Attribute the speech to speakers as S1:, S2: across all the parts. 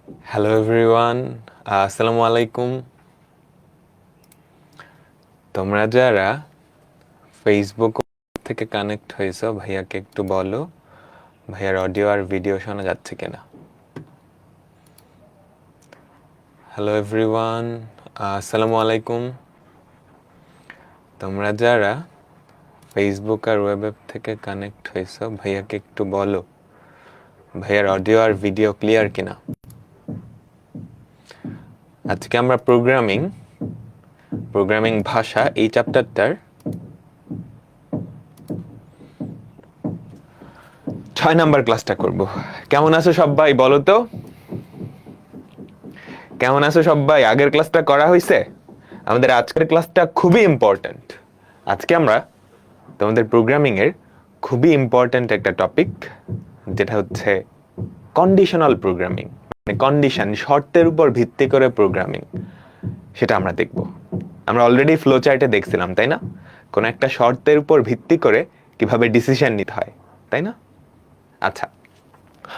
S1: Hello everyone, আসসালামু আলাইকুম। তোমরা যারা ফেসবুক থেকে কানেক্ট হয়েছো, ভাইয়াকে একটু বলো ভাইয়ার অডিও আর ভিডিও শোনা যাচ্ছে কিনা। হ্যালো এভরিওয়ান, আসসালামু আলাইকুম। তোমরা যারা ফেসবুক আর ওয়েব থেকে কানেক্ট হয়েছো, ভাইয়াকে একটু বলো ভাইয়ার অডিও আর ভিডিও ক্লিয়ার কিনা। আজকে আমরা প্রোগ্রামিং ভাষা এই চ্যাপ্টারটার 6 নাম্বার ক্লাসটা করব। কেমন আছো সবাই বলো তো? কেমন আছো সবাই? আগের ক্লাসটা করা হয়েছে? আমাদের আজকের ক্লাসটা খুবই ইম্পর্ট্যান্ট। আজকে আমরা তোমাদের প্রোগ্রামিং এর খুবই ইম্পর্ট্যান্ট একটা টপিক, যেটা হচ্ছে কন্ডিশনাল প্রোগ্রামিং, মানে কন্ডিশন, শর্তের উপর ভিত্তি করে প্রোগ্রামিং, সেটা আমরা দেখব। আমরা অলরেডি ফ্লো চার্টে দেখছিলাম, তাই না? কোন একটা শর্তের উপর ভিত্তি করে কিভাবে ডিসিশন নিতে হয়, তাই না? আচ্ছা,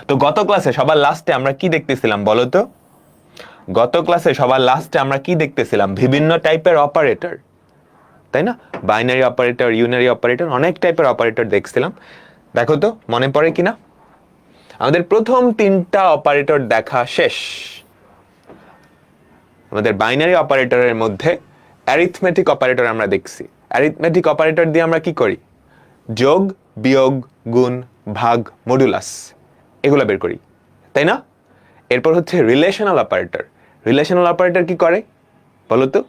S1: তো গত ক্লাসে সবার লাস্টে আমরা কি দেখতেছিলাম বলো তো? গত ক্লাসে সবার লাস্টে আমরা কি দেখতেছিলাম? বিভিন্ন টাইপের অপারেটর, তাই না? বাইনারি অপারেটর, ইউনারি অপারেটর, অনেক টাইপের অপারেটর দেখছিলাম। দেখো তো মনে পড়ে কিনা? আমাদের প্রথম 3টা অপারেটর দেখা শেষ। আমাদের বাইনারি অপারেটরের মধ্যে অ্যারিথমেটিক অপারেটর আমরা দেখছি। অ্যারিথমেটিক অপারেটর দিয়ে আমরা কি করি? যোগ, বিয়োগ, গুণ, ভাগ, মডুলাস, এগুলো বের করি, তাই না? এরপর হচ্ছে রিলেশনাল অপারেটর। রিলেশনাল অপারেটর কি করে বলো তো?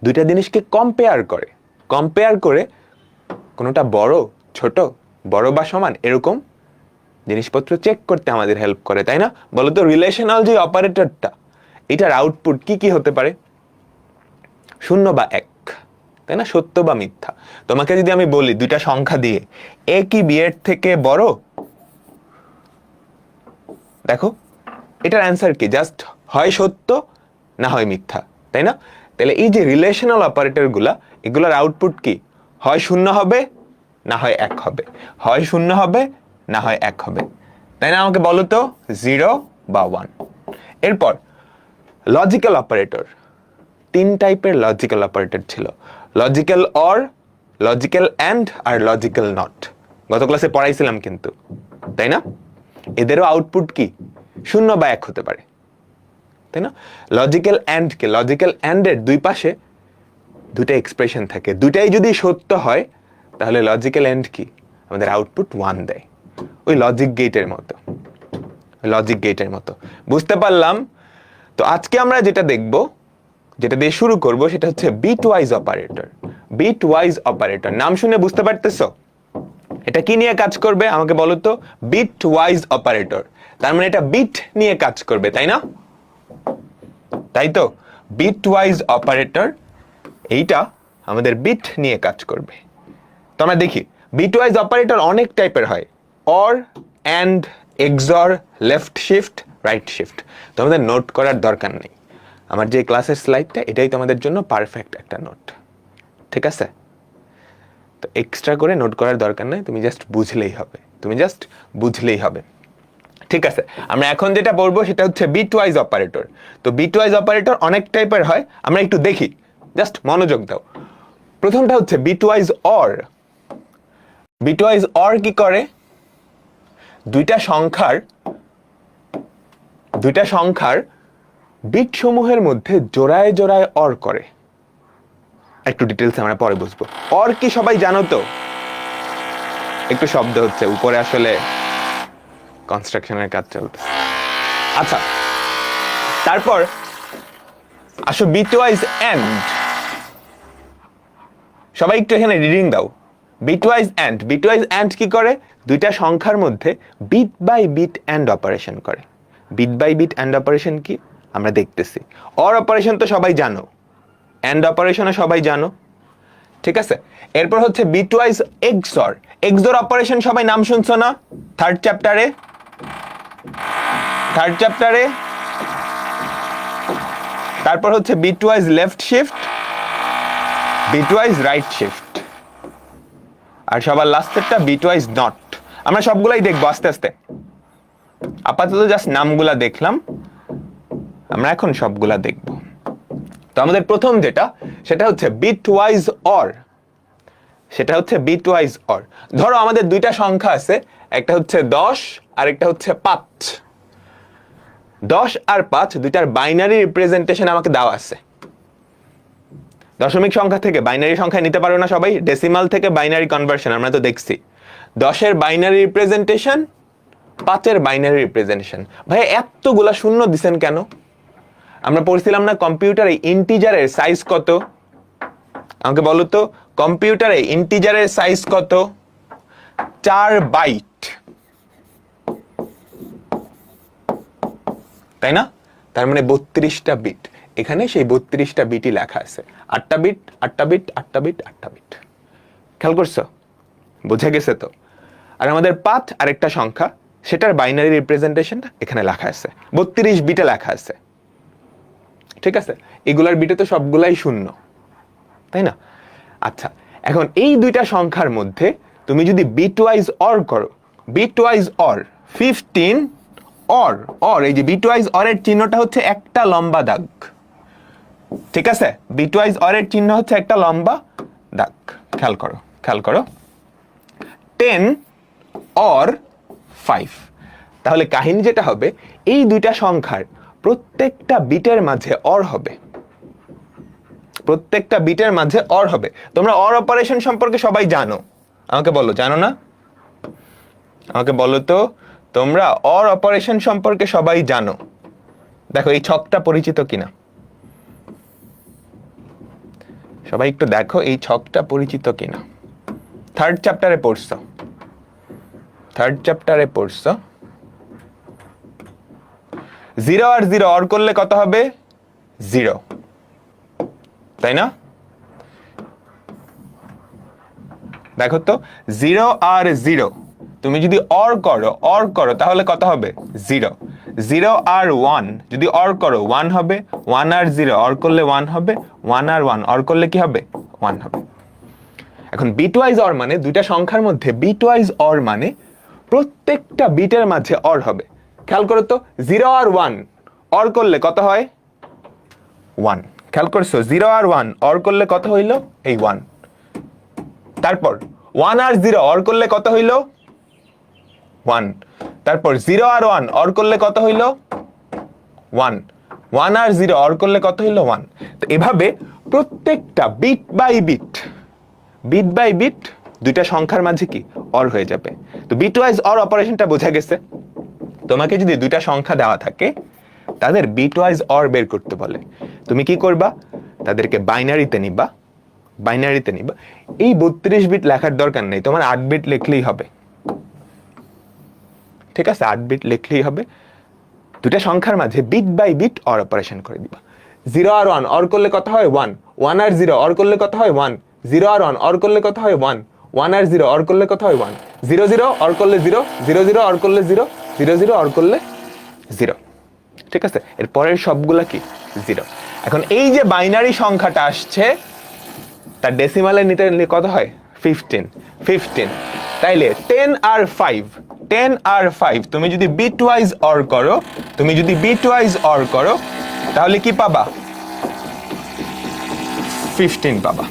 S1: দুইটা জিনিসকে কম্পেয়ার করে কোনোটা বড়, ছোট, বড় বা সমান, এরকম জিনিসপত্র চেক করতে আমাদের হেল্প করে, তাই না? বলো তো রিলেশনাল যে অপারেটরটা, এটার আউটপুট কি কি হতে পারে? 0 বা 1, তাই না? সত্য বা মিথ্যা। তোমাকে যদি আমি বলি দুইটা সংখ্যা দিয়ে এ কি বি এর থেকে বড়, দেখো এটার অ্যান্সার কি? জাস্ট হয় সত্য না হয় মিথ্যা, তাই না? তাহলে এই যে রিলেশনাল অপারেটর গুলা, এগুলার আউটপুট কি? হয় 0 হবে না হয় 1 হবে, হয় 0 হবে না হয় 1 হবে, তাই না? আমাকে বলো তো 0 বা 1। এরপর লজিক্যাল অপারেটর। 3 টাইপের লজিক্যাল অপারেটর ছিল: লজিক্যাল অর, লজিক্যাল অ্যান্ড আর লজিক্যাল নট। গত ক্লাসে পড়াইছিলাম কিন্তু, তাই না? এদেরও আউটপুট কি? 0 বা 1 হতে পারে, তাই না? Logical and K, logical and এর দুই পাশে দুটো এক্সপ্রেশন থাকে, দুটাই যদি সত্য হয় তাহলে লজিক্যাল এন্ড কি? আমাদের আউটপুট 1 দেয়। ওই লজিক গেটের মতো, বুঝতে পারলাম? তো আজকে আমরা যেটা দেখব, যেটা দিয়ে শুরু করব, সেটা হচ্ছে bitwise operator. Bitwise operator নাম শুনে বুঝতে পারতেছো এটা কি নিয়ে কাজ করবে? আমাকে বলো তো। বিট ওয়াইজ অপারেটর, তার মানে এটা বিট নিয়ে কাজ করবে, তাই না? তাই তো, বিট ওয়াইজ অপারেটর এইটা আমাদের বিট নিয়ে কাজ করবে। তো আমরা দেখি বিট ওয়াইজ অপারেটর অনেক টাইপের হয়: or, and, XOR, left shift, right shift. তোমাদের নোট করার দরকার নেই, আমার যে ক্লাসের স্লাইডটা এটাই তোমাদের জন্য পারফেক্ট একটা নোট, ঠিক আছে? তো এক্সট্রা করে নোট করার দরকার নেই, তুমি জাস্ট বুঝলেই হবে, ঠিক আছে? আমরা এখন যেটা পড়বো সেটা হচ্ছে বিট ওয়াইজ অপারেটর। তো বিট ওয়াইজ অপারেটর অনেক টাইপের হয়, আমরা একটু দেখি, জাস্ট মনোযোগ দাও। প্রথমটা হচ্ছে bitwise or. Bitwise or কি করে? দুইটা সংখ্যার বিট সমূহের মধ্যে জোড়ায় জোড়ায় অর করে। একটু ডিটেইলস আমরা পরে বুঝবো। অর কি সবাই জানো তো? একটু শব্দ হচ্ছে, উপরে আসলে কনস্ট্রাকশনের কাজ চলতেছে। আচ্ছা, তারপর আসো বিট ওয়াইজ এন্ড। সবাই একটু এখানে রিডিং দাও। বিট ওয়াইজ এন্ড কি করে? দুইটা সংখ্যার মধ্যে bit by bit and operation করে। Bit by bit and operation কি আমরা দেখতেছি। অর অপারেশন তো সবাই জানো, এন্ড অপারেশনও সবাই জানো, ঠিক আছে? এরপর হচ্ছে bitwise XOR. XOR operation সবাই নাম শুনছো না? থার্ড চ্যাপ্টারে। তারপর হচ্ছে bitwise left shift, bitwise right shift, আর সবার লাস্টেরটা বিট ওয়াইজ নট। আমরা সবগুলাই দেখবো আস্তে আস্তে, আপাতত জাস্ট নামগুলা দেখলাম, আমরা এখন সবগুলা দেখব। তো আমাদের প্রথম যেটা সেটা হচ্ছে বিট ওয়াইজ অর। সেটা হচ্ছে বিট ওয়াইজ অর। ধরো আমাদের দুইটা সংখ্যা আছে, একটা হচ্ছে 10 আর একটা হচ্ছে 5। 10 আর 5 দুইটার বাইনারি রিপ্রেজেন্টেশন আমাকে দেওয়া আছে। দশমিক সংখ্যা থেকে বাইনারি সংখ্যা নিতে পারো না সবাই? ডেসিমাল থেকে বাইনারি কনভার্সন আমরা তো দেখছি। 10-এর বাইনারি রিপ্রেজেন্টেশন, 5-এর বাইনারি রিপ্রেজেন্টেশন। ভাই এতগুলা শূন্য দিছেন কেন? আমরা পড়ছিলাম না কম্পিউটারে ইন্টিজারের সাইজ কত? আমাকে বলো তো, কম্পিউটারে ইন্টিজারের সাইজ কত? 4 বাইট, তাই না? তার মানে 32টা বিট। এখানে সেই 32টা বিটই লেখা আছে। 8টা বিট, 8টা বিট, 8টা বিট, 8টা বিট। খেয়াল করছো? বোঝা গেছে তো? আর আমাদের 5 আরেকটা সংখ্যা, সেটার বাইনারি রিপ্রেজেন্টেশনটা এখানে লেখা আছে, 32 বিটে লেখা আছে। ঠিক আছে, এগুলার বিটে তো সবগুলাই শূন্য, তাই না? আচ্ছা, এখন এই দুইটা সংখ্যার মধ্যে তুমি যদি বিট ওয়াইজ অর করো, bitwise or 15 or, or এই যে বিট ওয়াইজ অরের চিহ্নটা হচ্ছে একটা লম্বা দাগ। ঠিক আছে, বিট ওয়াইজ অরের চিহ্ন হচ্ছে একটা লম্বা দাগ। খেয়াল করো, খেয়াল করো, 10 অর 5। তাহলে কাহিনী যেটা হবে, এই দুইটা সংখ্যার প্রত্যেকটা বিটের মাঝে অর হবে, প্রত্যেকটা বিটের মাঝে অর হবে। তোমরা অর অপারেশন সম্পর্কে সবাই জানো, আমাকে বলো, জানো না? আমাকে বলো তো, তোমরা অর অপারেশন সম্পর্কে সবাই জানো? দেখো এই ছকটা পরিচিত কিনা, সবাই একটু দেখো এই ছকটা পরিচিত কিনা। থার্ড চ্যাপ্টারে পড়ছো, থার্ড চ্যাপ্টারে পড়ছো। 0 আর 0 অর করলে কত হবে? 0, তাই না? দেখো তো, 0 আর 0 তুমি যদি অর করো তাহলে কত হবে? 0। 0 আর 1 যদি অর করো 1 হবে। 1 আর 0 অর করলে 1 হবে। 1 আর 1 অর করলে কি হবে? 1 হবে। এখন বিটওয়াইজ অর মানে দুইটা সংখ্যার মধ্যে বিটওয়াইজ অর মানে প্রত্যেকটা বিটের মাঝে অর হবে। খেয়াল করো তো, 0 আর 1 অর করলে কত হয়? 1। খেয়াল করছো, 0 আর 1 অর করলে কত হইল? এই 1। তারপর 1 আর 0 অর করলে কত হইল? 1। তারপর 0 আর 1 অর করলে কত হইল? 1। 1 আর 0 অর করলে কত হইল? 1। তো এভাবে প্রত্যেকটা bit by bit, bit by bit দুইটা সংখ্যার মাঝে কি অর হয়ে যাবে। তো বিটওয়াইজ অর অপারেশনটা বোঝা গেছে। তোমাকে যদি দুইটা সংখ্যা দেওয়া থাকে, তাদের বিটওয়াইজ অর বের করতে বলে, তুমি কি করবা? তাদেরকে বাইনারিতে নিবা, বাইনারিতে নিবা। এই 32 বিট লেখার দরকার নেই, তোমার 8 বিট লিখলেই হবে। ঠিক আছে, 8 বিট লিখলেই হবে। দুটা সংখ্যার মাঝে bit by bit or operation করে দিবা। 0 আর 1 অর করলে কত হয়? 1। 1 আর 0 অর করলে কত হয়? 1। 0 আর 1 অর করলে কত হয়? 1। 1 আর 0 অর করলে কত হয়? 1। 0 0 অর করলে 0, 0 0 অর করলে 0, 0 0 অর করলে 0। ঠিক আছে, এর পরের সবগুলা কি? 0। এখন এই যে বাইনারি সংখ্যাটা আসছে, তার ডেসিমালে নিতে কত হয়? 15। 15। তাইলে 10 আর 5, 10 আর 5 তুমি যদি বিটওয়াইজ অর করো, তুমি যদি বিটওয়াইজ অর করো তাহলে কি পাবা? 15 পাবা।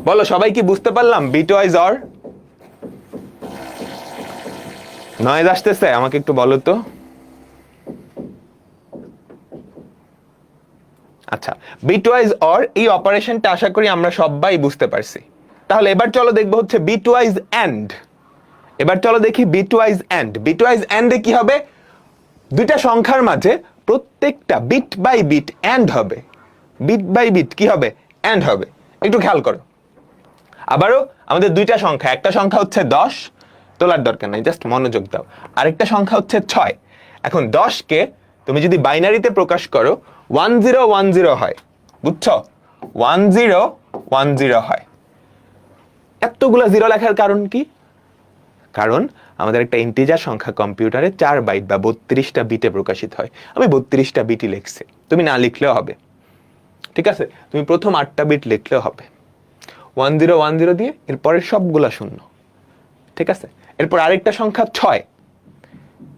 S1: বলো সবাই কি বুঝতে পারলাম বিটওয়াইজ অর? নয়েজ আসতেছে, আমাকে একটু বলো তো। আচ্ছা, বিটওয়াইজ অর এই অপারেশনটা আশা করি আমরা সবাই বুঝতে পারছি। তাহলে এবার চলো দেখবো হচ্ছে বিটওয়াইজ এন্ড। এবার চলো দেখি বিটওয়াইজ এন্ড। বিটওয়াইজ এন্ডে কি হবে? দুইটা সংখ্যার মাঝে প্রত্যেকটা বিট বাই বিট এন্ড হবে। বিট বাই বিট কি হবে? এন্ড হবে। একটু খেয়াল করো, আবারও আমাদের দুইটা সংখ্যা, একটা সংখ্যা হচ্ছে 10, তোলার দরকার নাই, জাস্ট মনোযোগ দাও। আরেকটা সংখ্যা হচ্ছে 6। এখন 10কে তুমি যদি বাইনারিতে প্রকাশ করো 1010 হয়, বুঝছো? 1010 হয়। এতগুলা জিরো লেখার কারণ কি? কারণ আমাদের একটা ইন্টিজার সংখ্যা কম্পিউটারে 4 বাইট বা 32টা বিটে প্রকাশিত হয়। আমি 32টা বিটই লিখছি, তুমি না লিখলেও হবে। ঠিক আছে, তুমি প্রথম 8টা বিট লিখলেও হবে। 1010 দিয়ে এরপরের সবগুলা শূন্য। ঠিক আছে, এরপর আরেকটা সংখ্যা 6।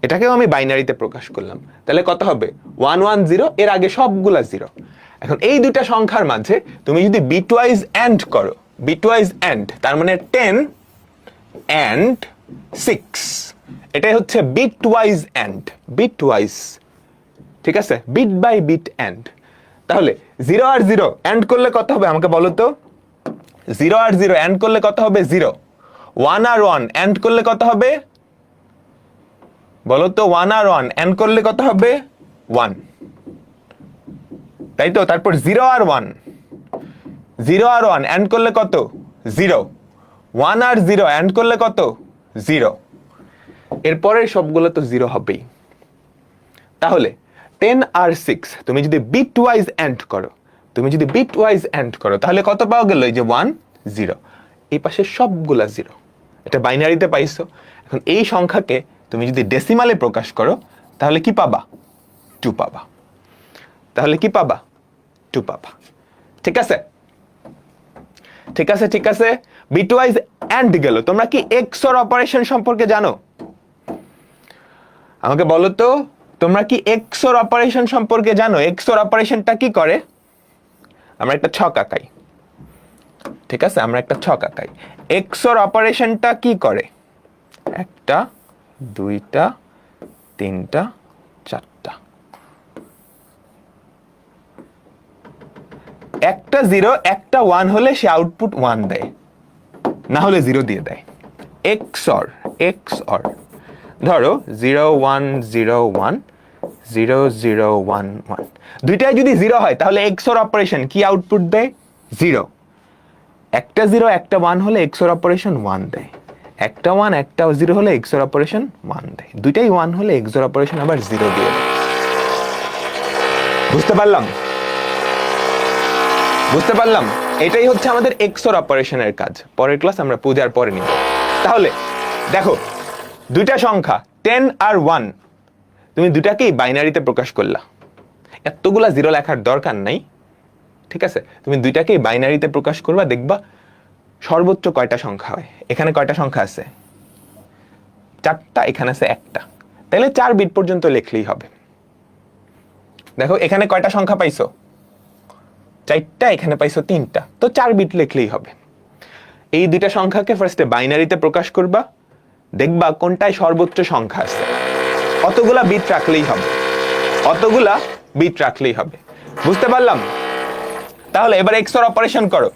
S1: এটাকেও আমি বাইনারিতে প্রকাশ করলাম, তাহলে কত হবে 110, এর আগে সবগুলা 0। এখন এই দুইটা সংখ্যার মাঝে তুমি যদি বিটওয়াইজ এন্ড করো, বিটওয়াইজ এন্ড তার মানে 10 and 6, এটাই হচ্ছে বিটওয়াইজ এন্ড, বিটওয়াইজ, ঠিক আছে, বিট বাই বিট এন্ড। তাহলে 0 আর 0 এন্ড করলে কত হবে আমাকে বলো তো? 0 আর 0 এন্ড করলে কত হবে? 0। 1 আর 1 এন্ড করলে কত হবে বলো তো? 1 আর 1 এন্ড করলে কত হবে? 1, তাই তো? তারপর 0 আর 1, 0 আর 1 এন্ড করলে কত? 0। 1 আর 0 এন্ড করলে কত? 0। এরপরের সবগুলো তো 0 হবেই। তাহলে 10 আর 6 তুমি যদি বিটওয়াইজ এন্ড করো, তুমি যদি বিটওয়াইজ এন্ড করো তাহলে কত পাওয়া গেল? এই যে 1 0, এই পাশে সবগুলা 0, এটা বাইনারিতে পাইছো। এখন এই সংখ্যাকে তুমি যদি ডেসিমালে প্রকাশ করো তাহলে কি পাবা? 2 পাবা। তাহলে কি পাবা? 2 পাবা। ঠিক আছে, ঠিক আছে, ঠিক আছে। বিটওয়াইজ এন্ড গেল। তোমরা কি এক্সঅর অপারেশন সম্পর্কে জানো? আমাকে বলো তো, তোমরা কি এক্সঅর অপারেশন সম্পর্কে জানো? এক্সঅর অপারেশনটা কি করে? আমরা একটা ছক আঁকাই, ঠিক আছে, আমরা একটা ছক আঁকাই। এক্সঅর অপারেশনটা কি করে? 1টা 2টা 3টা 4টা, একটা 0 একটা 1 হলে সে আউটপুট 1 দেয়, না হলে 0 দিয়ে দেয়। এক্সঅর, এক্সঅর ধরো 0 1 0 1 0 0 1 1, দুইটাই যদি 0 হয় তাহলে এক্সঅর অপারেশন কি আউটপুট দেয়? 0। একটা 0 একটা 1 হলে এক্সঅর অপারেশন 1 দেয়, একটা 1 একটা 0 হলে এক্সঅর অপারেশন 1 দেয়, দুইটাই 1 হলে এক্সঅর অপারেশন আবার 0 দিয়ে দেয়। বুঝতে পারলাম? বুঝতে পারলাম? এটাই হচ্ছে আমাদের এক্সঅর অপারেশনের কাজ। পরের ক্লাস আমরা পূজার পরে নিব। তাহলে দেখো, দুইটা সংখ্যা 10 আর 1 তুমি দুটাকেই বাইনারিতে প্রকাশ করলা, এতগুলা 0 লেখার দরকার নাই, ঠিক আছে? তুমি দুইটাকেই বাইনারিতে প্রকাশ করবা, দেখবা সর্বোচ্চ কয়টা সংখ্যা হয়। এখানে কয়টা সংখ্যা আছে? 4টা, এখানে আছে 1টা, তাহলে 4 বিট পর্যন্ত লিখলেই হবে। দেখো এখানে কয়টা সংখ্যা পাইছো? 4টা, এখানে পাইছো 3টা, তো 4 বিট লিখলেই হবে। এই দুইটা সংখ্যাকে ফার্স্টে বাইনারিতে প্রকাশ করবা, দেখবা কোনটায় সর্বোচ্চ সংখ্যা আছে, অতগুলা বিট রাখলেই হবে, অতগুলা বিট রাখলেই হবে। বুঝতে পারলাম? তাহলে এবার এক্সঅর অপারেশন করো,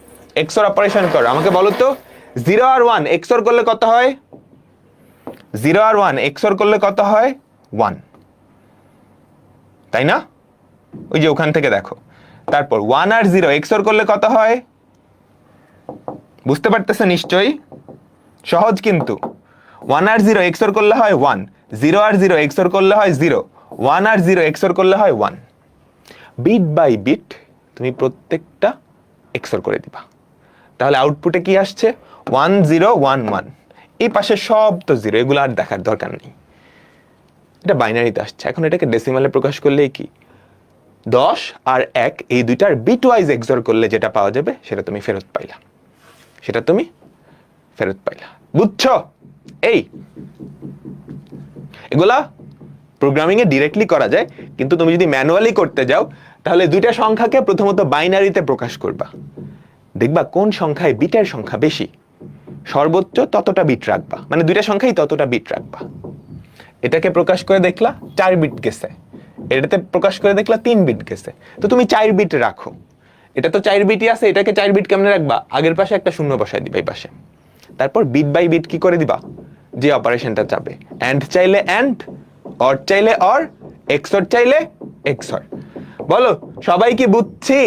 S1: এক্সঅর অপারেশন করো। আমাকে বলো তো 0 আর 1 এক্সঅর করলে কত হয়? 0 আর 1 এক্সঅর করলে কত হয়? 1, তাই না? ওই যে ওখান থেকে দেখো। তারপর 1 আর 0 এক্সঅর করলে কত হয়? বুঝতে পারতেছে নিশ্চয়ই? সহজ কিন্তু। 1 আর 0 এক্সঅর করলে হয় 1, 0 আর 0 এক্সঅর করলে হয় 0, 1 আর 0 এক্সঅর করলে হয় 1। বিট বাই বিট তুমি প্রত্যেকটা এক্সঅর করে দিবা, তাহলে আউটপুটে কি আসছে? 1 0 1 1। এই পাশে সব তো 0, এগুলো আর দেখার দরকার নেই, এটা বাইনারিতে আসছে। এখন এটাকে ডেসিমালে প্রকাশ করলেই কি 10 আর 1 এই দুইটার বিটওয়াইজ এক্সঅর করলে যেটা পাওয়া যাবে সেটা তুমি ফেরত পাইলা, সেটা তুমি ফেরত পাইলা। বুঝছো? এই এগুলা প্রোগ্রামিং এ ডিরেক্টলি করা যায়, কিন্তু তুমি যদি ম্যানুয়ালি করতে যাও তাহলে দুইটা সংখ্যাকে প্রথমত বাইনারিতে প্রকাশ করবা, দেখবা কোন সংখ্যায় বিটের সংখ্যা বেশি, সর্বোচ্চ ততটা বিট রাখবা, মানে দুইটা সংখ্যাই ততটা বিট রাখবা। এটাকে প্রকাশ করে দেখলা 4 বিট গেছে, এটাতে প্রকাশ করে দেখলা 3 বিট গেছে, তো তুমি 4 বিট রাখো। এটা তো 4 বিটই আছে, এটাকে 4 বিট কেমনে রাখবা? আগের পাশে একটা শূন্য বসাই দিবা এই পাশে, তারপর বিট বাই বিট কি করে দিবা? যে অপারেশনটা যাবে, এন্ড চাইলে এন্ড, অর চাইলে অর, এক্সঅর চাইলে এক্সঅর। বলো সবাই কি বুঝছি?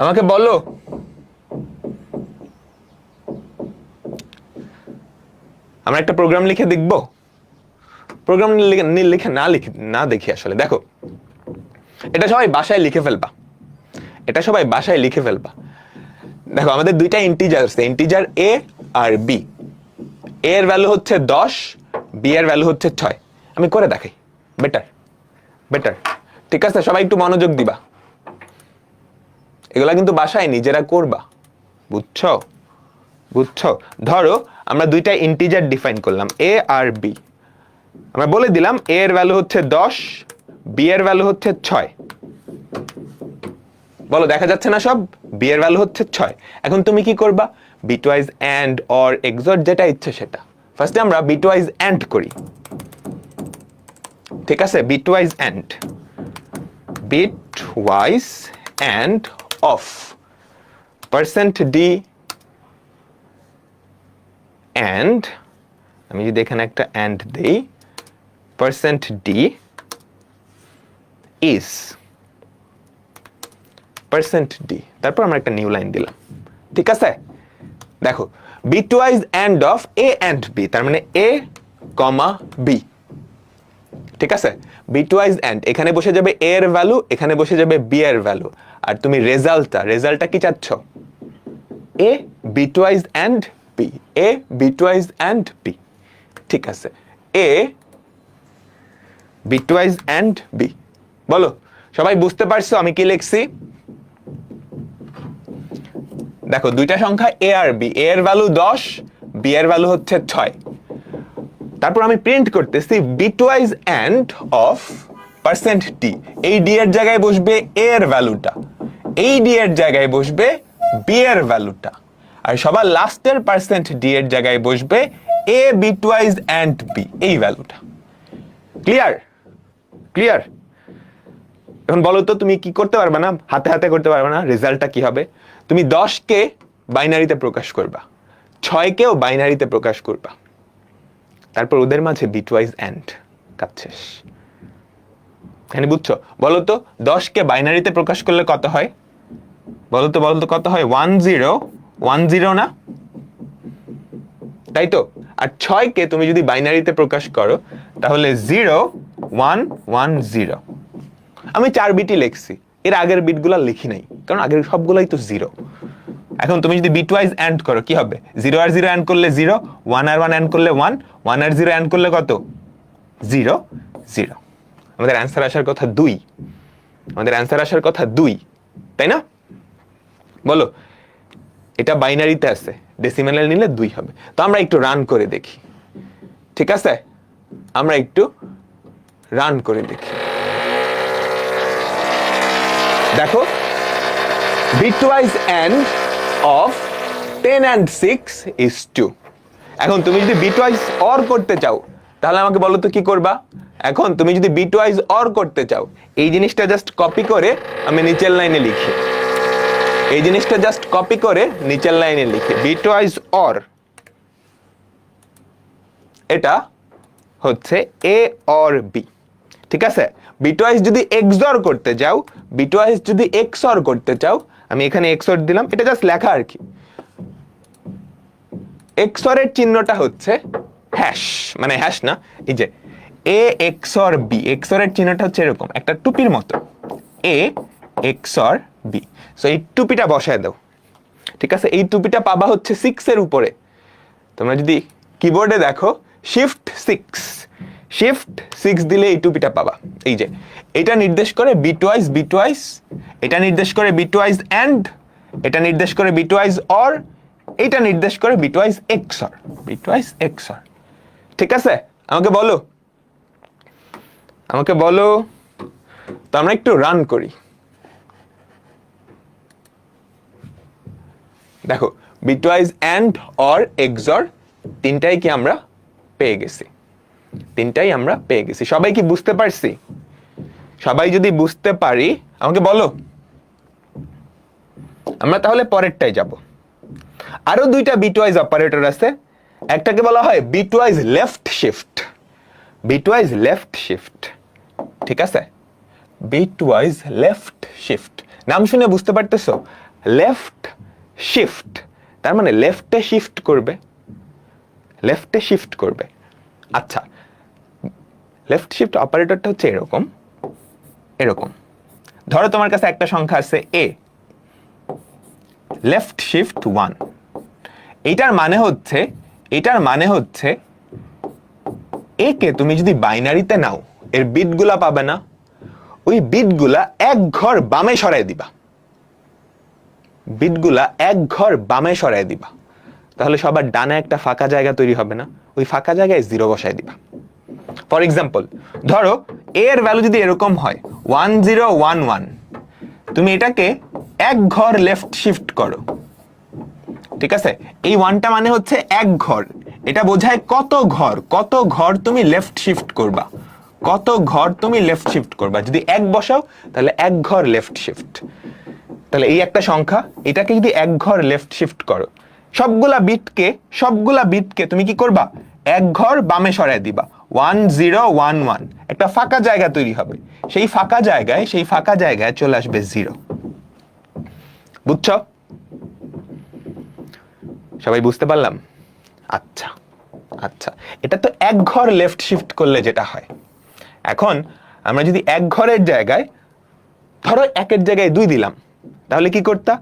S1: আমাকে বলো। আমরা একটা প্রোগ্রাম লিখে দেখব, প্রোগ্রাম লিখে না দেখি আসলে। দেখো এটা সবাই বাসায় লিখে ফেলবা, এটা সবাই বাসায় লিখে ফেলবা। দেখো আমাদের দুইটা ইন্টিজার আছে, ইন্টিজার a আর b। a এর ভ্যালু হচ্ছে 10, b এর ভ্যালু হচ্ছে 6। আমি করে দেখাই, বেটার বেটার, ঠিক আছে? সবাই একটু মনোযোগ দিবা, এগুলা কিন্তু বাসায় নিজেরা করবা, বুঝছো? বুঝছো? ধরো আমরা দুইটা ইন্টিজার ডিফাইন করলাম, a আর b। আমরা বলে দিলাম a এর ভ্যালু হচ্ছে 10, b এর ভ্যালু হচ্ছে 6। বলো দেখা যাচ্ছে না সব? b এর ভ্যালু হচ্ছে 6। এখন তুমি কি করবা? বিটওয়াইজ এন্ড অর এক্সর যেটা ইচ্ছে সেটা। ফার্স্টে আমরা বিটওয়াইজ এন্ড করি, ঠিক আছে? Bitwise and, bitwise and of %d and, আমি যদি এখানে একটা এন্ড দেই, %d is %d, তারপর আমরা একটা নিউ লাইন দিলাম, ঠিক আছে? দেখো bitwise and of a and b, তার মানে a, b, ঠিক আছে? বিটওয়াইজ এন্ড, এখানে বসে যাবে a এর ভ্যালু, এখানে বসে যাবে b এর ভ্যালু, আর তুমি রেজাল্টটা কি চাচ্ছ? a bitwise and b, a bitwise and b, ঠিক আছে? a bitwise and b। বলো সবাই বুঝতে পারছো আমি কি লিখছি? দেখো দুইটা সংখ্যা a আর b, a এর ভ্যালু 10, b এর ভ্যালু হচ্ছে 6। তারপর আমি প্রিন্ট করতেছি বিটওয়াইজ এন্ড অফ %d, এই d এর জায়গায় বসবে a এর ভ্যালুটা, এই d এর জায়গায় বসবে b এর ভ্যালুটা, আর সবার লাস্টের %d এর জায়গায় বসবে a বিটওয়াইজ এন্ড b, এই ভ্যালুটা। ক্লিয়ার? ক্লিয়ার? এখন বলো তো তুমি কি করতে পারবে না? হাতে হাতে করতে পারবে না? রেজাল্টটা কি হবে? তুমি 10 কে বাইনারিতে প্রকাশ করবা, 6 কেও বাইনারিতে প্রকাশ করবা, তারপর ওদের মাঝে বিটওয়াইজ এন্ড, কাজ শেষ। এখানে বুঝছো? বলো তো 10 কে বাইনারিতে প্রকাশ করলে কত হয়? বলো তো কত হয়? 1010 না? তাই তো? আর 6 কে তুমি যদি বাইনারিতে প্রকাশ করো তাহলে 0110। আমি 4 বিটই লিখছি, এর আগের বিটগুলো লিখি নাই, কারণ আগের সবগুলাই তো 0। এখন তুমি যদি বিটওয়াইজ এন্ড করো কি হবে? 0 আর 0 এন্ড করলে 0, 1 আর 1 এন্ড করলে 1, 1 আর 0 এন্ড করলে কত? 0 0। আমাদের অ্যান্সার আসার কথা 2, আমাদের অ্যান্সার আসার কথা 2, তাই না? বলো এটা বাইনারিতে আছে, ডেসিমেলে নিলে 2 হবে। তো আমরা একটু রান করে দেখি, ঠিক আছে? আমরা একটু রান করে দেখি। দেখো bitwise and of 10 and 6 is 2। এখন তুমি যদি বিটওয়াইজ অর করতে চাও তাহলে আমাকে বলো তো কি করবা? এখন তুমি যদি বিটওয়াইজ অর করতে চাও, এই জিনিসটা জাস্ট কপি করে আমি নিচের লাইনে লিখি, এই জিনিসটা জাস্ট কপি করে নিচের লাইনে লিখি, বিটওয়াইজ অর, এটা হচ্ছে a or b, ঠিক আছে? বিটওয়াইজ যদি এক্সঅর করতে চাও, বিটওয়াইজ যদি এক্সঅর করতে চাও, আমি এখানে এক্সঅর দিলাম, এটা জাস্ট লেখা আর কি। এক্সঅর এর চিহ্নটা হচ্ছে হ্যাশ, মানে হ্যাশ না, এই যে a XOR b, এক্সঅর এর চিহ্নটা হচ্ছে এরকম একটা টুপির মতো, a XOR b। সো এই টুপিটা বসায় দাও, ঠিক আছে? এই টুপিটা পাবা হচ্ছে 6 এর উপরে। তোমরা যদি কিবোর্ডে দেখো শিফট 6 দিলে এই টুপিটা পাবা। এই যে এটা নির্দেশ করে বিটওয়াইজ, এটা নির্দেশ করে বিটওয়াইজ এন্ড, এটা নির্দেশ করে বিটওয়াইজ অর, এটা নির্দেশ করে বিটওয়াইজ এক্সঅর, ঠিক আছে? আমাকে বলো, তো আমরা একটু রান করি। দেখো বিটওয়াইজ এন্ড অর এক্সঅর তিনটাই কি আমরা পেয়ে গেছি, তিনটাই আমরা পেয়ে গেছি। সবাই কি বুঝতে পারছি? সবাই যদি বুঝতে পারি আমাকে বলো। আমরা তাহলে পরেরটাই যাব। আরো দুইটা বিটওয়াইজ অপারেটর আছে, একটাকে বলা হয় বিটওয়াইজ লেফট শিফট, ঠিক আছে? বিটওয়াইজ লেফট শিফট, নাম শুনে বুঝতে পারতেছো? লেফট শিফট তার মানে লেফটে শিফট করবে। আচ্ছা, লেফট শিফট অপারেটরটা হচ্ছে এরকম। ধরো তোমার কাছে একটা সংখ্যা আছে a, লেফট শিফট 1। এটার মানে হচ্ছে a কে তুমি যদি বাইনারিতে নাও, এর বিটগুলা পাবে না, ওই বিটগুলা এক ঘর বামে সরাই দিবা, তাহলে সবার ডানে একটা ফাঁকা জায়গা তৈরি হবে না? ওই ফাঁকা জায়গায় 0 বসায় দিবা। ফর এক্সাম্পল ধরো a এর ভ্যালু যদি এরকম হয় 1011, তুমি এটাকে এক ঘর লেফট শিফট করো, ঠিক আছে? এই ওয়ানটা মানে হচ্ছে এক ঘর, এটা বোঝায় কত ঘর তুমি লেফট শিফট করবা, কত ঘর তুমি লেফট শিফট করবা। যদি এক বসাও তাহলে এক ঘর লেফট শিফট। তাহলে এই একটা সংখ্যা, এটাকে যদি এক ঘর লেফট শিফট করো, সবগুলা বিটকে তুমি কি করবা, এক ঘর বামে সরায় দিবা। 1011, একটা ফাঁকা জায়গা তৈরি হবে, সেই ফাঁকা জায়গায় চলে আসবে 0। বুঝছো? সবাই বুঝতে পারলাম? আচ্ছা আচ্ছা, এটা তো এক ঘর লেফট শিফট করলে যেটা হয়। এখন আমরা যদি এক ঘরের জায়গায় ধরো একের জায়গায় 2 দিলাম, তাহলে কি করতা,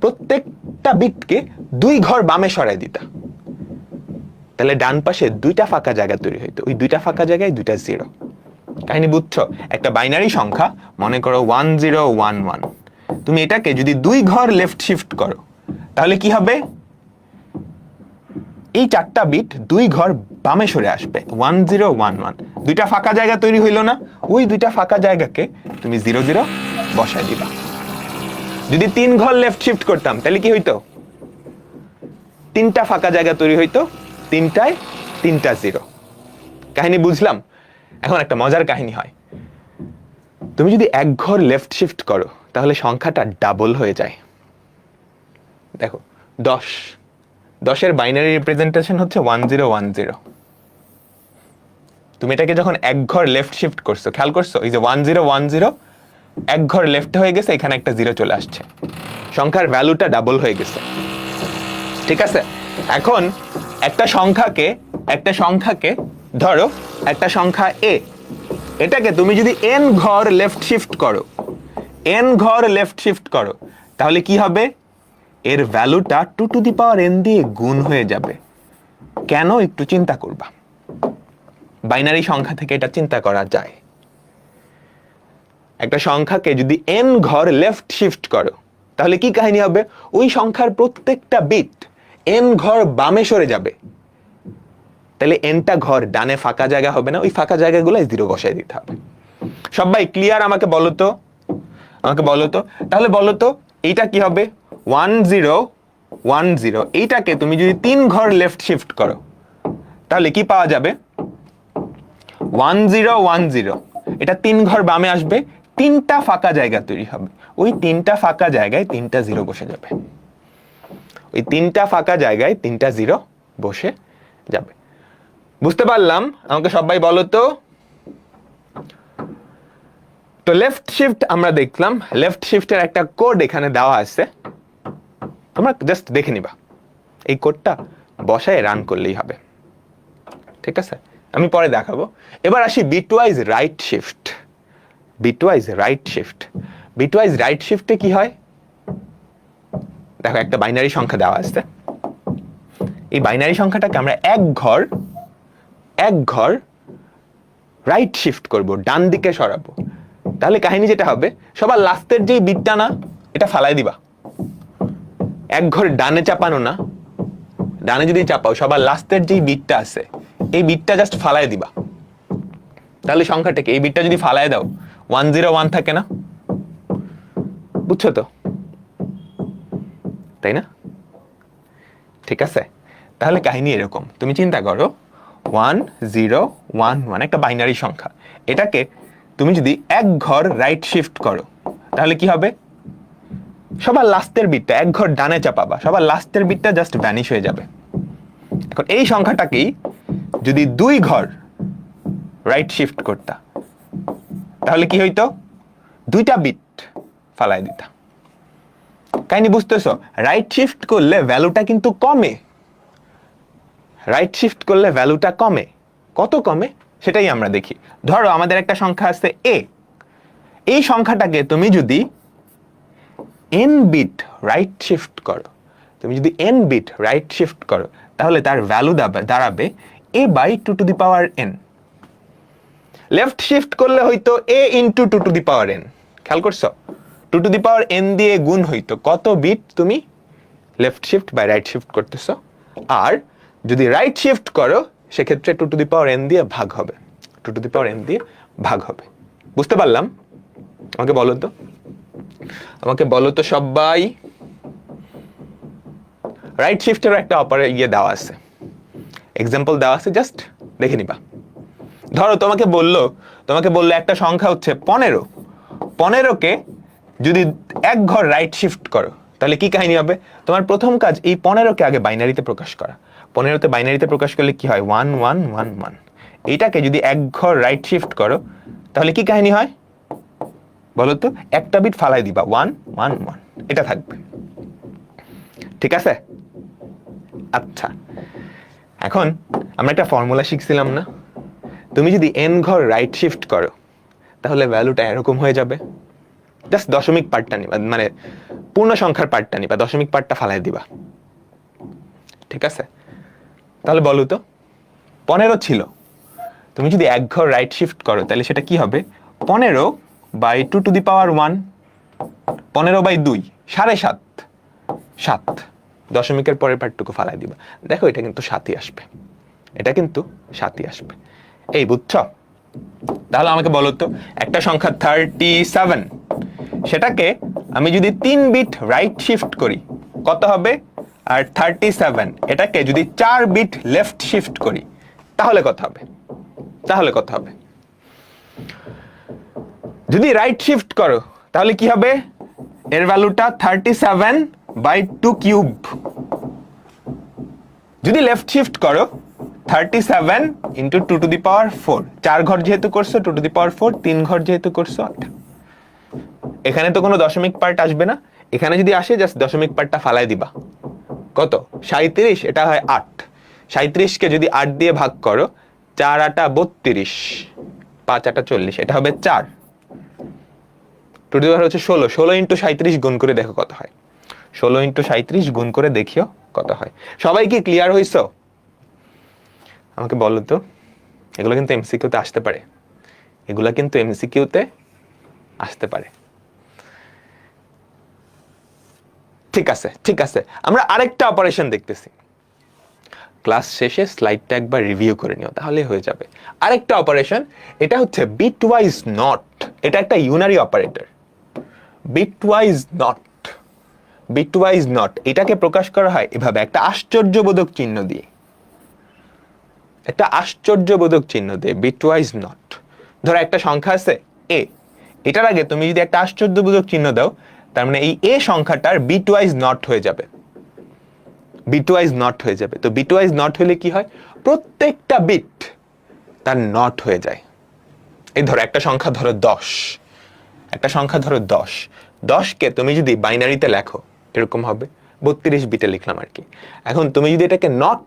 S1: প্রত্যেকটা বিটকে 2 ঘর বামে সরাই দিতা, তাহলে ডান পাশে 2টা ফাঁকা জায়গা তৈরি হইতো, ওই 2টা ফাঁকা জায়গায় 2টা 0। কাহিনী বুঝছো? একটা বাইনারি সংখ্যা মনে করো 1011, তুমি এটাকে যদি 2 ঘর লেফট শিফট করো তাহলে কি হবে, এই 4টা বিট 2 ঘর বামে সরে আসবে। 1011, 2টা ফাঁকা জায়গা তৈরি হইল না, ওই 2টা ফাঁকা জায়গাকে তুমি 00 বসায় দিবা। যদি 3 ঘর লেফট শিফট করতাম তাহলে কি হইতো, 3টা ফাঁকা জায়গা তৈরি হইতো, 3টায় 3টা 0। কাহিনী বুঝলাম? এখন একটা মজার কাহিনী হয়, তুমি যদি এক ঘর লেফট শিফট করো তাহলে সংখ্যাটা ডাবল হয়ে যায়। দেখো 10 এর বাইনারি রিপ্রেজেন্টেশন হচ্ছে 1010। তুমি এটাকে যখন এক ঘর লেফট শিফট করছো, খেয়াল করছো এই যে 1010 এক ঘর লেফট হয়ে গেছে, এখানে একটা 0 চলে আসছে, সংখ্যার ভ্যালুটা ডাবল হয়ে গেছে, ঠিক আছে? এখন একটা সংখ্যাকে ধরো একটা সংখ্যা a, এটাকে তুমি যদি n ঘর লেফট শিফট করো তাহলে কি হবে, এর ভ্যালুটা 2 টু দি পাওয়ার n দিয়ে গুণ হয়ে যাবে। কেন, একটু চিন্তা করবা, বাইনারি সংখ্যা থেকে এটা চিন্তা করা যায়। একটা সংখ্যাকে যদি n ঘর লেফট শিফট করো তাহলে কি কাহিনী হবে, ওই সংখ্যার প্রত্যেকটা বিট n ঘর বামে সরে যাবে, তাহলে nটা ঘর ডানে ফাঁকা জায়গা হবে না, ওই ফাঁকা জায়গাগুলো 0 বসায় দিতে হবে। সবাই ক্লিয়ার? আমাকে বলো তো, তাহলে বলো তো এইটা কি হবে, 1010, এইটাকে তুমি যদি 3 ঘর লেফট শিফট করো তাহলে কি পাওয়া যাবে, 1010, এটা 3 ঘর বামে আসবে, 3টা ফাঁকা জায়গা তৈরি হবে, ওই 3টা ফাঁকা জায়গায় 3টা 0 বসে যাবে, ওই 3টা ফাঁকা জায়গায় 3টা 0 বসে যাবে। বুঝতে পারলাম? আমাকে সবাই বলো তো। তো লেফট শিফট আমরা দেখলাম, লেফট শিফটের একটা কোড এখানে দেওয়া আছে, তোমরা জাস্ট দেখে নিবা, এই কোডটা বসায় রান করলেই হবে, ঠিক আছে? আমি পরে দেখাবো। এবার আসি বিটওয়াইজ রাইট শিফটে কি হয় দেখো, একটা বাইনারি সংখ্যা দেওয়া আছে, এই বাইনারি সংখ্যাটাকে আমরা এক ঘর রাইট শিফট করব, ডান দিকে সরাবো, তাহলে কাহিনী যেটা হবে, সবার লাস্টের যেই বিটটা না, এটা ফালাই দিবা, এক ঘর ডানে চাপানো না, ডানে যদি চাপাও সবার লাস্টের যেই বিটটা আছে এই বিটটা জাস্ট ফালাই দিবা, তাহলে সংখ্যাটাকে, এই বিটটা যদি ফালাই দাও 101 থাকে না, বুঝছো তো? তাই না? ঠিক আছে, তাহলে কাহিনী এরকম, তুমি চিন্তা করো 1011 একটা বাইনারি সংখ্যা, এটাকে তুমি যদি এক ঘর রাইট শিফট করো তাহলে কি হবে, সবার লাস্টের বিটটা এক ঘর ডানে চাপাবা, সবার লাস্টের বিটটা জাস্ট ভ্যানিশ হয়ে যাবে। এখন এই সংখ্যাটাকেই যদি 2 ঘর রাইট শিফট করতা তাহলে কি হইতো, 2টা বিট ফালাই দিতা। কাহিনী বুঝতেছো? রাইট শিফট করলে ভ্যালুটা কিন্তু কমে, কত কমে সেটাই আমরা দেখি। ধরো আমাদের একটা সংখ্যা আছে a, এই সংখ্যাটাকে তুমি যদি n বিট রাইট শিফট করো, তাহলে তার ভ্যালু দাঁড়াবে a/2n। লেফট শিফট করলে হয়তো a × 2n, খেয়াল করছো? 2n দিয়ে গুণ হইতো কত বিট তুমি লেফট শিফট বা রাইট শিফট করতেছো, আর যদি রাইট শিফট করো সেক্ষেত্রে 2n দিয়ে ভাগ হবে, 2 টু দি পাওয়ার n দিয়ে ভাগ হবে। বুঝতে পারলাম? আমাকে বলো তো সবাই, রাইট শিফটের একটা দেওয়া আছে, এক্সাম্পল দেওয়া আছে, জাস্ট দেখে নিবা। ধরো তোমাকে বললো একটা সংখ্যা হচ্ছে 15, 15কে যদি এক ঘর রাইট শিফট করো তাহলে কি কাহিনী হবে? তোমার প্রথম কাজ এই 15কে আগে বাইনারিতে প্রকাশ করা। 15তে বাইনারিতে প্রকাশ করলে কি হয়? 1 1 1 1। এইটাকে যদি এক ঘর রাইট শিফট করো তাহলে কি কাহিনী হয় বলো তো? একটা বিট ফালাই দিবা, 1 1 1, এটা থাকবে। ঠিক আছে? আচ্ছা, এখন আমরা একটা ফর্মুলা শিখছিলাম না? তুমি যদি n ঘর রাইট শিফট করো তাহলে ভ্যালুটা এরকম হয়ে যাবে। জাস্ট দশমিক পার্টটা নিবা, মানে পূর্ণ সংখ্যার পার্টটা নিবা, দশমিক পার্টটা ফালাই দিবা। ঠিক আছে? তাহলে বলো তো 15 ছিল, তুমি যদি এক ঘর রাইট শিফট করো তাহলে সেটা কি হবে? 15/2 টু দি পাওয়ার 1, 15/2 7.5, 7, দশমিকের পরের পার্টটুকু ফালাই দিবা। দেখো এটা কিন্তু 7ই আসবে, এটা কিন্তু 7ই আসবে। এই বুঝছো? তাহলে আমাকে বলো তো একটা সংখ্যা 37, সেটাকে আমি যদি 3 বিট রাইট শিফট করি কত হবে? আর 37 এটাকে যদি 4 বিট লেফট শিফট করি তাহলে কত হবে? যদি রাইট শিফট করো তাহলে কি হবে? এর ভ্যালুটা 37/2 কিউব। যদি লেফট শিফট করো 37 ইন্টু 2 টু দি পাওয়ার 4, 4 ঘর যেহেতু করছো 2 টু দি পাওয়ার 4, 3 ঘর যেহেতু করছো 8। এখানে তো কোনো দশমিক পার্ট আসবে না, এখানে যদি আসে জাস্ট দশমিক পার্টটা ফালাই দিবা। কত? 37, এটা হয় 8। 37কে যদি 8 দিয়ে ভাগ করো, 4 8 32, 5 8 40, এটা হবে 4। 2 টু দি পাওয়ার হচ্ছে 16, 16 ইন্টু 37 গুণ করে দেখো কত হয়। 16 ইন্টু 37 গুণ করে দেখিও কত হয়। সবাই কি ক্লিয়ার হইছো? আমাকে বলো তো, এগুলো কিন্তু এমসিকিউতে আসতে পারে, ঠিক আছে, আমরা আরেকটা অপারেশন দেখতেছি। ক্লাস শেষে স্লাইডটা একবার রিভিউ করে নিও, তাহলেই হয়ে যাবে। আরেকটা অপারেশন, এটা হচ্ছে বিটওয়াইজ নট। এটা একটা ইউনারি অপারেটর, বিটওয়াইজ নট। এটাকে প্রকাশ করা হয় এভাবে, একটা আশ্চর্যবোধক চিহ্ন দিয়ে, বিটওয়াইজ নট। ধরো একটা সংখ্যা আছে a, এটার আগে তুমি যদি একটা আশ্চর্যবোধক চিহ্ন দাও, তার মানে এই a সংখ্যাটার বিটওয়াইজ নট হয়ে যাবে। তো বিটওয়াইজ নট হলে কি হয়? প্রত্যেকটা বিট তার নট হয়ে যায়। এই ধরো একটা সংখ্যা ধরো 10, 10কে তুমি যদি বাইনারিতে লেখো এরকম হবে, 32 বিটে লিখলাম আর কি। এখন তুমি যদি এটাকে নট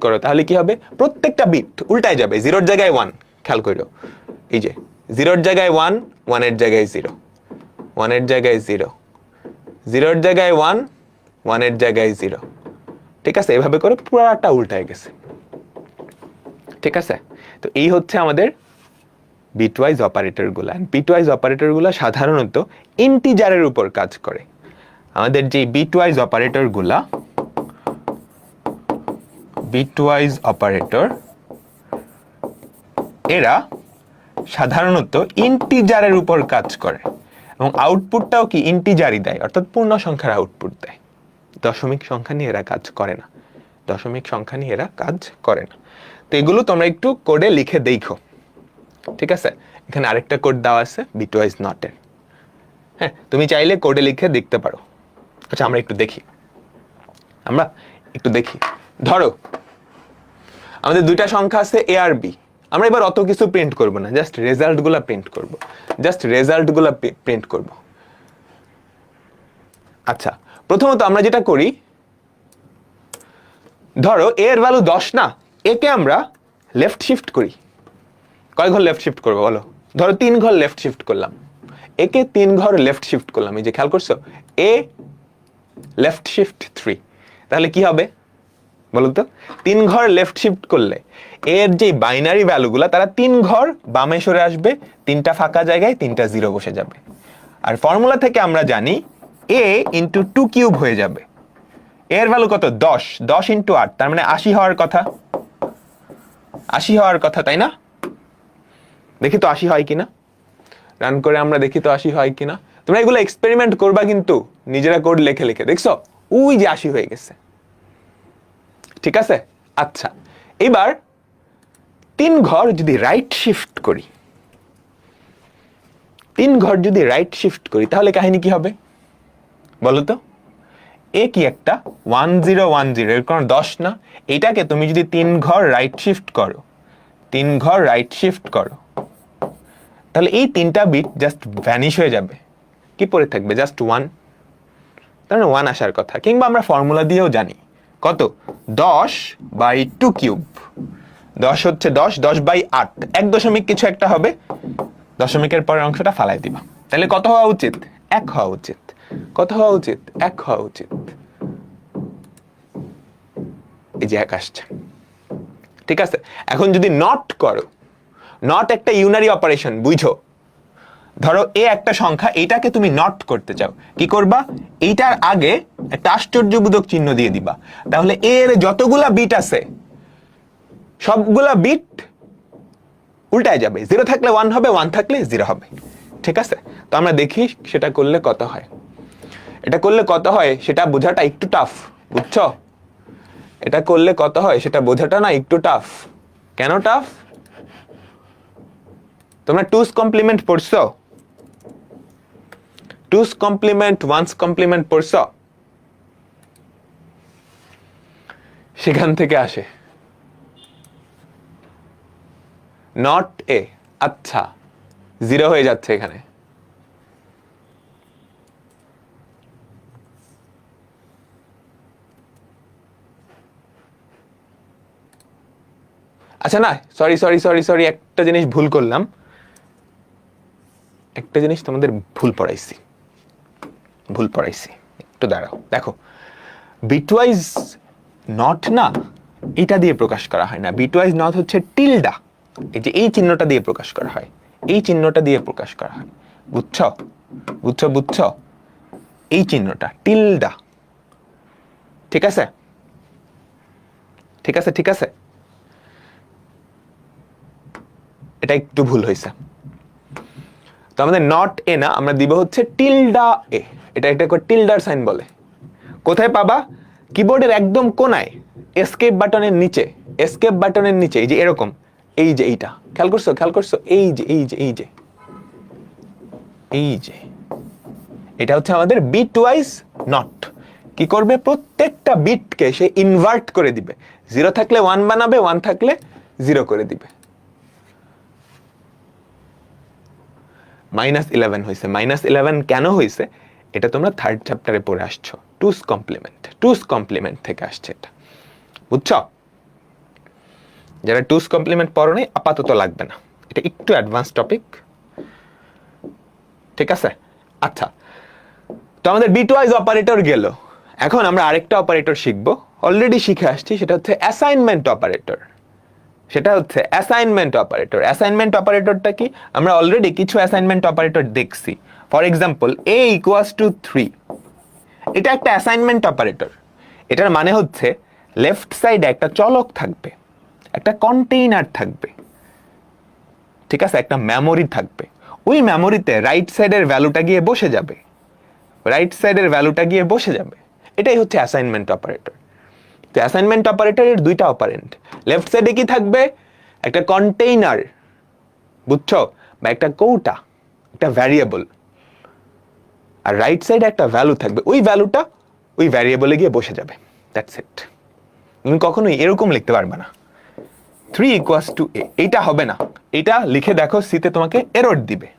S1: করো তাহলে কি হবে? প্রত্যেকটা বিট উল্টায় যাবে, 0-র জায়গায় 1, খেয়াল করো, এই যে 0-র জায়গায় 1, 1-এর জায়গায় 0, 1-এর জায়গায় 0, 0-র জায়গায় 1, 1-এর জায়গায় 0। ঠিক আছে? এভাবে করে পুরাটা উল্টায় গেছে। ঠিক আছে? তো এই হচ্ছে আমাদের বিটওয়াইজ অপারেটরগুলো। বিটওয়াইজ অপারেটরগুলো সাধারণত ইন্টিজারের উপর কাজ করে। আমাদের যে বিটওয়াইজ অপারেটর এরা সাধারণত ইন্টিজারের উপর কাজ করে, এবং আউটপুটটাও কি ইন্টিজারই দেয়, অর্থাৎ পূর্ণ সংখ্যার আউটপুট দেয়। দশমিক সংখ্যা নিয়ে এরা কাজ করে না। তো এগুলো তোমরা একটু কোডে লিখে দেখো। ঠিক আছে? এখানে আরেকটা কোড দেওয়া আছে বিটওয়াইজ নটের। হ্যাঁ, তুমি চাইলে কোডে লিখে দেখতে পারো। আচ্ছা, আমরা একটু দেখি। ধরো আমাদের দুইটা সংখ্যা আছে a আর b। আমরা এবার অত কিছু প্রিন্ট করব না, জাস্ট রেজাল্টগুলো প্রিন্ট করব। আচ্ছা, প্রথমত আমরা যেটা করি, ধরো a এর ভ্যালু 10 না, a কে আমরা লেফট শিফট করি। কয় ঘর লেফট শিফট করবো বলো? ধরো 3 ঘর লেফট শিফট করলাম, a কে 3 ঘর লেফট শিফট করলাম। এই যে খেয়াল করছো, a লেফট শিফট 3, তাহলে কি হবে বলো তো? 3 ঘর লেফট শিফট করলে এর যে বাইনারি ভ্যালুগুলা তারা 3 ঘর বামে সরে আসবে, 3টা ফাঁকা জায়গায় 3টা 0 বসে যাবে। আর ফর্মুলা থেকে আমরা জানি a ইন্টু 2 কিউব হয়ে যাবে। এর ভ্যালু কত? 10 ইন্টু 8, তার মানে 80 হওয়ার কথা। 80 হওয়ার কথা, তাই না? দেখি তো 80 হয় কিনা, রান করে আমরা দেখি তো 80 হয় কিনা। তোমরা এগুলো এক্সপেরিমেন্ট করবা কিন্তু, নিজেরা কোড লিখে লিখে। দেখছো ওই যে 80 হয়ে গেছে, ঠিক আছে? আচ্ছা, এবার 3 ঘর যদি রাইট শিফট করি, 3 ঘর যদি রাইট শিফট করি তাহলে কাহিনী কি হবে বলো তো? এ কি একটা 1010, এর কারণ 10 না? এটাকে তুমি যদি 3 ঘর রাইট শিফট করো, 3 ঘর রাইট শিফট করো, তাহলে এই 3টা বিট জাস্ট ভ্যানিশ হয়ে যাবে। কি পড়ে থাকবে? জাস্ট 1। তাহলে 1 আসার কথা। কিংবা আমরা ফর্মুলা দিয়েও জানি কত, 10/2 কিউব। 10 হচ্ছে 10, 10/8, 1 দশমিক কিছু একটা হবে, দশমিকের পরের অংশটা ফালাই দিবা। তাহলে কত হওয়া উচিত? 1 হওয়া উচিত। কত হওয়া উচিত? 1 হওয়া উচিত। এই যে 1 আসছে, ঠিক আছে? এখন যদি নট করো, নট একটা ইউনারি অপারেশন, বুঝো? ধরো এ একটা সংখ্যা, এটাকে তুমি নট করতে চাও, কি করবা? এইটার আগে একটা আশ্চর্যবোধক চিহ্ন দিয়ে দিবা। তাহলে এর যতগুলা বিট আছে সবগুলা বিট উল্টায় যাবে। 0 থাকলে 1 হবে, 1 থাকলে 0 হবে, ঠিক আছে? তো আমরা দেখি সেটা করলে কত হয়। এটা করলে কত হয় সেটা বোঝাটা একটু টাফ, বুঝছো? এটা করলে কত হয় সেটা বোঝাটা না একটু টাফ। কেন টাফ? তোমরা 2's কমপ্লিমেন্ট পড়ছো? 2's কমপ্লিমেন্ট, 1's কমপ্লিমেন্ট পড়ছো? সেখান থেকে আসে নট এ। আচ্ছা, 0 হয়ে যাচ্ছে এখানে। আচ্ছা না, সরি, একটা জিনিস ভুল করলাম। একটা জিনিস তোমাদের ভুল পড়াইছি, একটু দাঁড়াও। দেখো, বিটওয়াইজ নট না, এটা দিয়ে প্রকাশ করা হয় না। বিটওয়াইজ নট হচ্ছে টিলডা, এই যে এই চিহ্নটা দিয়ে প্রকাশ করা হয়, এই চিহ্নটা দিয়ে প্রকাশ করা হয়, বুঝছো? বুঝছো? এই চিহ্নটা টিলডা, ঠিক আছে? এটা একটু ভুল হয়েছে। তো আমাদের নট এ না, আমরা দিব হচ্ছে টিলডা এ। এটা টিলডার সাইন বলে। কোথায় পাবা? কিবোর্ডের একদম কোনায়, এসকেপ বাটনের নিচে, এই যে এরকম, এই যে এইটা খেয়াল করছো? এই যে এটা হচ্ছে আমাদের বিটওয়াইজ নট। কি করবে? প্রত্যেকটা বিটকে সে ইনভার্ট করে দিবে। 0 থাকলে 1 বানাবে, 1 থাকলে 0 করে দিবে। -11 হয়েছে। -11 কেন হয়েছে এটা তোমরা 3rd চ্যাপ্টারে পড়ে আসছো। 2's কমপ্লিমেন্ট থেকে আসছে এটা, বুঝছো? যারা 2's কমপ্লিমেন্ট পড়ো নাই আপাতত লাগবে না, এটা একটু অ্যাডভান্স টপিক, ঠিক আছে? আচ্ছা, তো আমাদের বিটওয়াইজ অপারেটর গেল। এখন আমরা আরেকটা অপারেটর শিখবো, অলরেডি শিখে আসছি, সেটা হচ্ছে অ্যাসাইনমেন্ট অপারেটর। অ্যাসাইনমেন্ট অপারেটরটা কি? আমরা অলরেডি কিছু অ্যাসাইনমেন্ট অপারেটর দেখছি। ফর এক্সাম্পল, a = 3, এটা একটা অ্যাসাইনমেন্ট অপারেটর। এটার মানে হচ্ছে লেফট সাইডে একটা চলক থাকবে, একটা কন্টেইনার থাকবে, ঠিক আছে? একটা মেমোরি থাকবে। ওই মেমোরিতে রাইট সাইডের ভ্যালুটা গিয়ে বসে যাবে। এটাই হচ্ছে অ্যাসাইনমেন্ট অপারেটর। তো অ্যাসাইনমেন্ট অপারেটরের 2টা অপারেন্ট। লেফট সাইডে কি থাকবে? একটা কন্টেইনার, বুঝছো? বা একটা কৌটা, একটা ভ্যারিয়েবল। আর রাইট সাইডে একটা ভ্যালু থাকবে, ওই ভ্যালুটা ওই ভ্যারিয়েবলে গিয়ে বসে যাবে। That's it. তুমি কখনোই এরকম লিখতে পারবে না 3 = a, এইটা হবে না। এটা লিখে দেখো, সিতে তোমাকে এরর দিবে।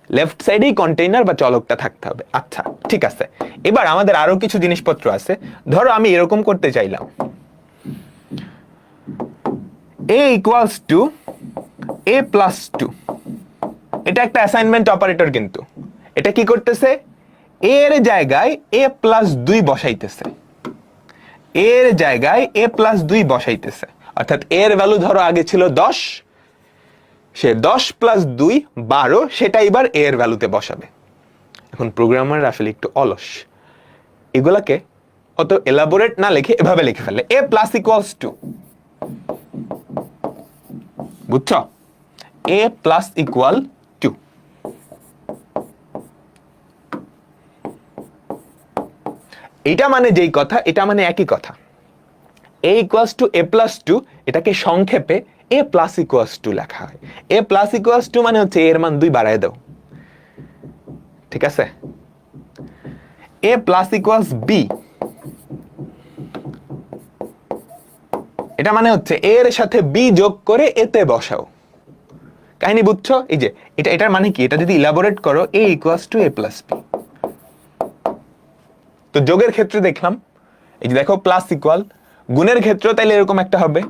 S1: লেফট সাইডেই কন্টেইনার বা চলকটা থাকতে হবে। আচ্ছা, ঠিক আছে। এবার আমাদের আরো কিছু জিনিসপত্র আছে। ধরো আমি এরকম করতে চাইলাম, a = a+2। এটা একটা অ্যাসাইনমেন্ট অপারেটর, কিন্তু এটা কি করতেছে? এর জায়গায় a+2 বসাইতেছে, অর্থাৎ এর ভ্যালু ধরো আগে ছিল 10, সে 10 + 2 12, সেটা এবার এর ভ্যালুতে বসাবে। এখন প্রোগ্রামার আসলে একটু অলস, এগুলাকে অত এলাবোরেট না লিখে এভাবে লিখে ফেলে, a+ = বুঝছো? a প্লাস ইকুয়াল টু, এটা মানে যেই কথা, এটা মানে একই কথা। a equals to a plus two, এটাকে সংক্ষেপে a প্লাস ইকুয়ালস টু লেখা হয়। a প্লাস ইকুয়ালস টু মানে হচ্ছে a এর মান 2 বাড়ায় দাও, ঠিক আছে? a প্লাস ইকুয়ালস b, এটা মানে হচ্ছে a এর সাথে b যোগ করে a তে বসাও। কাহিনী বুঝছো? এই যে এটার মানে কি, এটা যদি ইলাবোরেট করো a equals to a plus b। তো যোগের ক্ষেত্রে দেখলাম, এই যে দেখো প্লাস ইকুয়াল, গুণের ক্ষেত্রে তাইলে এরকম একটা হবে,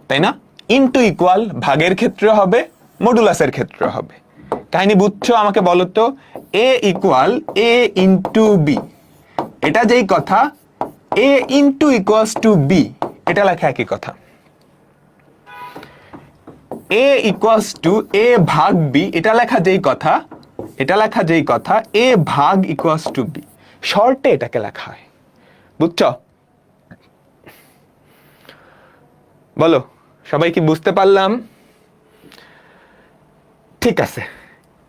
S1: তাই না? ইনটু ইকুয়াল, ভাগের ক্ষেত্রে হবে, মডুলাসের ক্ষেত্রে হবে। কাহিনী বুঝছো? আমাকে বলো তো, a equal a into b, এটা যেই কথা, a into equals to b, এটা লেখা একই কথা। a ইকুয়ালস টু a ভাগ b, এটা লেখা যেই কথা, এটা লেখা যেই কথা, a ভাগ ইকুয়ালস টু b, শর্টে এটাকে লেখা হয়। বুঝছো? বলো সবাই কি বুঝতে পারলাম? ঠিক আছে,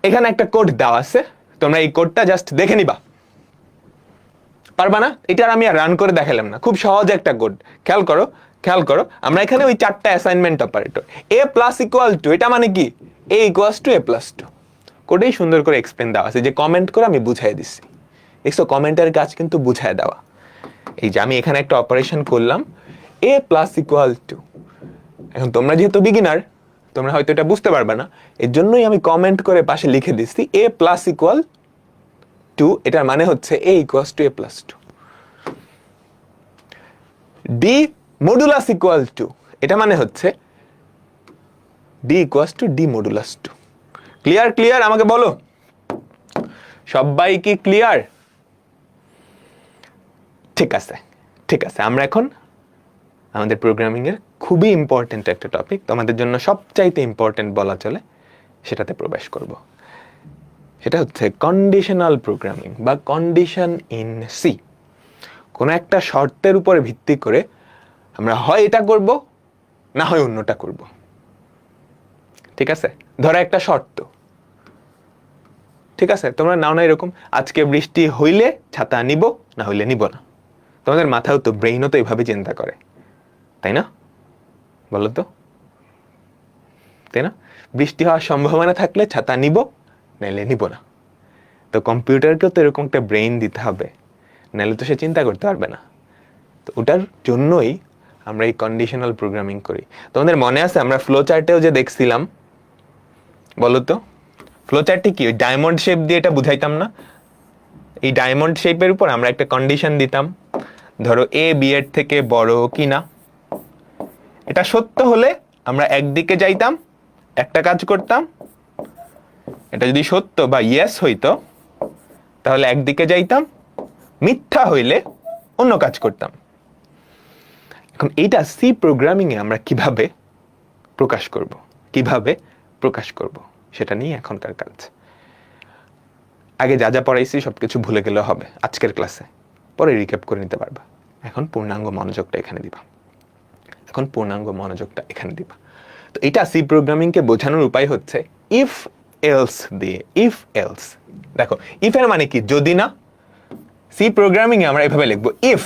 S1: এখানে একটা কোড দেওয়া আছে, তোমরা এই কোডটা জাস্ট দেখে নিবা। পারবা না? এটা আমি আর রান করে দেখালাম না, খুব সহজ একটা কোড। খেয়াল করো, খেয়াল করো, আমরা এখানে ওই 4টা assignment operator, a plus equal two, এটা মানে কি a equals to a plus two, কোডেই সুন্দর করে এক্সপ্লেন দেওয়া আছে, যে কমেন্ট করে আমি বুঝাই দিচ্ছি। দেখছো, কমেন্টের কাজ কিন্তু বুঝায় দেওয়া। এই যে আমি এখানে একটা অপারেশন করলাম, a প্লাস ইকুয়াল টু। এখন তোমরা যেহেতু বিগিনার, তোমরা হয়তো এটা বুঝতে পারবে না, এর জন্যই আমি কমেন্ট করে পাশে লিখে দিচ্ছি a প্লাস ইকুয়াল টু, এটার মানে হচ্ছে a equals to a plus two. d modulus equal two, এটা মানে হচ্ছে d equals to d modulus two. Clear? Clear? আমাকে বলো সবাই কি ক্লিয়ার? ঠিক আছে, ঠিক আছে, আমরা এখন আমাদের প্রোগ্রামিং এর খুবই ইম্পর্টেন্ট একটা টপিক, তোমাদের জন্য সবচাইতে ইম্পর্টেন্ট বলা চলে, সেটাতে প্রবেশ করব। সেটা হচ্ছে কন্ডিশনাল প্রোগ্রামিং বা কন্ডিশন ইন সি। কোনো একটা শর্তের উপরে ভিত্তি করে আমরা হয় এটা করব, না হয় অন্যটা করব। ঠিক আছে? ধরো একটা শর্ত, ঠিক আছে, তোমরা নাও না এরকম, আজকে বৃষ্টি হইলে ছাতা নিব, না হইলে নিব না। তোমাদের মাথাও তো, ব্রেইনও তো এইভাবে চিন্তা করে, তাই না? বলো তো, তাই না? বৃষ্টি হওয়ার সম্ভাবনা থাকলে ছাতা নিব, নাইলে নিব না। তো কম্পিউটারকেও তো এরকম একটা ব্রেইন দিতে হবে, নাহলে তো সে চিন্তা করতে পারবে না। তো ওটার জন্যই আমরা এই কন্ডিশনাল প্রোগ্রামিং করি। তোমাদের মনে আছে আমরা ফ্লো চার্টেও যে দেখছিলাম, বলো তো ফ্লো চার্টটি কি? ওই ডায়মন্ড শেপ দিয়ে এটা বুঝাইতাম না? এই ডায়মন্ড শেপের উপর আমরা একটা কন্ডিশন দিতাম, ধরো a b এর থেকে বড় কিনা। এটা সত্য হলে আমরা একদিকে যাইতাম, একটা কাজ করতাম। এটা যদি সত্য বা ইয়েস হইতো, তাহলে একদিকে যাইতাম, মিথ্যা হইলে অন্য কাজ করতাম। এখন এইটা সি প্রোগ্রামিং এ আমরা কিভাবে প্রকাশ করব, কিভাবে প্রকাশ করব, সেটা নিয়ে এখনকার কাজ। আগে যা যা পড়াইছি সবকিছু ভুলে গেলেও হবে আজকের ক্লাসে, পরে রিক্যাপ করে নিতে পারবা। এখন পূর্ণাঙ্গ মনোযোগটা এখানে দিবা, এখন পূর্ণাঙ্গ মনোযোগটা এখানে দিবা। তো এটা সি প্রোগ্রামিং কে বোঝানোর উপায় হচ্ছে ইফ এলস দিয়ে। ইফ এলস, দেখো ইফ এর মানে কি? যদি না। সি প্রোগ্রামিং এ আমরা এভাবে লিখবো, ইফ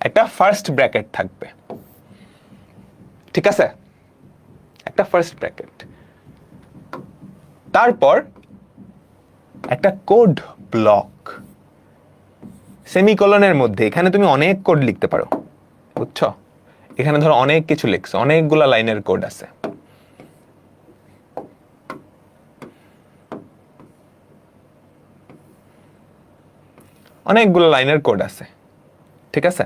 S1: একটা ফার্স্ট ব্র্যাকেট থাকবে, ঠিক আছে? একটা ফার্স্ট ব্র্যাকেট, তারপর একটা কোড ব্লক, সেমিকোলনের মধ্যে। এখানে তুমি অনেক কোড লিখতে পারো, বুঝছো? এখানে ধরো অনেক কিছু লিখছো, অনেকগুলা লাইনের কোড আছে। অনেকগুলো লাইনের কোড আছে, ঠিক আছে?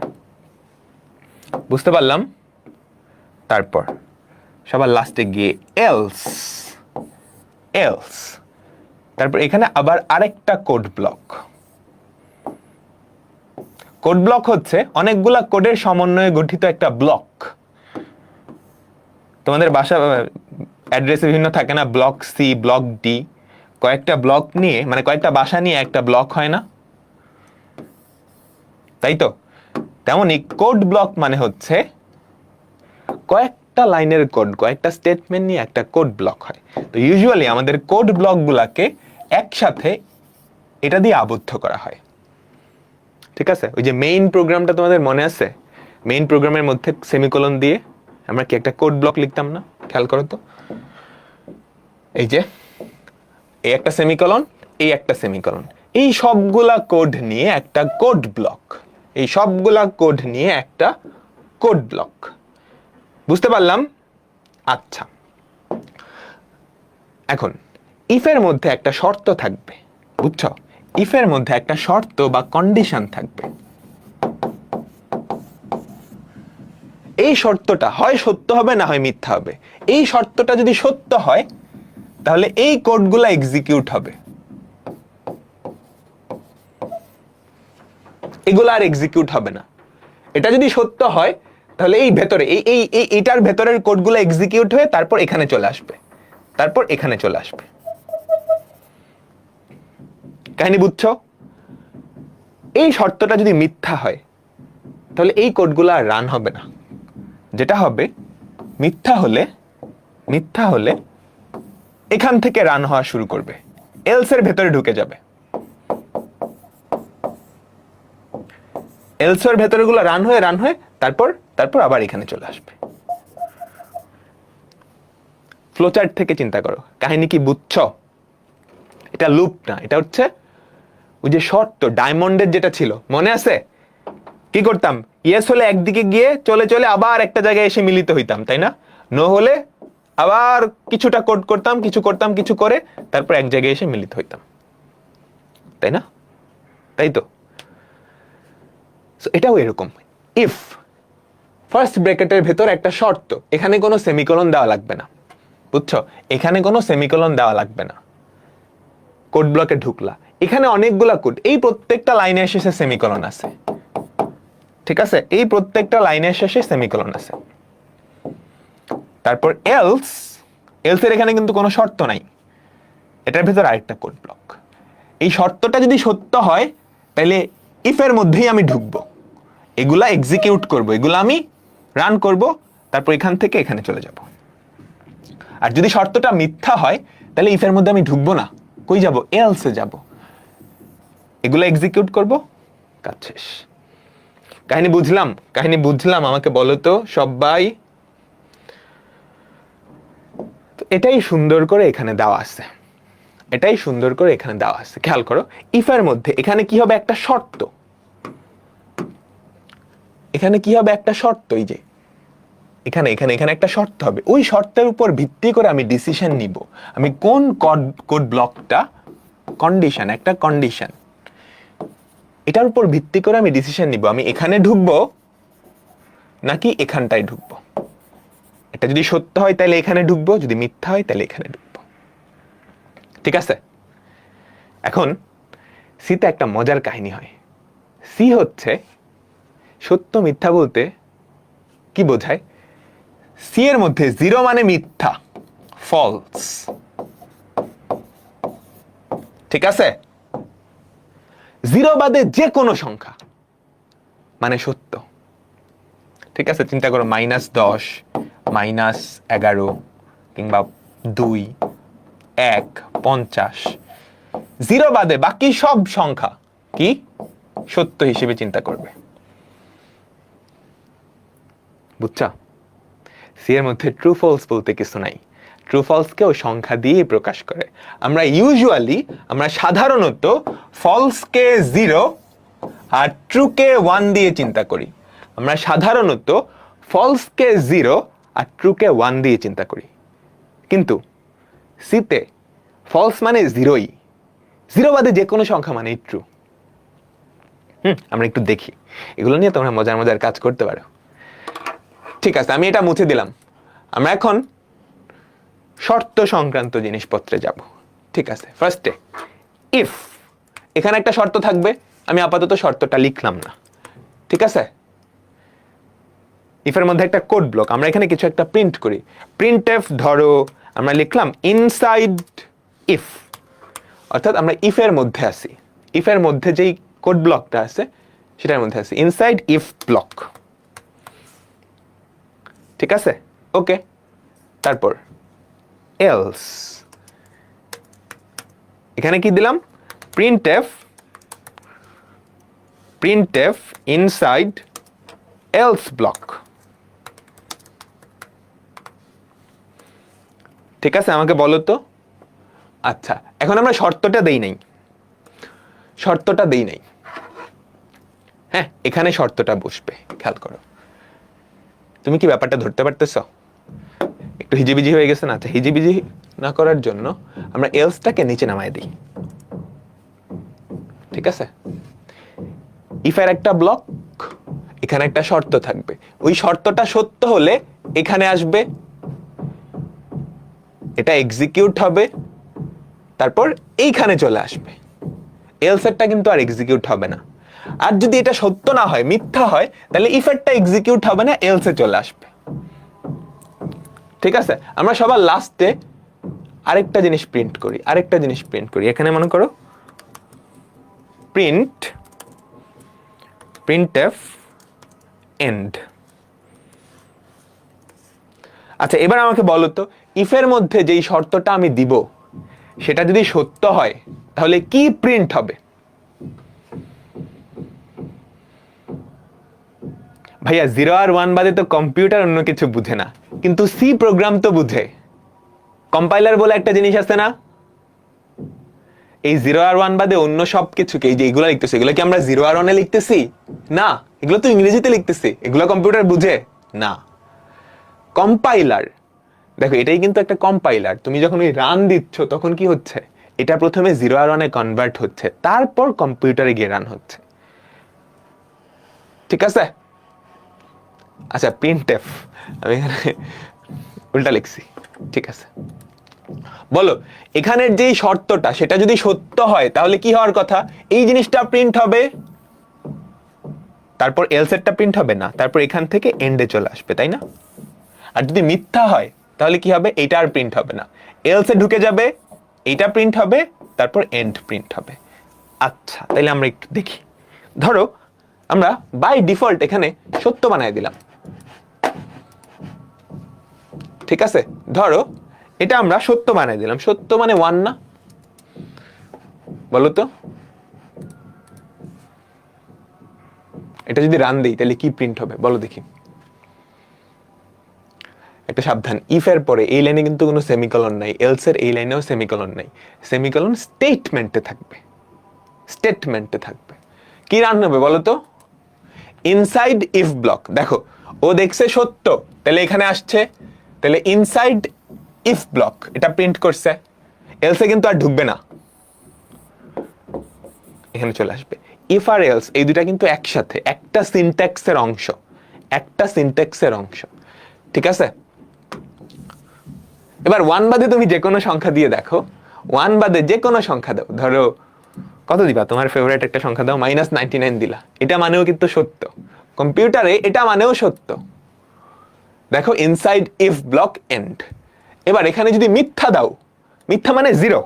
S1: বুঝতে পারলাম? তারপর সবার লাস্টে গিয়ে এলস, এলস, তারপর এখানে আবার আরেকটা কোড ব্লক। কোড ব্লক হচ্ছে অনেকগুলা কোডের সমন্বয়ে গঠিত একটা ব্লক। তোমাদের বাসা অ্যাড্রেসে বিভিন্ন থাকে না, ব্লক সি, ব্লক ডি, কয়েকটা ব্লক নিয়ে, মানে কয়েকটা বাসা নিয়ে একটা ব্লক হয় না, তাই তো? তেমনই কোড ব্লক মানে হচ্ছে কয়েকটা লাইনের কোড, কয়েকটা স্টেটমেন্ট নিয়ে একটা কোড ব্লক হয়। তো ইউজুয়ালি আমাদের কোড ব্লকগুলোকে একসাথে এটা দিয়ে আবদ্ধ করা হয়। ঠিক আছে, ওই যে মেইন প্রোগ্রামটা তোমাদের মনে আছে, মেইন প্রোগ্রামের মধ্যে সেমিকোলন দিয়ে আমরা কি একটা কোড ব্লক লিখতাম না? খেয়াল করো তো, এই যে এই একটা সেমিকোলন, এই একটা সেমিকোলন, এই সবগুলা কোড নিয়ে একটা কোড ব্লক, এই সবগুলা কোড নিয়ে একটা কোড ব্লক। বুঝতে পারলাম? আচ্ছা, এখন ইফের মধ্যে একটা শর্ত থাকবে, বুঝছো? ইফের মধ্যে একটা শর্ত বা কন্ডিশন থাকবে। এই শর্তটা হয় সত্য হবে, না হয় মিথ্যা হবে। এই শর্তটা যদি সত্য হয় তাহলে এই কোডগুলো এক্সিকিউট হবে, এগুলো আর এক্সিকিউট হবে না। এটা যদি সত্য হয় তাহলে এই ভেতরে এইটার ভেতরের কোডগুলো এক্সিকিউট হয়ে তারপর এখানে চলে আসবে, তারপর এখানে চলে আসবে। কাহিনী বুঝছো? এই শর্তটা যদি মিথ্যা হয় তাহলে এই কোডগুলো আর রান হবে না। যেটা হবে, মিথ্যা হলে এখান থেকে রান হওয়া শুরু করবে, এলস এর ভেতরে ঢুকে যাবে। এলস এর ভেতরে গুলো রান হয়ে তারপর আবার এখানে চলে আসবে। ফ্লোচার্ট থেকে চিন্তা করো, কাহিনী কি বুঝছো? এটা লুপ না, এটা হচ্ছে ওই যে শর্ত ডায়মন্ডের যেটা ছিল, মনে আছে? কি করতাম? ইয়েস হলে একদিকে গিয়ে চলে চলে আবার একটা জায়গায় এসে মিলিত হইতাম, তাই না? নো হলে আবার কিছুটা কোড করতাম, কিছু করে তারপর এক জায়গায় এসে মিলিত হইতাম, তাই না? তাই তো। এটাও এরকম, ইফ ফার্স্ট ব্র্যাকেটের ভেতর একটা শর্ত, এখানে কোনো সেমিকোলন দেওয়া লাগবে না, বুঝছো? এখানে কোনো সেমিকোলন দেওয়া লাগবে না। কোড ব্লকে ঢুকলা, এখানে অনেকগুলা কোড, এই প্রত্যেকটা লাইনের শেষে সেমিকোলন আছে, ঠিক আছে? এই প্রত্যেকটা লাইনের শেষে সেমিকোলন আছে। তারপর এলস এর এখানে কিন্তু কোনো শর্ত নাই, এটার ভেতর আরেকটা কোড ব্লক। এই শর্তটা যদি সত্য হয় তাহলে ইফের মধ্যেই আমি ঢুকবো, এগুলা এক্সিকিউট করব, এগুলা আমি রান করব, তারপর এখান থেকে এখানে চলে যাব। আর যদি শর্তটা মিথ্যা হয় তাহলে ইফের মধ্যে আমি ঢুকবো না, কই যাব? এলসে যাব, এগুলো এক্সিকিউট করব, কাজ শেষ। কাহিনী বুঝলাম? আমাকে বলো তো সবাই। এটাই সুন্দর করে এখানে দেওয়া আছে, খেয়াল করো, ইফের মধ্যে এখানে কি হবে? একটা শর্ত, এই যে এখানে একটা শর্ত হবে। ওই শর্তের উপর ভিত্তি করে আমি ডিসিশন নিব, আমি কোন কোড ব্লকটা, একটা কন্ডিশন, এটার উপর ভিত্তি করে আমি ডিসিশন নিব, আমি এখানে ঢুকবো নাকি এখানটায় ঢুকবো। এটা যদি সত্য হয় তাহলে এখানে ঢুকবো, যদি মিথ্যা হয় তাহলে এখানে ঢুকবো, ঠিক আছে? এখন সিতে একটা মজার কাহিনী হয়। সি হচ্ছে সত্য মিথ্যা বলতে কি বোঝায়? সি এর মধ্যে 0 মানে মিথ্যা, ফলস, ঠিক আছে? 0 বাদে যে কোনো সংখ্যা মানে সত্য, ঠিক আছে? চিন্তা করো, -10, -11 কিংবা 2, 1, 50, 0 বাদে বাকি সব সংখ্যা কি সত্য হিসেবে চিন্তা করবে, বুঝছা? সি এর মধ্যে ট্রু ফলস বলতে কিছু নাই, ট্রু ফলস কেও সংখ্যা দিয়ে প্রকাশ করে। আমরা সাধারণত ফলস কে 0 আর ট্রু কে 1 দিয়ে চিন্তা করি। কিন্তু সিতে ফলস মানে 0ই, 0 বাদে যে কোনো সংখ্যা মানে ট্রু। আমরা একটু দেখি, এগুলো নিয়ে তোমরা মজার কাজ করতে পারো। ঠিক আছে, আমি এটা মুছে দিলাম। আমরা এখন শর্ত সংক্রান্ত জিনিসপত্রে যাব, ঠিক আছে? ফার্স্টে ইফ, এখানে একটা শর্ত থাকবে, আমি আপাতত শর্তটা লিখলাম না, ঠিক আছে? ইফের মধ্যে একটা কোড ব্লক, আমরা এখানে কিছু একটা প্রিন্ট করি। প্রিন্টএফ ধরো আমরা লিখলাম ইনসাইড ইফ, অর্থাৎ আমরা ইফের মধ্যে আছি, ইফের মধ্যে যেই কোড ব্লকটা আছে সেটার মধ্যে আছি, ইনসাইড ইফ ব্লক। ঠিক আছে, ওকে। তারপর এলস, এখানে কি দিলাম, প্রিন্টএফ ইনসাইড এলস ব্লক। ঠিক আছে, আমাকে বলো তো। আচ্ছা, এখন আমরা শর্তটা দেই নাই, হ্যাঁ, এখানে শর্তটা বসবে, খেয়াল করো। তুমি কি ব্যাপারটা ধরতে পারতেছ? একটু হিজিবিজি হয়ে গেছে না? আচ্ছা, হিজিবিজি না করার জন্য আমরা এলসটাকে নিচে নামায় দিই। ঠিক আছে, ইফের একটা ব্লক, এখানে একটা শর্ত থাকবে, ওই শর্তটা সত্য হলে এখানে আসবে, এটা এক্সিকিউট হবে, তারপর এইখানে চলে আসবে। এলসেরটা কিন্তু আর এক্সিকিউট হবে না। আর যদি এটা সত্য না হয়, মিথ্যা হয়, তাহলে ইফেরটা এক্সিকিউট হবে না, এলসে চলে আসবে। ঠিক আছে, আমরা সবার লাস্টে আরেকটা জিনিস প্রিন্ট করি, এখানে মনে করো প্রিন্টএফ এন্ড। আচ্ছা, এবার আমাকে বলো তো, ইফের মধ্যে যেই শর্তটা আমি দিব সেটা যদি সত্য হয় তাহলে কি প্রিন্ট হবে? ভাইয়া 0 আর 1 বাদে তো কম্পিউটার অন্য কিছু বুঝে না, কিন্তু সি প্রোগ্রাম তো বুঝে। কম্পাইলার বলে একটা জিনিস আছে না, এই 0 আর 1 বাদে অন্য সবকিছুকে, এই যে এগুলো লিখতেছি, এগুলো কি আমরা 0 আর 1 এ লিখতেছি? না, এগুলো তো ইংরেজিতে লিখতেছি, এগুলো কম্পিউটার বুঝে না। কম্পাইলার, দেখো এটাই কিন্তু একটা কম্পাইলার। তুমি যখন ওই রান দিচ্ছ তখন কি হচ্ছে, এটা প্রথমে 0 আর 1 এ কনভার্ট হচ্ছে, তারপর কম্পিউটারে গিয়ে রান হচ্ছে। ঠিক আছে, আচ্ছা, প্রিন্টএফ আমি এখানে উল্টা লিখছি। ঠিক আছে, বলো এখানের যেই শর্তটা সেটা যদি সত্য হয় তাহলে কি হওয়ার কথা, এই জিনিসটা প্রিন্ট হবে, তারপর এলসেটটা প্রিন্ট হবে না, তারপর এখান থেকে এন্ডে চলে আসবে, তাই না? আর যদি মিথ্যা হয় তাহলে কি হবে, এইটা আর প্রিন্ট হবে না, এলসে ঢুকে যাবে, এইটা প্রিন্ট হবে, তারপর এন্ড প্রিন্ট হবে। আচ্ছা, তাহলে আমরা একটু দেখি। ধরো আমরা বাই ডিফল্ট এখানে সত্য বানায় দিলাম। ঠিক আছে, ধরো এটা আমরা সত্য বানায় দিলাম, সত্য মানে 1 না? বলো তো, এটা যদি রান দেই তাহলে কি প্রিন্ট হবে বলো দেখি। একটা সাবধান, ইফ এর পরে এই লাইনে কিন্তু কোনো সেমিকলন নাই, এলস এর এই লাইনেও সেমিকলন নাই। সেমিকলন স্টেটমেন্টে থাকবে। কি রান হবে বলো তো, ইনসাইড ইফ ব্লক। দেখো ও দেখছে সত্য, তাহলে এখানে আসছে, তাহলে ইনসাইড ইফ ব্লক এটা প্রিন্ট করছে, এলসে কিন্তু আর ঢুকবে না, এখানে চলে আসবে। ইফ আর এলস এই দুটা কিন্তু একসাথে একটা সিনট্যাক্সের অংশ, ঠিক আছে? এবার 1 বাদে তুমি যে কোনো সংখ্যা দিয়ে দেখো, 1 বাদে যে কোনো সংখ্যা দাও, ধরো কত দিবা, তোমার ফেভারিট একটা সংখ্যা দাও, -99 দিলা, এটা মানেও কিন্তু সত্য, কম্পিউটারে এটা মানেও সত্য। দেখো ইনসাইড ইফ ব্লক এন্ড। এবার এখানে যদি মিথ্যা দাও, মিথ্যা মানে 0,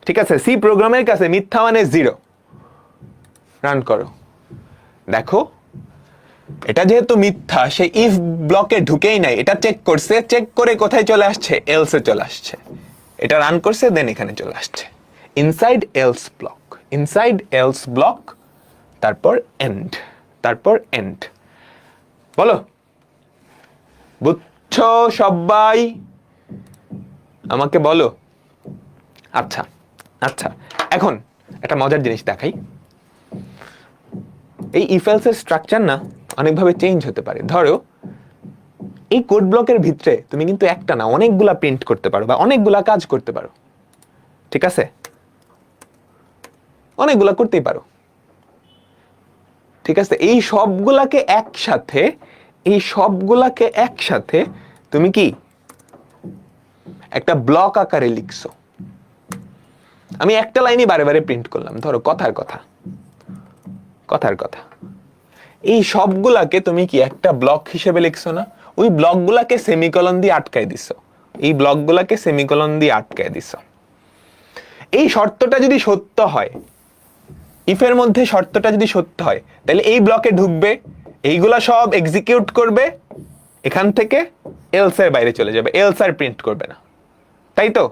S1: ঠিক আছে? সি প্রোগ্রামের কাছে মিথ্যা মানে 0, রান করো, দেখো এটা যেহেতু মিথ্যা, সে ইফ ব্লকে ঢুকেই নাই, এটা চেক করছে, চেক করে কোথায় চলে আসছে, এলসে চলে আসছে, এটা রান করছে, দেন এখানে চলে আসছে ইনসাইড এলস ব্লক, তারপর এন্ড। বলো বুঝছো সবাই? আমাকে বলো। আচ্ছা, এখন একটা মজার জিনিস দেখাই। এই ইফ এলস এর স্ট্রাকচার না অনেকভাবে চেঞ্জ হতে পারে। ধরো এই কোড ব্লকের ভিতরে তুমি কিন্তু একটা না অনেকগুলা প্রিন্ট করতে পারো বা অনেকগুলা কাজ করতে পারো, ঠিক আছে? অনেকগুলা করতেই পারো, ঠিক আছে? এই সবগুলাকে একসাথে তুমি কি একটা ব্লক আকারে লিখছো। আমি একটা লাইনই বারে বারে প্রিন্ট করলাম, ধরো কথার কথা, এই সবগুলাকে তুমি কি একটা ব্লক হিসেবে লিখছো না? ওই ব্লকগুলাকে সেমিকলন দিয়ে আটকায় দিছো, এই শর্তটা যদি সত্য হয়, ইফের মধ্যে শর্তটা যদি সত্য হয়, তাহলে এই ব্লকে ঢুকবে, এইগুলা সব এক্সিকিউট করবে, এখান থেকে এলস এর বাইরে চলে যাবে, এলস আর প্রিন্ট করবে না, তাই তো?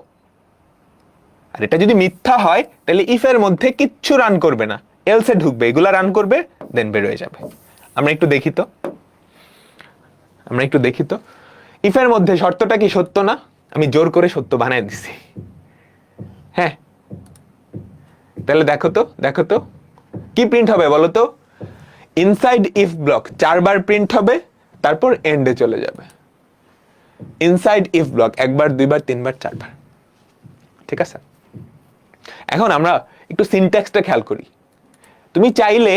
S1: আর এটা যদি মিথ্যা হয় তাহলে ইফ এর মধ্যে কিচ্ছু রান করবে না, এলস এ ঢুকবে, এগুলা রান করবে, দেন বের হয়ে যাবে। আমরা একটু দেখি তো ইফ এর মধ্যে শর্তটা কি সত্য না? আমি জোর করে সত্য বানায় দিছি। হ্যাঁ, তাহলে দেখো তো কি প্রিন্ট হবে বলো তো? Inside if block 4 bar print হবে, তারপর এন্ডে চলে যাবে। ইনসাইড ইফ ব্লক 1 বার 2 বার 3 বার 4 বার, ঠিক আছে? এখন আমরা একটু সিনট্যাক্সটা খেয়াল করি। তুমি চাইলে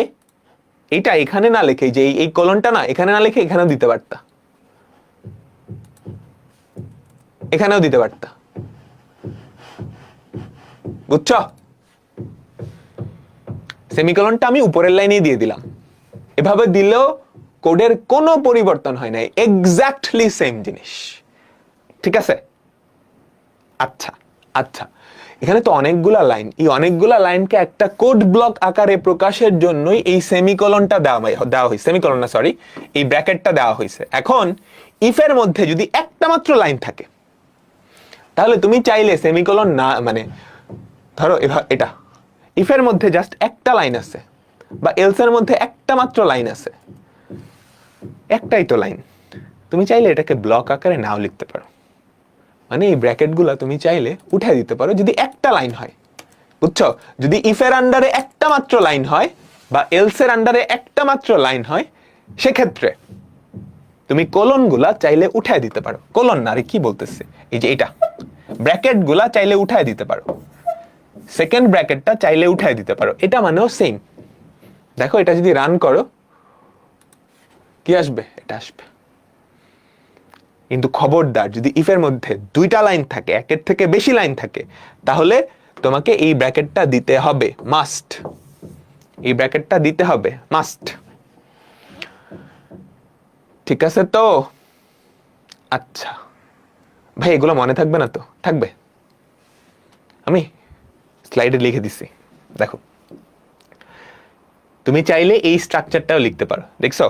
S1: এটা এখানে না লিখে, যে এই কলনটা না এখানে না লিখে এখানেও দিতে পারতা, এখানেও দিতে পারতা, বুঝছো? সেমিকলনটা আমি উপরের লাইনেই দিয়ে দিলাম, এভাবে দিলেও কোডের কোনো পরিবর্তন হয় নাই, এক্স্যাক্টলি সেম জিনিস, ঠিক আছে? আচ্ছা আচ্ছা, এখানে তো অনেকগুলা লাইন, এই অনেকগুলা লাইনকে একটা কোড ব্লক আকারে প্রকাশের জন্যই এই সেমিকলনটা দেওয়া হয়েছে, সেমিকলন না সরি, এই ব্র্যাকেটটা দেওয়া হয়েছে। এখন ইফের মধ্যে যদি একটা মাত্র লাইন থাকে, তাহলে তুমি চাইলে সেমিকলন না, মানে ধরো এটা ইফের মধ্যে জাস্ট একটা লাইন আছে, বা এলস এর মধ্যে একটা মাত্র লাইন আছে, একটাই তো লাইন, তুমি চাইলে এটাকে ব্লক আকারে নাও লিখতে পারো, মানে এই ব্র্যাকেটগুলো তুমি চাইলে উঠাই দিতে পারো যদি একটা লাইন হয়, বুঝছো? যদি ইফের আন্ডারে একটা মাত্র লাইন হয় বা এলস এর আন্ডারে একটা মাত্র লাইন হয়, সেক্ষেত্রে তুমি কোলনগুলা চাইলে উঠাই দিতে পারো, কোলন না, আরে কি বলতেছে, এই যে এটা ব্র্যাকেটগুলা চাইলে উঠাই দিতে পারো, সেকেন্ড ব্র্যাকেটটা চাইলে উঠাই দিতে পারো, এটা মানেও সেম। দেখো এটা যদি রান করো কি আসবে? এটা আসবে। কিন্তু খবরদার, যদি ইফের মধ্যে দুইটা লাইন থাকে, একের থেকে বেশি লাইন থাকে, তাহলে তোমাকে এই ব্র্যাকেটটা দিতে হবে, মাস্ট, এই ব্র্যাকেটটা দিতে হবে, মাস্ট, ঠিক আছে তো? আচ্ছা ভাই, এগুলো মনে থাকবে না তো? থাকবে, আমি স্লাইডে লিখে দিছি, দেখো। তুমি চাইলে এই স্ট্রাকচারটাও লিখতে পারো, দেখছো?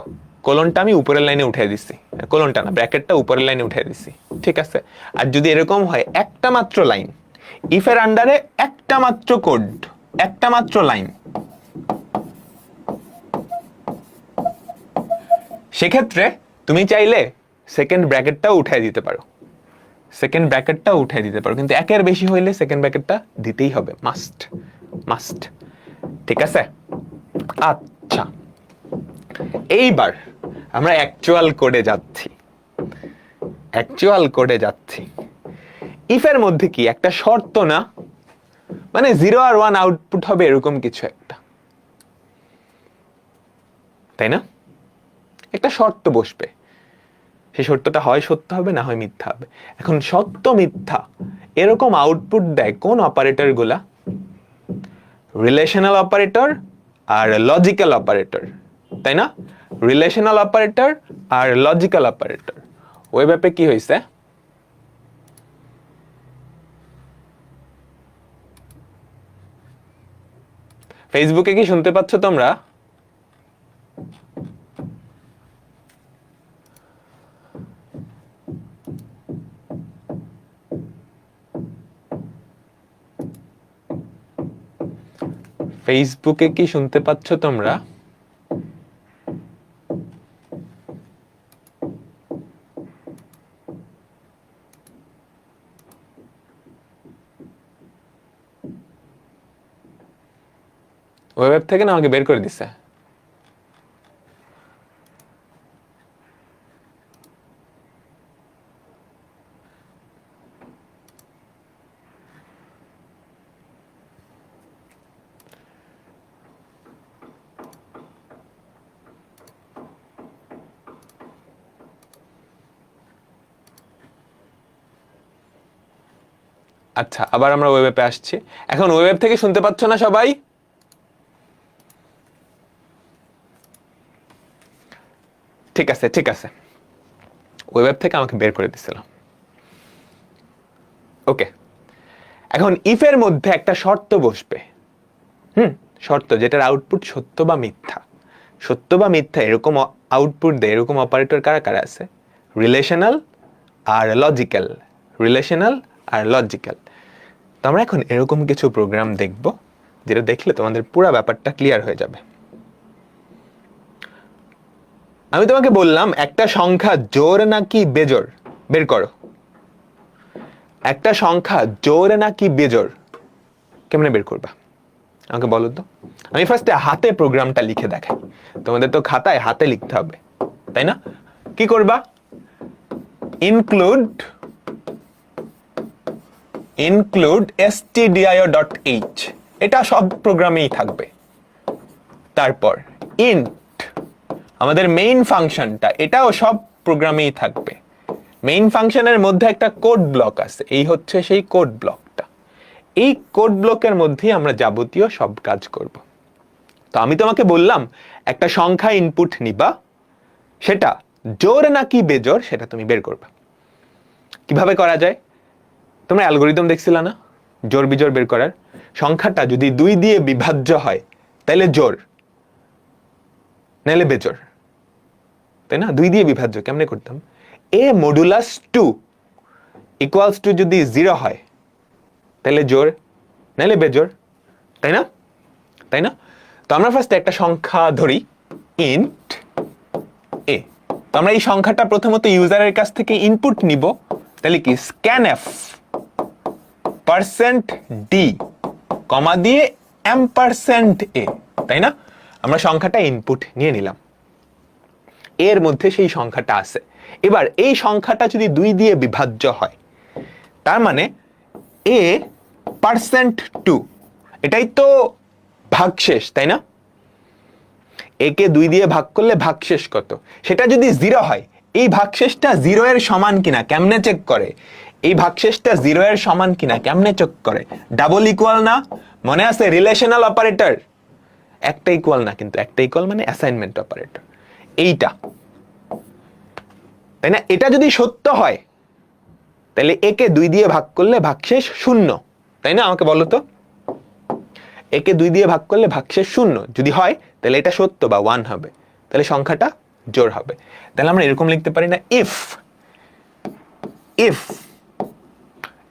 S1: কোলনটা আমি উপরের লাইনে উঠিয়ে দিচ্ছি, কোলনটা না, ব্র্যাকেটটা উপরের লাইনে উঠিয়ে দিচ্ছি, ঠিক আছে? আর যদি এরকম হয় একটা মাত্র লাইন, ইফের আন্ডারে একটা মাত্র কোড, একটা মাত্র লাইন, সেক্ষেত্রে তুমি চাইলে সেকেন্ড ব্র্যাকেটটাও উঠিয়ে দিতে পারো, সেকেন্ড ব্র্যাকেটটাও উঠিয়ে দিতে পারো, কিন্তু একের বেশি হইলে সেকেন্ড ব্র্যাকেটটা দিতেই হবে, মাস্ট, মাস্ট, ঠিক আছে? আচ্ছা, এইবার আমরা অ্যাকচুয়াল কোডে যাচ্ছি, অ্যাকচুয়াল কোডে যাচ্ছি। ইফের মধ্যে কি একটা শর্ত না, মানে 0 আর 1 আউটপুট হবে এরকম কিছু একটা, তাই না? একটা শর্ত বসবে, সেই শর্তটা হয় সত্য হবে, না হয় মিথ্যা হবে। এখন সত্য মিথ্যা এরকম আউটপুট দেয় কোন অপারেটর গুলা? রিলেশনাল অপারেটর আর লজিক্যাল অপারেটর, তাই না? রিলেশনাল অপারেটর আর লজিক্যাল অপারেটর। ওয়েব অ্যাপে কি হয়েছে? ফেসবুকে কি শুনতে পাচ্ছ তোমরা? ফেসবুকে কি শুনতে পাচ্ছ তোমরা? ওয়েব থেকে না আমাকে বের করে দিছে। আচ্ছা, আবার আমরা ওয়েব অ্যাপে আসছি। এখন ওয়েব অ্যাপ থেকে শুনতে পাচ্ছ না সবাই? ঠিক আছে, ঠিক আছে, ওয়েব অ্যাপ থেকে আমাকে বের করে দিছিল। ওকে, এখন ইফের মধ্যে একটা শর্ত বসবে, শর্ত যেটার আউটপুট সত্য বা মিথ্যা। সত্য বা মিথ্যা এরকম আউটপুট দেয় এরকম অপারেটর কারা কারা আছে? রিলেশনাল আর লজিক্যাল, রিলেশনাল আর লজিক্যাল। তো আমরা এখন এরকম কিছু প্রোগ্রাম দেখব যেটা দেখলে তোমাদের পুরো ব্যাপারটা ক্লিয়ার হয়ে যাবে। আমি তোমাকে বললাম একটা সংখ্যা জোড় নাকি বেজোড় বের করো। একটা সংখ্যা জোড় নাকি বেজোড় কেমনে বের করবা আমাকে বলো তো। আমি ফার্স্টে হাতে প্রোগ্রামটা লিখে দেখাই, তোমাদের তো খাতায় হাতে লিখতে হবে তাই না? কি করবা? include stdio.h, এটা সব প্রোগ্রামেই থাকবে। তারপর int, আমাদের মেইন ফাংশনটা, এটাও সব প্রোগ্রামেই থাকবে। মেইন ফাংশনের মধ্যে একটা কোড ব্লক আছে, এই হচ্ছে সেই কোড ব্লকটা। এই কোড ব্লকের মধ্যেই আমরা যাবতীয় সব কাজ করব। তো আমি তোমাকে বললাম একটা সংখ্যা ইনপুট নিবা, সেটা জোড় নাকি বেজোড় সেটা তুমি বের করবা। কিভাবে করা যায়? তোমরা অ্যালগরিদম দেখছিলা না জোড় বিজোড় বের করার? সংখ্যাটা যদি 2 দিয়ে বিভাজ্য হয় তাহলে জোড়, নাহলে বেজোড়, তাই না? 2 দিয়ে বিভাজ্য কেমনে করতাম? a মডুলাস 2 ইকুয়ালস টু যদি 0 হয় তাহলে জোড়, নাহলে বেজোড়, তাই না? তাই না? তো আমরা ফার্স্টে একটা সংখ্যা ধরি int a। তো আমরা এই সংখ্যাটা প্রথমত ইউজারের কাছ থেকে ইনপুট নিব, তাহলে কি scanf %d কমা দিয়ে %a, তাই না? আমরা সংখ্যাটা ইনপুট নিয়ে নিলাম, এর মধ্যে সেই সংখ্যাটা আছে। এবার এই সংখ্যাটা যদি 2 দিয়ে বিভাজ্য হয় তার মানে a %2, এটাই তো ভাগশেষ, তাই না? a কে 2 দিয়ে ভাগ করলে ভাগশেষ কত? সেটা যদি 0 হয়, এই ভাগশেষটা 0 এর সমান কিনা কেমনে চেক করে? এই ভাগশেষটা 0 এর সমান কিনা কেমনে চেক করে? ডাবল ইকুয়াল না? মনে আছে রিলেশনাল অপারেটর? একটা ইকুয়াল না, কিন্তু একটা ইকুয়াল মানে অ্যাসাইনমেন্ট অপারেটর, এইটা, তাই না? এটা যদি সত্য হয় তাহলে a কে 2 দিয়ে ভাগ করলে ভাগশেষ 0, তাই না? আমাকে বলো তো, a কে 2 দিয়ে ভাগ করলে ভাগশেষ 0 যদি হয় তাহলে এটা সত্য বা 1 হবে, তাহলে সংখ্যাটা জোড় হবে। তাহলে আমরা এরকম লিখতে পারি না, ইফ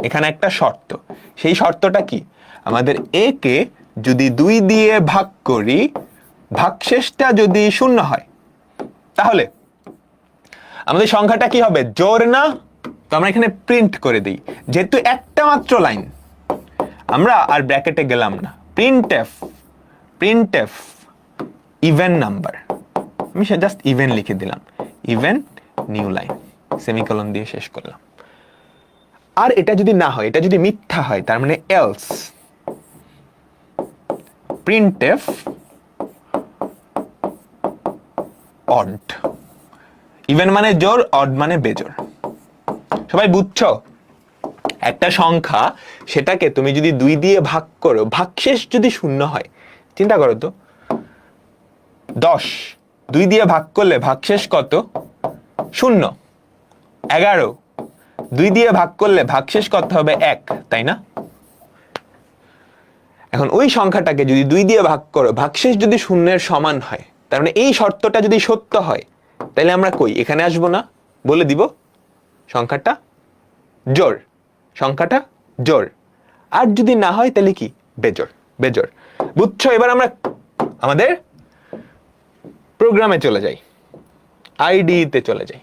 S1: এখানে একটা শর্ত, সেই শর্তটা কি? আমাদের a কে যদি 2 দিয়ে ভাগ করি ভাগশেষটা যদি 0 হয় তাহলে আমাদের সংখ্যাটা কি হবে? জোড় না? তো আমরা এখানে প্রিন্ট করে দিই, যেহেতু একটা মাত্র লাইন আমরা আর ব্র্যাকেটে গেলাম না, printf ইভেন নাম্বার, আমি জাস্ট ইভেন লিখে দিলাম, ইভেন নিউ লাইন সেমিকোলন দিয়ে শেষ করলাম। আর এটা যদি না হয়, এটা যদি মিথ্যা হয় তার মানে এলস printf অড, ইভেন মানে জোড়, অড মানে বেজোড়। সবাই বুঝছো? একটা সংখ্যা সেটাকে তুমি যদি 2 দিয়ে ভাগ করো, ভাগশেষ যদি 0 হয়, চিন্তা করো তো 10 2 দিয়ে ভাগ করলে ভাগশেষ কত? 0। 11 2 দিয়ে ভাগ করলে ভাগশেষ কত হবে? 1, তাই না? এখন ওই সংখ্যাটাকে যদি 2 দিয়ে ভাগ করো ভাগশেষ যদি 0 এর সমান হয়, তার মানে এই শর্তটা যদি সত্য হয় তাহলে আমরা কই এখানে আসবো না, বলে দিব সংখ্যাটা জোড়, সংখ্যাটা জোড়। আর যদি না হয় তাহলে কি? বেজোড়, বেজোড়। বুঝছো? এবার আমরা আমাদের প্রোগ্রামে চলে যাই, আইডিতে চলে যাই।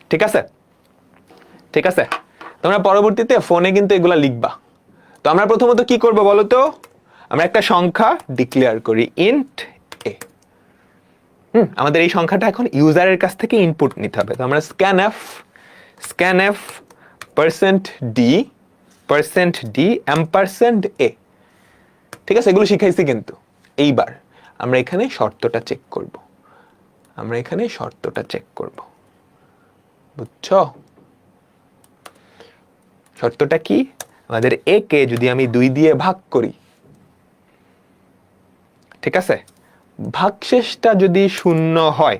S1: ঠিক আছে? ঠিক আছে, তোমরা পরবর্তীতে ফোনে কিন্তু এগুলা লিখবা। তো আমরা প্রথমত কি করব বলো তো? আমরা একটা সংখ্যা ডিক্লেয়ার করি int a। আমাদের এই সংখ্যাটা এখন ইউজারের কাছ থেকে ইনপুট নিতে হবে। তো আমরা scanf %d %a, ঠিক আছে? এগুলো শিখাইছি কিন্তু। এইবার আমরা এখানে শর্তটা চেক করব, আমরা এখানে শর্তটা চেক করব। বুঝছো? শর্তটা কি? আমাদের a কে যদি আমি 2 দিয়ে ভাগ করি, ঠিক আছে, ভাগশেষটা যদি 0 হয়,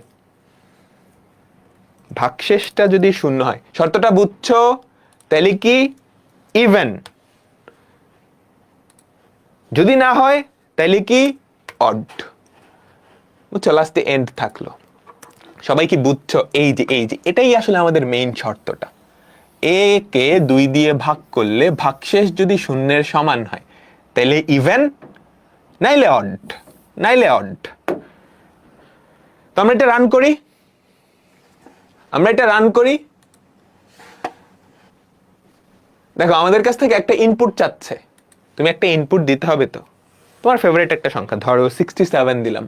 S1: ভাগশেষটা যদি 0 হয়, শর্তটা বুঝছো? তাহলে কি? ইভেন। যদি না হয় তাহলে কি? অড। বুঝছো? লাস্টে এন্ড থাকলো। সবাই কি বুঝছো? এই যে এটাই আসলে আমাদের মেইন শর্তটা। এ কে 2 দিয়ে ভাগ করলে ভাগশেষ যদি শূন্যের সমান হয় তাহলে ইভেন, নাইলে অড। তো আমরা এটা রান করি। দেখো আমাদের কাছ থেকে একটা ইনপুট চাচ্ছে, তুমি একটা ইনপুট দিতে হবে। তো তোমার ফেভারিট একটা সংখ্যা, ধরো 67 দিলাম।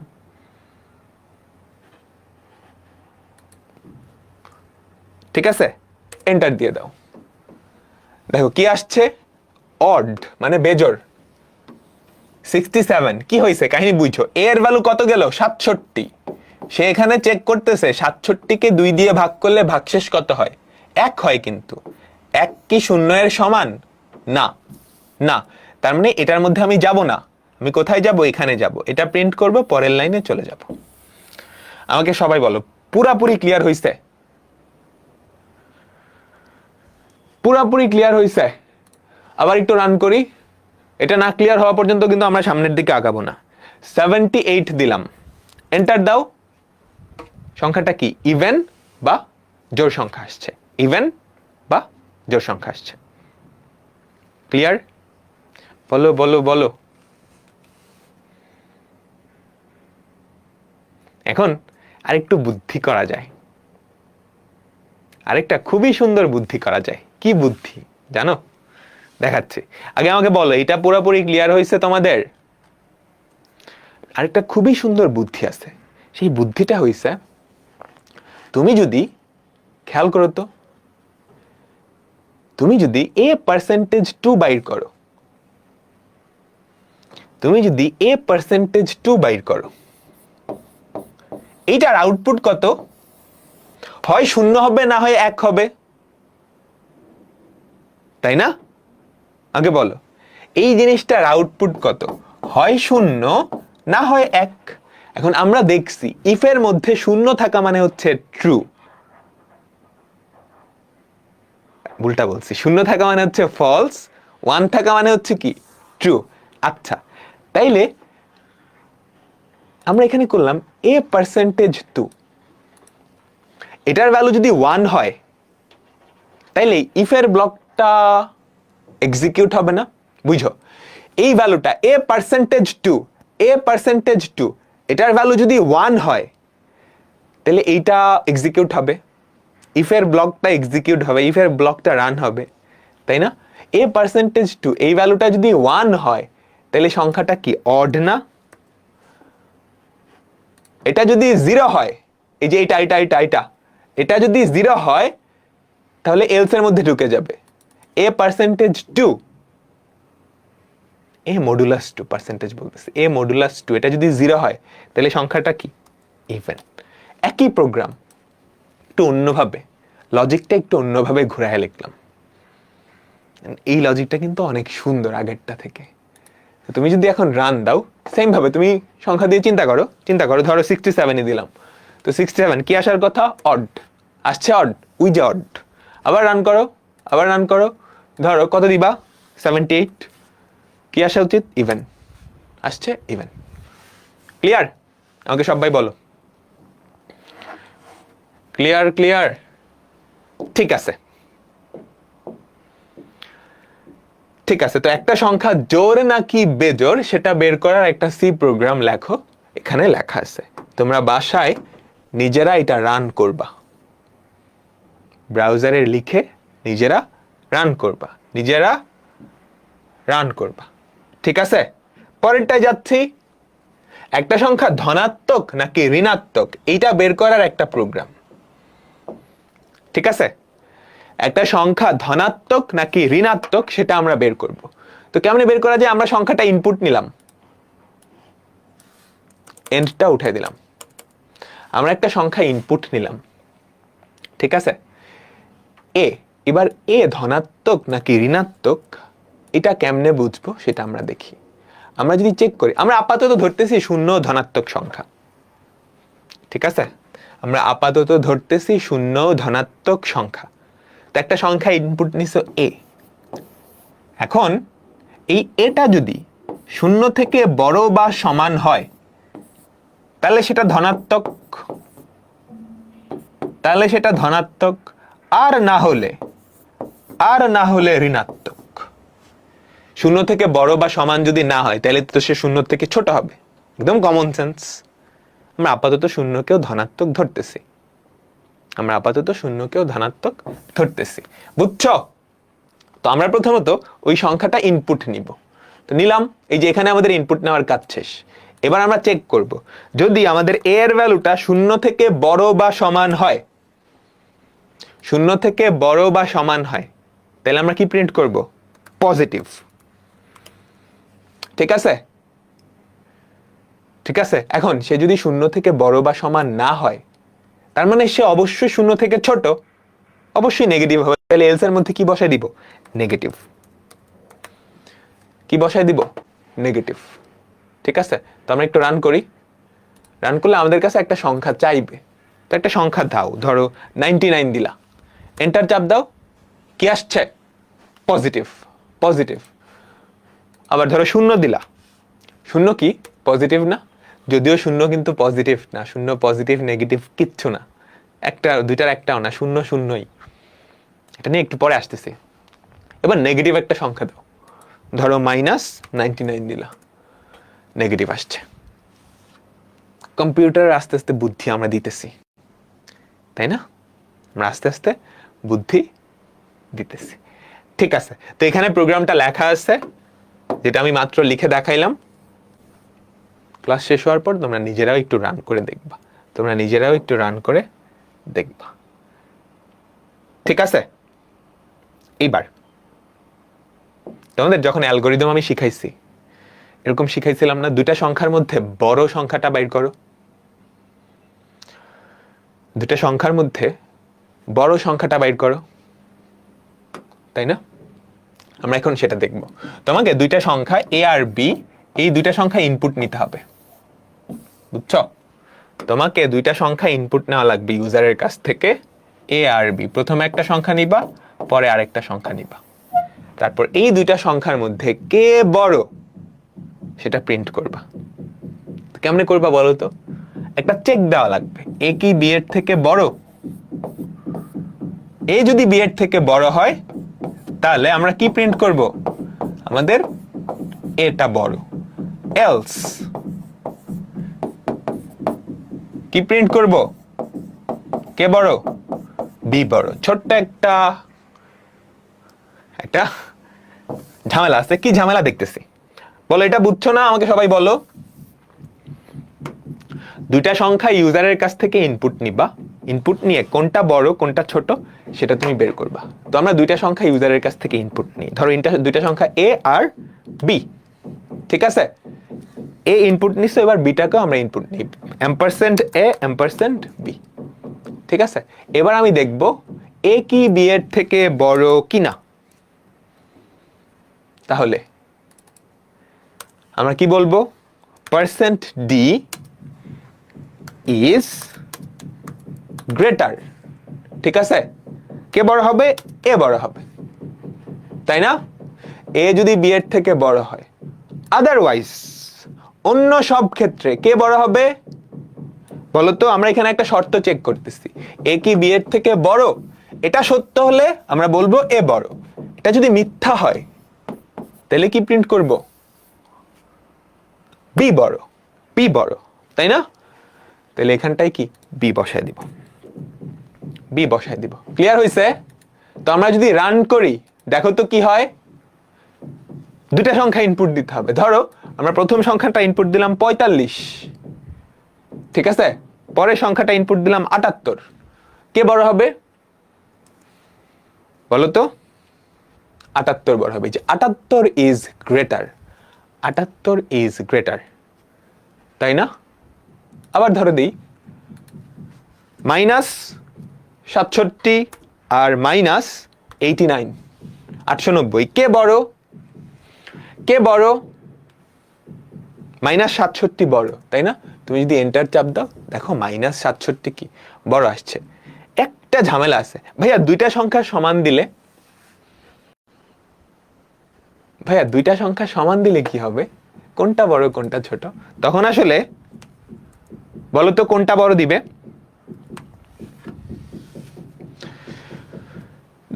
S1: ঠিক আছে, এন্টার দিয়ে দাও। দেখো কি আসছে, অড মানে বেজোড়। 67 কি হয়েছে, কাহিনী বুঝছো। এর ভ্যালু কত গেল, 67। সে এখানে চেক করতেছে 67 কে 2 দিয়ে ভাগ করলে ভাগশেষ কত হয়, 1 হয়। কিন্তু 1 কি 0 এর সমান না, না। তার মানে এটার মধ্যে আমি যাব না। আমি কোথায় যাব, এখানে যাব। এটা প্রিন্ট করব, পরের লাইনে চলে যাব। আমাকে সবাই বলো, পুরাপুরি ক্লিয়ার হইছে? পুরাপুরি ক্লিয়ার হইছে? আবার একটু রান করি। এটা না ক্লিয়ার হওয়া পর্যন্ত কিন্তু আমরা সামনের দিকে আগাবো না। 78 দিলাম, এন্টার দাও। সংখ্যাটা কি, ইভেন বা জোড় সংখ্যা আসছে। ইভেন বা জোড় সংখ্যা আসছে। ক্লিয়ার? বলো বলো বলো। এখন আরেকটু বুদ্ধি করা যায়, আরেকটা খুবই সুন্দর বুদ্ধি করা যায়। কি বুদ্ধি জানো, দেখাচ্ছি। আগে আমাকে বলো, এটা পুরোপুরি ক্লিয়ার হয়েছে তোমাদের? আরেকটা খুবই সুন্দর বুদ্ধি আছে। সেই বুদ্ধিটা হইছে, তুমি যদি খেয়াল করো তো, তুমি যদি a%2 বাইর করো, এইটার আউটপুট কত হয়, 0 হবে না হয় 1 হবে, তাই না? আগে বলো, এই জিনিসটার আউটপুট কত হয়, 0 না হয় 1। এখন আমরা দেখছি ইফ এর মধ্যে 0 থাকা মানে হচ্ছে ট্রু। উল্টা বলছি, 0 থাকা মানে হচ্ছে ফলস, 1 থাকা মানে হচ্ছে কি, ট্রু। আচ্ছা, তাইলে আমরা এখানে করলাম a%2, এটার ভ্যালু যদি 1 হয় তাইলে ইফের ব্লকটা এক্সিকিউট হবে না। বুঝো, এই ভ্যালুটা a%2, এটার ভ্যালু যদি 1 হয় তাহলে এইটা এক্সিকিউট হবে, ইফের ব্লকটা এক্সিকিউট হবে, ইফের ব্লকটা রান হবে, তাই না? a%2 এই ভ্যালুটা যদি 1 হয় তাহলে সংখ্যাটা কি, অড না? এটা যদি 0 হয়, এই যে এটা যদি 0 হয় তাহলে এলস এর মধ্যে ঢুকে যাবে। a%2, a মডুলাস 2, পার্সেন্টেজ বলতেছি, a মডুলাস 2, এটা যদি 0 হয় তাহলে সংখ্যাটা কি, ইভেন। একই প্রোগ্রাম, একটু অন্যভাবে, লজিকটা একটু অন্যভাবে ঘুরায় লিখলাম। এই লজিকটা কিন্তু অনেক সুন্দর আগেরটা থেকে। তুমি যদি এখন রান দাও, সেম ভাবে তুমি সংখ্যা দিয়ে চিন্তা করো, ধরো 67 দিলাম। তো 67 কি আসার কথা, অড আসছে, অড, উই যে অড। আবার রান করো, ধরো কত দিবা, 78, কি আসা উচিত, ইভেন আসছে, ইভেন। ক্লিয়ার? আমাকে সবাই বলো, ক্লিয়ার? ঠিক আছে। তো একটা সংখ্যা জোড় নাকি বেজোড় সেটা বের করার একটা সি প্রোগ্রাম লেখো, এখানে লেখা আছে। তোমরা বাসায় নিজেরা এটা রান করবা, ব্রাউজারে লিখে নিজেরা রান করবা। ঠিক আছে, পরেরটায় যাচ্ছি। একটা সংখ্যা ধনাত্মক নাকি ঋণাত্মক এইটা বের করার একটা প্রোগ্রাম। ঠিক আছে, একটা সংখ্যা ধনাত্মক নাকি ঋণাত্মক সেটা আমরা বের করব। তো কেমনে বের করা যায়, আমরা সংখ্যাটা ইনপুট নিলাম, এন্ডটা উঠাই দিলাম। আমরা একটা সংখ্যা ইনপুট নিলাম, ঠিক আছে, এবার এ ধনাত্মক নাকি ঋণাত্মক এটা কেমনে বুঝবো সেটা আমরা দেখি। আমরা যদি চেক করি, আমরা আপাতত ধরতেছি 0 ধনাত্মক সংখ্যা। ঠিক আছে, আমরা আপাতত ধরতেছি 0 ধনাত্মক সংখ্যা। তো একটা সংখ্যা ইনপুট নিছো এ। এখন এই এটা যদি 0 থেকে বড় বা সমান হয় তাহলে সেটা ধনাত্মক, তাহলে সেটা ধনাত্মক, আর না হলে ঋণাত্মক। শূন্য থেকে বড় বা সমান যদি না হয় তাহলে তো সে শূন্য থেকে ছোট হবে, একদম কমন সেন্স। আমরা আপাতত শূন্যকেও ধনাত্মক ধরতেছি, বুঝছো? তো আমরা প্রথমত ওই সংখ্যাটা ইনপুট নিব। তো নিলাম, এই যে এখানে আমাদের ইনপুট নেওয়ার কাজ শেষ। এবার আমরা চেক করব, যদি আমাদের a এর ভ্যালুটা শূন্য থেকে বড় বা সমান হয়, তাহলে আমরা কি প্রিন্ট করব? পজিটিভ। ঠিক আছে। এখন সে যদি শূন্য থেকে বড় বা সমান না হয়, তার মানে সে অবশ্যই শূন্য থেকে ছোট, অবশ্যই নেগেটিভ হবে। তাহলে এলস এর মধ্যে কি বসাই দিব? নেগেটিভ। ঠিক আছে। তো আমরা একটু রান করি। রান করলে আমাদের কাছে একটা সংখ্যা চাইবে। তো একটা সংখ্যা দাও, ধরো 99 দিলা, এন্টার চাপ দাও, কি আসছে? পজিটিভ। আবার ধরো 0 দিলা, 0 কি পজিটিভ না? যদিও 0 কিন্তু পজিটিভ না, 0 পজিটিভ নেগেটিভ কিচ্ছু না, একটা দুইটার একটাও না, 0 0ই। এটা নিয়ে একটু পরে আসতেছি। এবার নেগেটিভ একটা সংখ্যা দাও, ধরো -99 দিলা, নেগেটিভ আসছে। কম্পিউটারের আস্তে আস্তে বুদ্ধি আমরা দিতেছি, তাই না? আমরা আস্তে আস্তে বুদ্ধি দিতেছি। ঠিক আছে। তো এখানে প্রোগ্রামটা লেখা আছে, যেটা আমি মাত্র লিখে দেখাইলাম। ক্লাস শেষ হওয়ার পর তোমরা নিজেরাও একটু রান করে দেখবা। ঠিক আছে। এইবার তোমাদের যখন অ্যালগরিদম আমি শিখাইছি, এরকম শিখাইছিলাম না, দুইটা সংখ্যার মধ্যে বড় সংখ্যাটা বাইর করো। তাই না? আমরা এখন সেটা দেখব। তোমাকে দুইটা সংখ্যা a আর b, এই দুইটা সংখ্যা ইনপুট নিতে হবে, বুঝছো? তোমাকে দুইটা সংখ্যা ইনপুট নেওয়া লাগবে ইউজারের কাছ থেকে, a আর b। প্রথমে একটা সংখ্যা নিবা, পরে আরেকটা সংখ্যা নিবা। তারপর এই দুইটা সংখ্যার মধ্যে কে বড় সেটা প্রিন্ট করবা। কেমনে করবা বলো তো? একটা চেক দেওয়া লাগবে, a কি b এর থেকে বড়? a যদি b এর থেকে বড় হয়, তাহলে আমরা কি প্রিন্ট করব? আমাদের এটা বড়। এলস কি প্রিন্ট করব? কে বড়? b বড়। ছোট্ট একটা ঝামেলা আছে। কি ঝামেলা দেখতেছি বলো? এটা বুঝছো না? আমাকে সবাই বলো। দুইটা সংখ্যা ইউজারের কাছ থেকে ইনপুট নিবা, ইনপুট নিয়ে কোনটা বড় কোনটা ছোট সেটা তুমি বের করবা। তো আমরা দুইটা সংখ্যা ইউজারের কাছ থেকে ইনপুট নিই, ধরো দুইটা সংখ্যা a আর b। ঠিক আছে, a ইনপুট নিছো, এবার বিটাকেও আমরা ইনপুট নিই, %a %b। ঠিক আছে। এবার আমি দেখব a কি b এর থেকে বড় কিনা। তাহলে আমরা কি বলবো? %d is greater। ঠিক আছে, কে বড় হবে? a বড় হবে, তাই না? a যদি b এর থেকে বড় হয়, আদারওয়াইজ অন্য সব ক্ষেত্রে কে বড় হবে বলতো? আমরা এখানে একটা শর্ত চেক করতেছি, a কি b এর থেকে বড়। এটা সত্য হলে আমরা বলবো a বড়। এটা যদি মিথ্যা হয় তাহলে কি প্রিন্ট করব? b বড়, তাই না? তাহলে এখানটায় কি b বসায় দিব। ক্লিয়ার হইছে? তো আমরা যদি রান করি, দেখো তো কি হয়। দুইটা সংখ্যা ইনপুট দিতে হবে। ধরো আমরা প্রথম সংখ্যাটা ইনপুট দিলাম 45, ঠিক আছে? পরের সংখ্যাটা ইনপুট দিলাম 78। কে বড় হবে বলো তো? 78 বড় হবে। যে 78 ইজ গ্রেটার, তাই না? আবার ধরো দিই -67 আর -89, 890। কে বড়? -67 বড়, তাই না? তুমি যদি এন্টার চাপ দাও, দেখো -67 কি বড় আসছে। একটা ঝামেলা আছে ভাইয়া, দুইটা সংখ্যা সমান দিলে কি হবে? কোনটা বড় কোনটা ছোট? তখন আসলে বলো তো কোনটা বড় দিবে?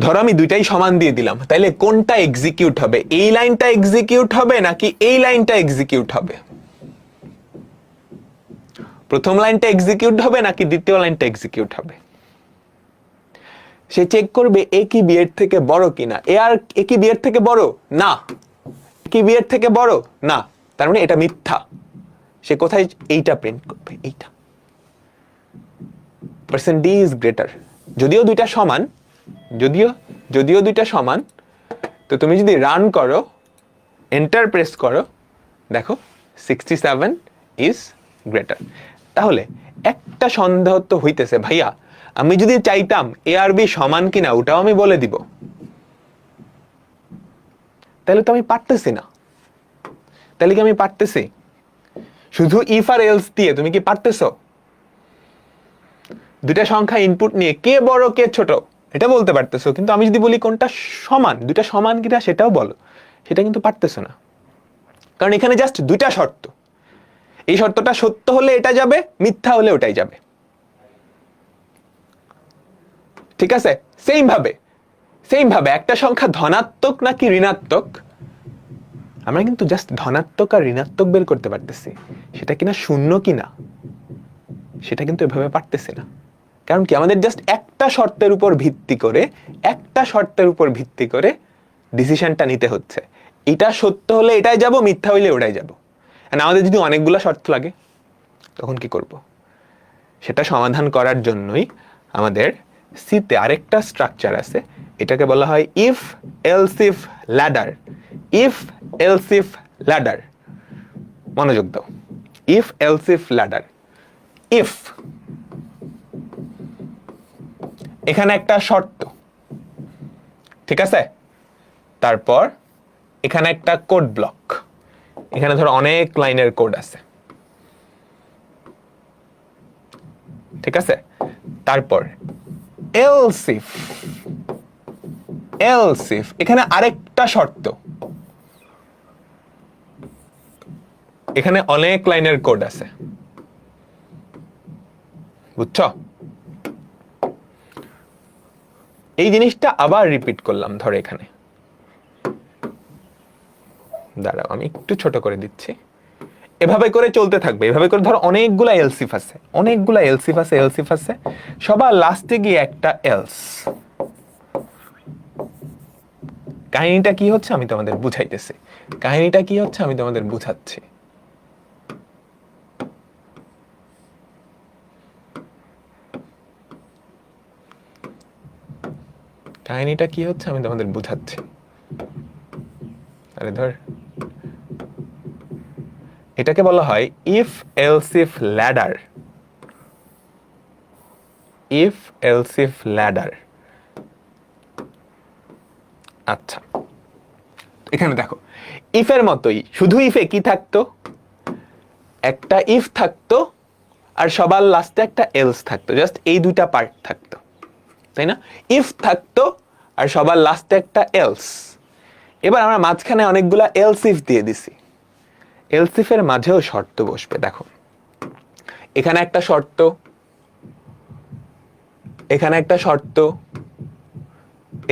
S1: ধরো আমি দুইটাই সমান দিয়ে দিলাম, তাইলে কোনটা এক্সিকিউট হবে? এই লাইনটা এক্সিকিউট হবে নাকি এই লাইনটা এক্সিকিউট হবে? প্রথম লাইনটা এক্সিকিউট হবে নাকি দ্বিতীয় লাইনটা এক্সিকিউট হবে? সে চেক করবে এ কি বি এর থেকে বড় কিনা। এ কি বি এর থেকে বড় না, এ কি বি এর থেকে বড় না, তার মানে এটা মিথ্যা। সে কোথায় এইটা প্রিন্ট করবে, এইটা পার্সেন্ট ডি ইজ গ্রেটার। যদিও দুইটা সমান, যদিও দুইটা সমান, তো তুমি যদি রান করো, এন্টার প্রেস করো, দেখো 67 ইজ গ্রেটার। তাহলে একটা সন্দেহ তো হইতেছে, ভাইয়া আমি যদি চাইতাম এ আর বি সমান কিনা ওটাও আমি বলে দিব, তাহলে তো আমি পারতেছি না। তাহলে কি আমি পারতেছি? শুধু ইফ আর এলস দিয়ে তুমি কি পারতেছো? দুইটা সংখ্যা ইনপুট নিয়ে কে বড় কে ছোট এটা বলতে পারতেছো, কিন্তু আমি যদি বলি কোনটা সমান, দুইটা সমান কিনা সেটাও বলো, সেটা কিন্তু পারতেছো না। কারণ এখানে জাস্ট দুইটা শর্ত, এই শর্তটা সত্য হলে এটা যাবে, মিথ্যা হলে ওটাই যাবে। ঠিক আছে? সেম ভাবে একটা সংখ্যা ধনাত্মক নাকি ঋণাত্মক, আমরা কিন্তু জাস্ট ধনাত্মক আর ঋণাত্মক বের করতে পারতেছি, সেটা কিনা শূন্য কিনা সেটা কিন্তু এভাবে পারতেছি না। কারণ কি, আমাদের জাস্ট একটা শর্তের উপর ভিত্তি করে ডিসিশনটা নিতে হচ্ছে। এটা সত্য হলে এটাই যাব, মিথ্যা হইলে ওটাই যাব। আর আমাদের যদি অনেকগুলো শর্ত লাগে তখন কি করব? সেটা সমাধান করার জন্যই আমাদের সিতে আরেকটা স্ট্রাকচার আছে, এটাকে বলা হয় if else if ladder. If else if ladder, মনোযোগ দাও। If else if ladder. If, এখানে একটা শর্ত, ঠিক আছে? তারপর এখানে একটা কোড ব্লক, এখানে ধরো অনেক লাইনের কোড আছে, ঠিক আছে? তারপর এলস ইফ, এখানে আরেকটা শর্ত, এখানে অনেক লাইনের কোড আছে, বুঝছো? এই জিনিসটা আবার রিপিট করলাম, ধরো এখানে, দাঁড়াও আমি একটু ছোট করে দিচ্ছি। এভাবে করে চলতে থাকবে, এভাবে করে ধরো অনেকগুলা এলসিফ আছে, সবার লাস্টে গিয়ে একটা এলস। কাহিনীটা কি হচ্ছে আমি তোমাদের বুঝাচ্ছি। আরে ধর, এটাকে বলা হয় ইফ এলস ইফ ল্যাডার। আচ্ছা, এখানে দেখো ইফের মতোই, শুধু ইফে কি থাকতো, একটা ইফ থাকতো আর সবার লাস্টে একটা এলস থাকতো, জাস্ট এই দুইটা পার্ট থাকতো, তাই না? ইফ থাকতো আর সবার লাস্টে একটা এলস। এবার আমরা মাঝখানে অনেকগুলা এলস ইফ দিয়ে দিছি, এলস ইফের মাঝেও শর্ত বসবে। দেখো এখানে একটা শর্ত, এখানে একটা শর্ত,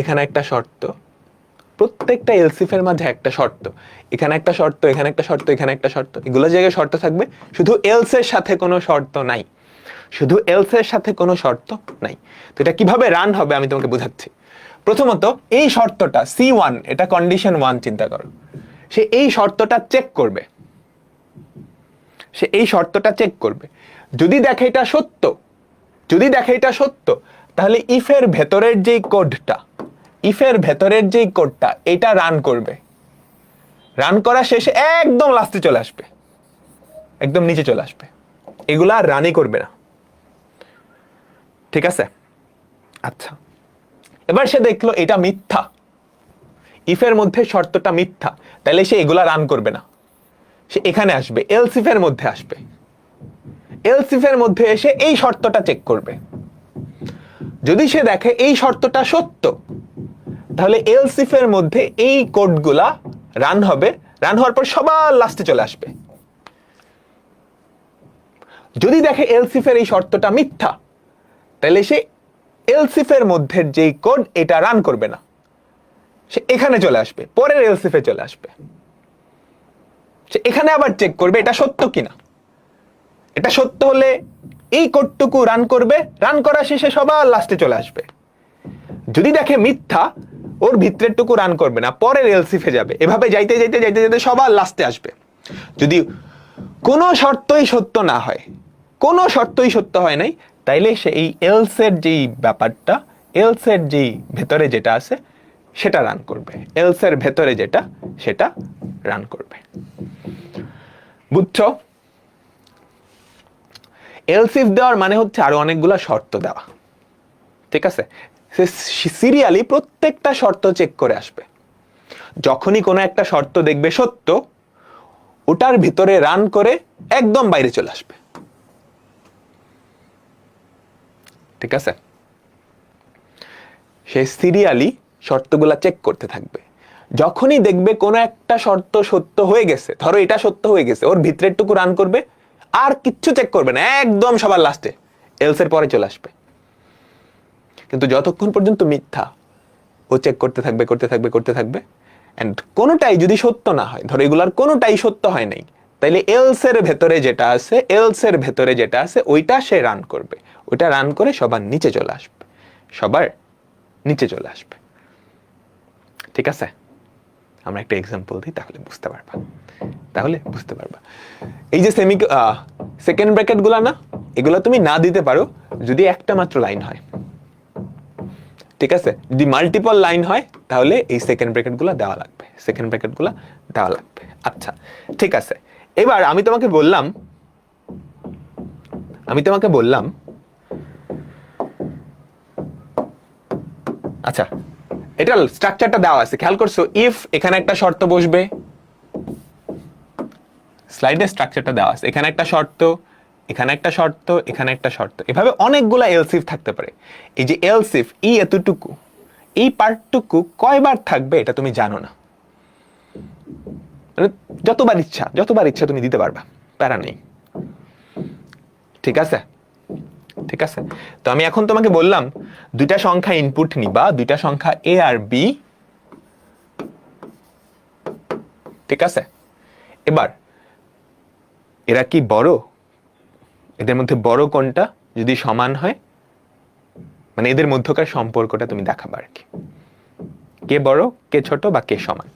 S1: এখানে একটা শর্ত, প্রত্যেকটা এলসিফের মাঝে একটা শর্ত, এখানে একটা শর্ত, এখানে একটা শর্ত, এখানে একটা শর্ত, এগুলো জায়গায় শর্ত থাকবে, শুধু এলসের সাথে কোনো শর্ত নাই, তো এটা কিভাবে রান হবে আমি তোমাকে বুঝাচ্ছি। প্রথমত এই শর্তটা C1, এটা কন্ডিশন 1 চিন্তা করো, সে এই শর্তটা চেক করবে, যদি দেখে এটা সত্য, তাহলে ইফের ভেতরের যেই কোডটা এটা রান করবে। রান করা শেষে একদম লাস্টে চলে আসবে, একদম নিচে চলে আসবে, এগুলা আর রানই করবে না, ঠিক আছে? আচ্ছা, এবার সে দেখলো এটা মিথ্যা, ইফের মধ্যে শর্তটা মিথ্যা, তাহলে সে এগুলা রান করবে না, সে এখানে আসবে, এলস ইফের মধ্যে আসবে, এলস ইফের মধ্যে এসে এই শর্তটা চেক করবে। যদি সে দেখে এই শর্তটা সত্য, তাহলে এলস ইফের মধ্যে এই কোডগুলা রান হবে, রান হওয়ার পর সবার লাস্টে চলে আসবে। যদি দেখে এলস ইফের এই শর্তটা মিথ্যা, তাহলে সে এলসিফ এর মধ্যে যেই কোড এটা রান করবে না, সে এখানে চলে আসবে, পরের এলসিফে চলে আসবে, সে এখানে আবার চেক করবে এটা সত্য কিনা। এটা সত্য হলে এই কোডটুকু রান করবে, রান করা শেষে সবার লাস্টে চলে আসবে। যদি দেখে মিথ্যা, ওর ভিতরেরটুকু রান করবে না, পরের এলসিফে যাবে, এভাবে যাইতে যাইতে যাইতে যাইতে সবার লাস্টে আসবে। যদি কোনো শর্তই সত্য না হয়, কোনো শর্তই সত্য হয় নাই, তাইলে সে এই এলসের যেই ব্যাপারটা, এলসের যেই ভেতরে যেটা আছে সেটা রান করবে, এলসের ভেতরে যেটা সেটা রান করবে। বুঝছো? এলসিফ দেওয়ার মানে হচ্ছে আরো অনেকগুলা শর্ত দেওয়া, ঠিক আছে? সে সিরিয়ালি প্রত্যেকটা শর্ত চেক করে আসবে। যখনই কোনো একটা শর্ত দেখবে সত্য, ওটার ভিতরে রান করে একদম বাইরে চলে আসবে, ঠিক আছে? সে সিরিয়ালি শর্তগুলা চেক করতে থাকবে। যখনই দেখবে কোনো একটা শর্ত সত্য হয়ে গেছে, ধরো এটা সত্য হয়ে গেছে, ওর ভিতরেরটুকু রান করবে, আর কিচ্ছু চেক করবে না, একদম সবার লাস্টে এলসের পরে চলে আসবে। কিন্তু যতক্ষণ পর্যন্ত মিথ্যা, ও চেক করতে থাকবে করতে থাকবে করতে থাকবে, এন্ড কোনোটাই যদি সত্য না হয়, ধরো এগুলার কোনোটাই সত্য হয় নাই, তাইলে এলসের ভেতরে যেটা আছে, এলসের ভেতরে যেটা আছে ওইটা সে রান করবে, ওইটা রান করে সবার নিচে চলে আসবে, সবার নিচে চলে আসবে, ঠিক আছে? আমরা একটা এক্সাম্পল দিই, তাহলে বুঝতে পারবা, তাহলে বুঝতে পারবা। এই যে সেকেন্ড ব্র্যাকেট গুলা না, এগুলা তুমি না দিতে পারো যদি একটা মাত্র লাইন হয়, ঠিক আছে? যদি মাল্টিপল লাইন হয় তাহলে এই সেকেন্ড ব্র্যাকেট গুলা দেওয়া লাগবে, সেকেন্ড ব্র্যাকেট গুলা দেওয়া লাগবে। আচ্ছা, ঠিক আছে। এবার আমি তোমাকে বললাম আচ্ছা, এটা স্ট্রাকচারটা দেওয়া আছে, খেয়াল করছো? ইফ এখানে একটা শর্ত বসবে, স্লাইডে স্ট্রাকচারটা দেওয়া আছে, এখানে একটা শর্ত, এখানে একটা শর্ত, এখানে একটা শর্ত, এভাবে অনেকগুলা এলসিফ থাকতে পারে। এই যে এলসিফ এতটুকু, এই পার্টটুকু কয়বার থাকবে এটা তুমি জানো না, মানে যতবার ইচ্ছা তুমি দিতে পারবা, প্যারা নেই, ঠিক আছে? ঠিক আছে, তো আমি এখন তোমাকে বললাম দুইটা সংখ্যা ইনপুট নিবা, দুইটা সংখ্যা এ আর বি, ঠিক আছে? এবার এরা কি বড়, এদের মধ্যে বড় কোনটা, যদি সমান হয়, মানে এদের মধ্যকার সম্পর্কটা তুমি দেখাবা আর কি, কে বড় কে ছোট বা কে সমান।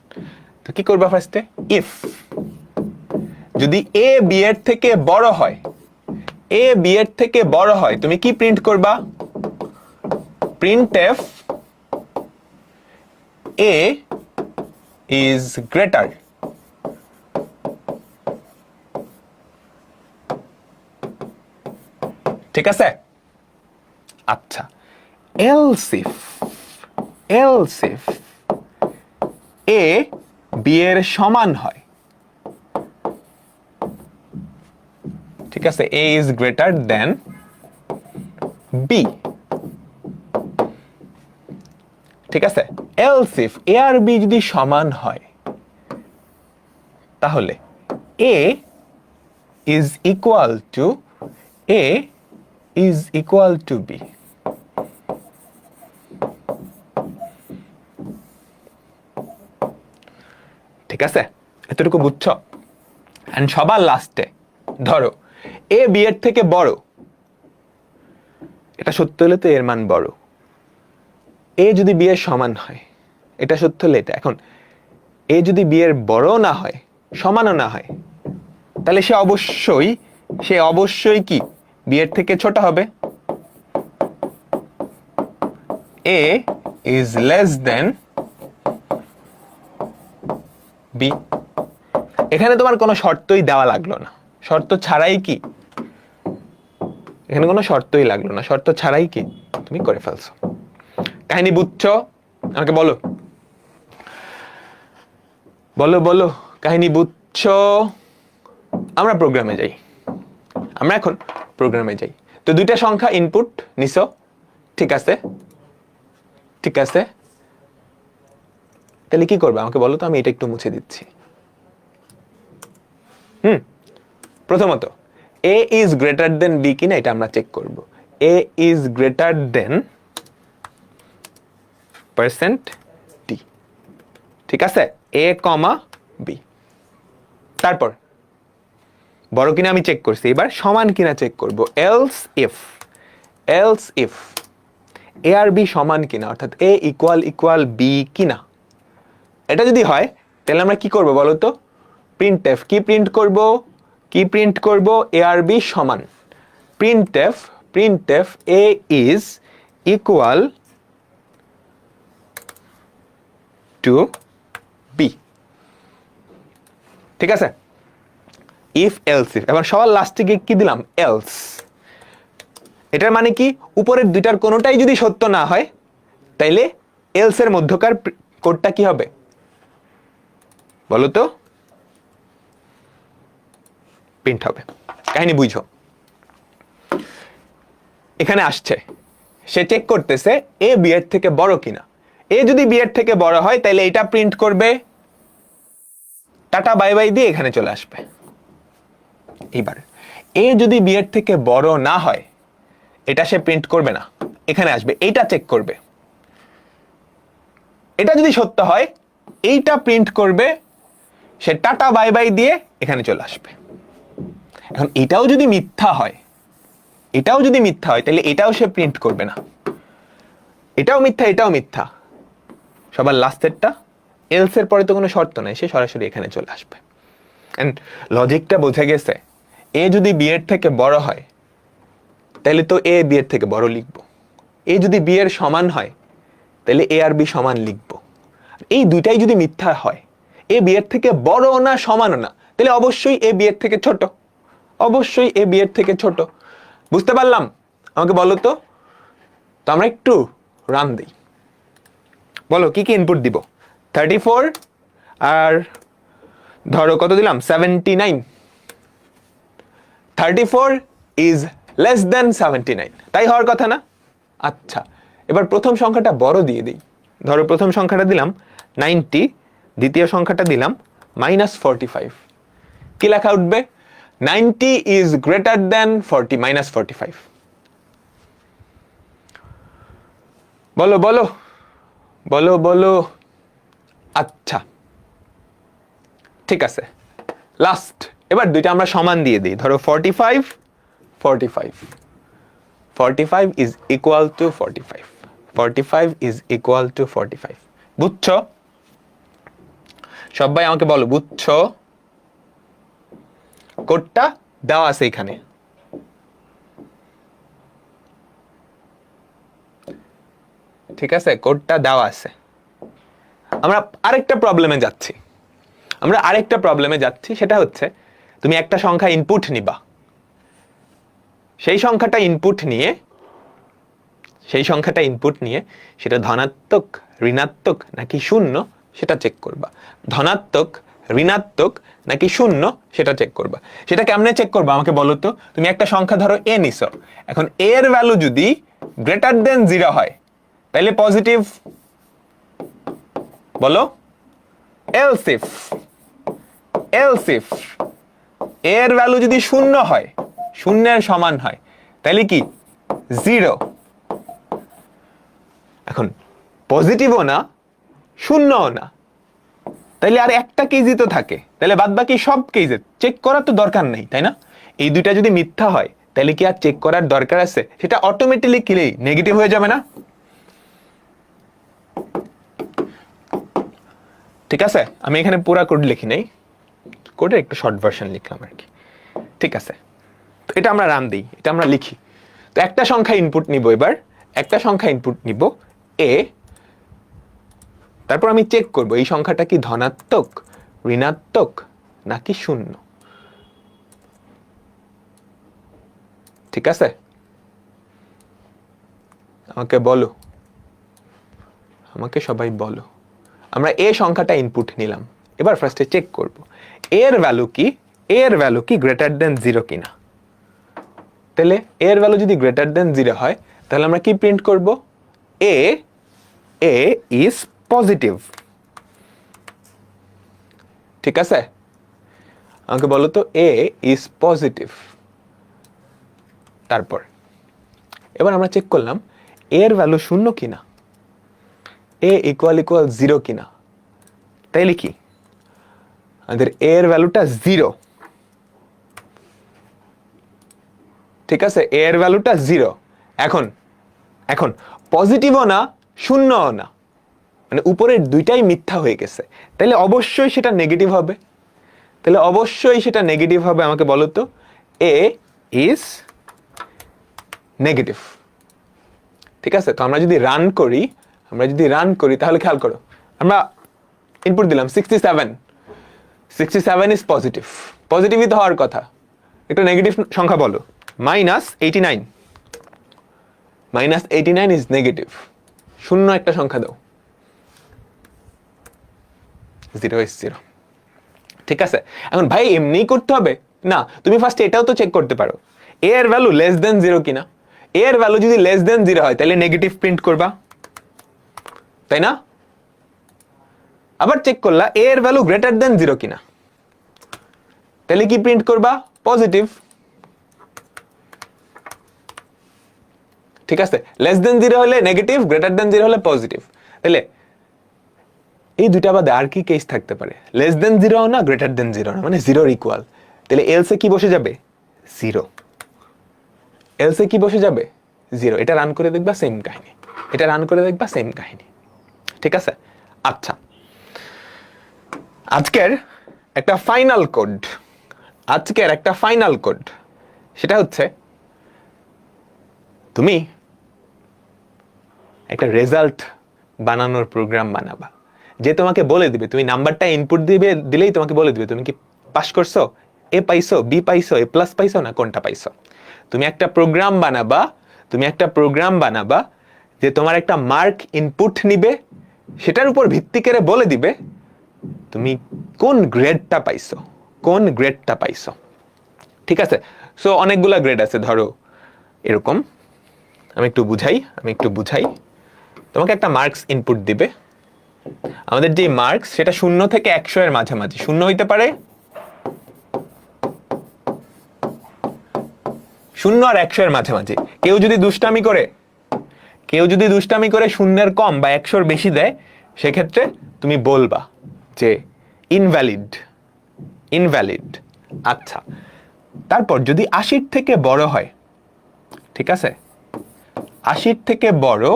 S1: তো কি করবা ফার্স্টে? ইফ যদি এ বি এর থেকে বড় হয়, এ বি এর থেকে বড় হয়, তুমি কি প্রিন্ট করবা? printf a is greater, ঠিক আছে? আচ্ছা, else if a b এর সমান হয়, ঠিক আছে? a is greater than b, ঠিক আছে? else if a আর b যদি সমান হয়, তাহলে a is equal to b, ঠিক আছে? এতটুকু বুঝছো? এন্ড সবার লাস্টে ধরো এ বি এর থেকে বড়, এটা সত্য হলে তো এর মান বড়, এ যদি বি এর সমান হয়, এটা সত্য হলে এটা। এখন এ যদি বি এর বড় না হয়, সমানও না হয়, তাহলে সে অবশ্যই কি বি এর থেকে ছোট হবে, এ ইজ লেস দেন বি। এখানে তোমার কোনো শর্তই দেওয়া লাগলো না, শর্ত ছাড়াই কি, এখানে কোনো শর্তই লাগলো না, শর্ত ছাড়াই কি তুমি করে ফেলছো। কাহিনী বুঝছো? আমাকে বলো বলো বলো, কাহিনী বুঝছো? আমরা এখন প্রোগ্রামে যাই। তো দুইটা সংখ্যা ইনপুট নিছো, ঠিক আছে? ঠিক আছে, তাহলে কি করবে আমাকে বলো তো, আমি এটা একটু মুছে দিচ্ছি। প্রথমত a is greater than b কিনা এটা আমরা চেক করব। a is greater than 5% D, ঠিক আছে, A, B। তারপর বড় কিনা আমি চেক করছি, এবার সমান কিনা চেক করব। else if A আর B সমান কিনা, অর্থাৎ A ইকুয়াল B কিনা, এটা যদি হয় তাহলে আমরা কি করব বলো তো? printf কি প্রিন্ট করব? A আর B সমান। printf A is equal to B, ঠিক আছে। if else if, এবার সবার লাস্টে গিয়ে কি দিলাম? else। এটার মানে কি? উপরের দুইটার কোনোটাই যদি সত্য না হয় তাইলে else এর মধ্যকার কোডটা কি হবে বলো তো? প্রিন্ট হবে। কাহিনী বুঝো। এখানে আসছে, সে চেক করতেছে A B এর থেকে বড় কিনা। A যদি B এর থেকে বড় হয় তাহলে এটা প্রিন্ট করবে, টাটা বাই বাই দিয়ে এখানে চলে আসবে। এইবার A যদি B এর থেকে বড় না হয় এটা সে প্রিন্ট করবে না, এখানে আসবে, এইটা চেক করবে। এটা যদি সত্য হয় এইটা প্রিন্ট করবে, সে টাটা বাই বাই দিয়ে এখানে চলে আসবে। এখন এটাও যদি মিথ্যা হয় তাহলে এটাও সে প্রিন্ট করবে না। এটাও মিথ্যা। সবার লাস্টেরটা এলস এর পরে তো কোনো শর্ত নাই, সে সরাসরি এখানে চলে আসবে। এন্ড লজিকটা বোঝা গেছে। এ যদি বি এর থেকে বড় হয় তাহলে তো এ বি এর থেকে বড় লিখবো। এ যদি বি এর সমান হয় তাহলে এ আর বি সমান লিখবো। এই দুইটাই যদি মিথ্যা হয়, এ বি এর থেকে বড় না সমানও না, তাহলে অবশ্যই এ বি এর থেকে ছোট। বুঝতে পারলাম? আমাকে বলো তো আমরা একটু রান দিই। বলো কি কি ইনপুট দিব? 34 আর ধরো কত দিলাম? 79। 34 ইজ লেস দেন 79, তাই হওয়ার কথা না? আচ্ছা, এবার প্রথম সংখ্যাটা বড় দিয়ে দিই। ধরো প্রথম সংখ্যাটা দিলাম 90, দ্বিতীয় সংখ্যাটা দিলাম -45। কি লেখা উঠবে? 90 ইজ গ্রেটার দেন 40 -45। বলো। আচ্ছা ঠিক আছে, লাস্ট এবার দুইটা আমরা সমান দিয়ে দিই। ধরো 45 is equal to 45 is equal to 45। বুঝছো? সবাই আমাকে বলো, বুঝছো? কোডটা দেওয়া আছে এখানে। ঠিক আছে, কোডটা দেওয়া আছে। আমরা আরেকটা প্রবলেমে যাচ্ছি। সেটা হচ্ছে তুমি একটা সংখ্যা ইনপুট নিবা, সেই সংখ্যাটা ইনপুট নিয়ে সেটা ধনাত্মক, ঋণাত্মক নাকি শূন্য সেটা চেক করবা। ধনাত্মক, ঋণাত্মক নাকি শূন্য সেটা চেক করবা। সেটা কেমনে চেক করবা আমাকে বলো তো? তুমি একটা সংখ্যা ধরো a নিছো, এখন a এর ভ্যালু যদি গ্রেটার দেন 0 হয় তাহলে পজিটিভ। বলো। else if a এর ভ্যালু যদি শূন্য হয়, শূন্যের সমান হয়, তাহলে কি 0। এখন পজিটিভও না শূন্যও না, তাহলে আর একটা কেজি তো থাকে, তাহলে বাদ বাকি সব কেজে চেক করার তো দরকার নেই, তাই না? এই দুইটা যদি মিথ্যা হয় তাহলে কি আর চেক করার দরকার আছে? সেটা অটোমেটিক্যালি নেগেটিভ হয়ে যাবে না? ঠিক আছে, আমি এখানে পুরো কোড লিখি নাই, কোডের একটু শর্ট ভার্সন লিখলাম আর কি। ঠিক আছে, তো এটা আমরা রান দিই, এটা আমরা লিখি। তো একটা সংখ্যা ইনপুট নিব, এবার একটা সংখ্যা ইনপুট নিব a, তারপর আমি চেক করব এই সংখ্যাটা কি ধনাত্মক, ঋণাত্মক নাকি শূন্য। ঠিক আছে, আমাকে সবাই বলো। আমরা a সংখ্যাটা ইনপুট নিলাম, এবার ফার্স্টে চেক করব এর ভ্যালু কি গ্রেটার দেন 0 কিনা। তাহলে এর ভ্যালু যদি গ্রেটার দেন 0 হয় তাহলে আমরা কি প্রিন্ট করব? a is positive. ঠিক আছে, আমাকে বলো তো a ইজ পজিটিভ। তারপর এবার আমরা চেক করলাম এর ভ্যালু শূন্য কিনা। এ ইকুয়াল 0 কিনা, তাইলে কি আমাদের এ এর ভ্যালুটা 0, ঠিক আছে, এ এর ভ্যালুটা 0। এখন এখন পজিটিভও না শূন্যও না, মানে উপরের দুইটাই মিথ্যা হয়ে গেছে, তাহলে অবশ্যই সেটা নেগেটিভ হবে। তাহলে অবশ্যই সেটা নেগেটিভ হবে। আমাকে বলো তো, এ ইজ নেগেটিভ, ঠিক আছে। তো আমরা যদি রান করি তাহলে খেয়াল করো, আমরা ইনপুট দিলাম 67 ইজ পজিটিভ, পজিটিভই তো হওয়ার কথা। একটা নেগেটিভ সংখ্যা বলো, -89, -89 ইজ নেগেটিভ। শূন্য একটা সংখ্যা দাও, 0 ইজ 0, ঠিক আছে। এখন ভাই এমনি করতে হবে না, তুমি ফার্স্ট এটাও তো চেক করতে পারো, এ এর ভ্যালু লেস দেন 0 কিনা। এ এর ভ্যালু যদি লেস দেন 0 হয় তাহলে নেগেটিভ প্রিন্ট করবা, তাই না? আবার চেক করলা এ এর ভ্যালু গ্রেটার দেন 0 কিনা, তাহলে কি প্রিন্ট করবা? পজিটিভ, ঠিক আছে। লেস দেন 0 হলে নেগেটিভ, গ্রেটার দেন 0 হলে পজিটিভ। তাহলে এই দুইটা বাদে আর কি কেস থাকতে পারে? লেস দেন 0 না, গ্রেটার দেন 0 না, মানে 0 ইকুয়াল। তাহলে এলসে কি বসে যাবে? 0। এলসে কি বসে যাবে? 0। এটা রান করে দেখবা সেম কাহিনী, এটা রান করে দেখবা সেম কাহিনী, ঠিক আছে। আচ্ছা, আজকের একটা ফাইনাল কোড, সেটা হচ্ছে তুমি একটা রেজাল্ট বানানোর প্রোগ্রাম বানাবা, যে তোমাকে বলে দিবে, তুমি নাম্বারটা ইনপুট দিলেই তোমাকে বলে দিবে তুমি কি পাস করছো, এ পাইছো, বি পাইছো, এ প্লাস পাইছো না কোনটা পাইছো। তুমি একটা প্রোগ্রাম বানাবা যে তোমার একটা মার্ক ইনপুট নিবে, সেটার উপর ভিত্তি করে বলে দিবে তুমি কোন গ্রেডটা পাইছো, ঠিক আছে। সো অনেকগুলা গ্রেড আছে, ধরো এরকম, আমি একটু বুঝাই। তোমাকে একটা মার্কস ইনপুট দিবে, আমাদের যে মার্কস সেটা 0 থেকে 100 এর মাঝামাঝি, 0 হইতে পারে 0 আর 100 এর মাঝামাঝি। কেউ যদি দুষ্টামি করে 0 কম বা 100 বেশি দেয়, সেক্ষেত্রে তুমি বলবা যে ইনভ্যালিড। আচ্ছা, তারপর যদি 80 থেকে বড় হয়, ঠিক আছে, 80 থেকে বড়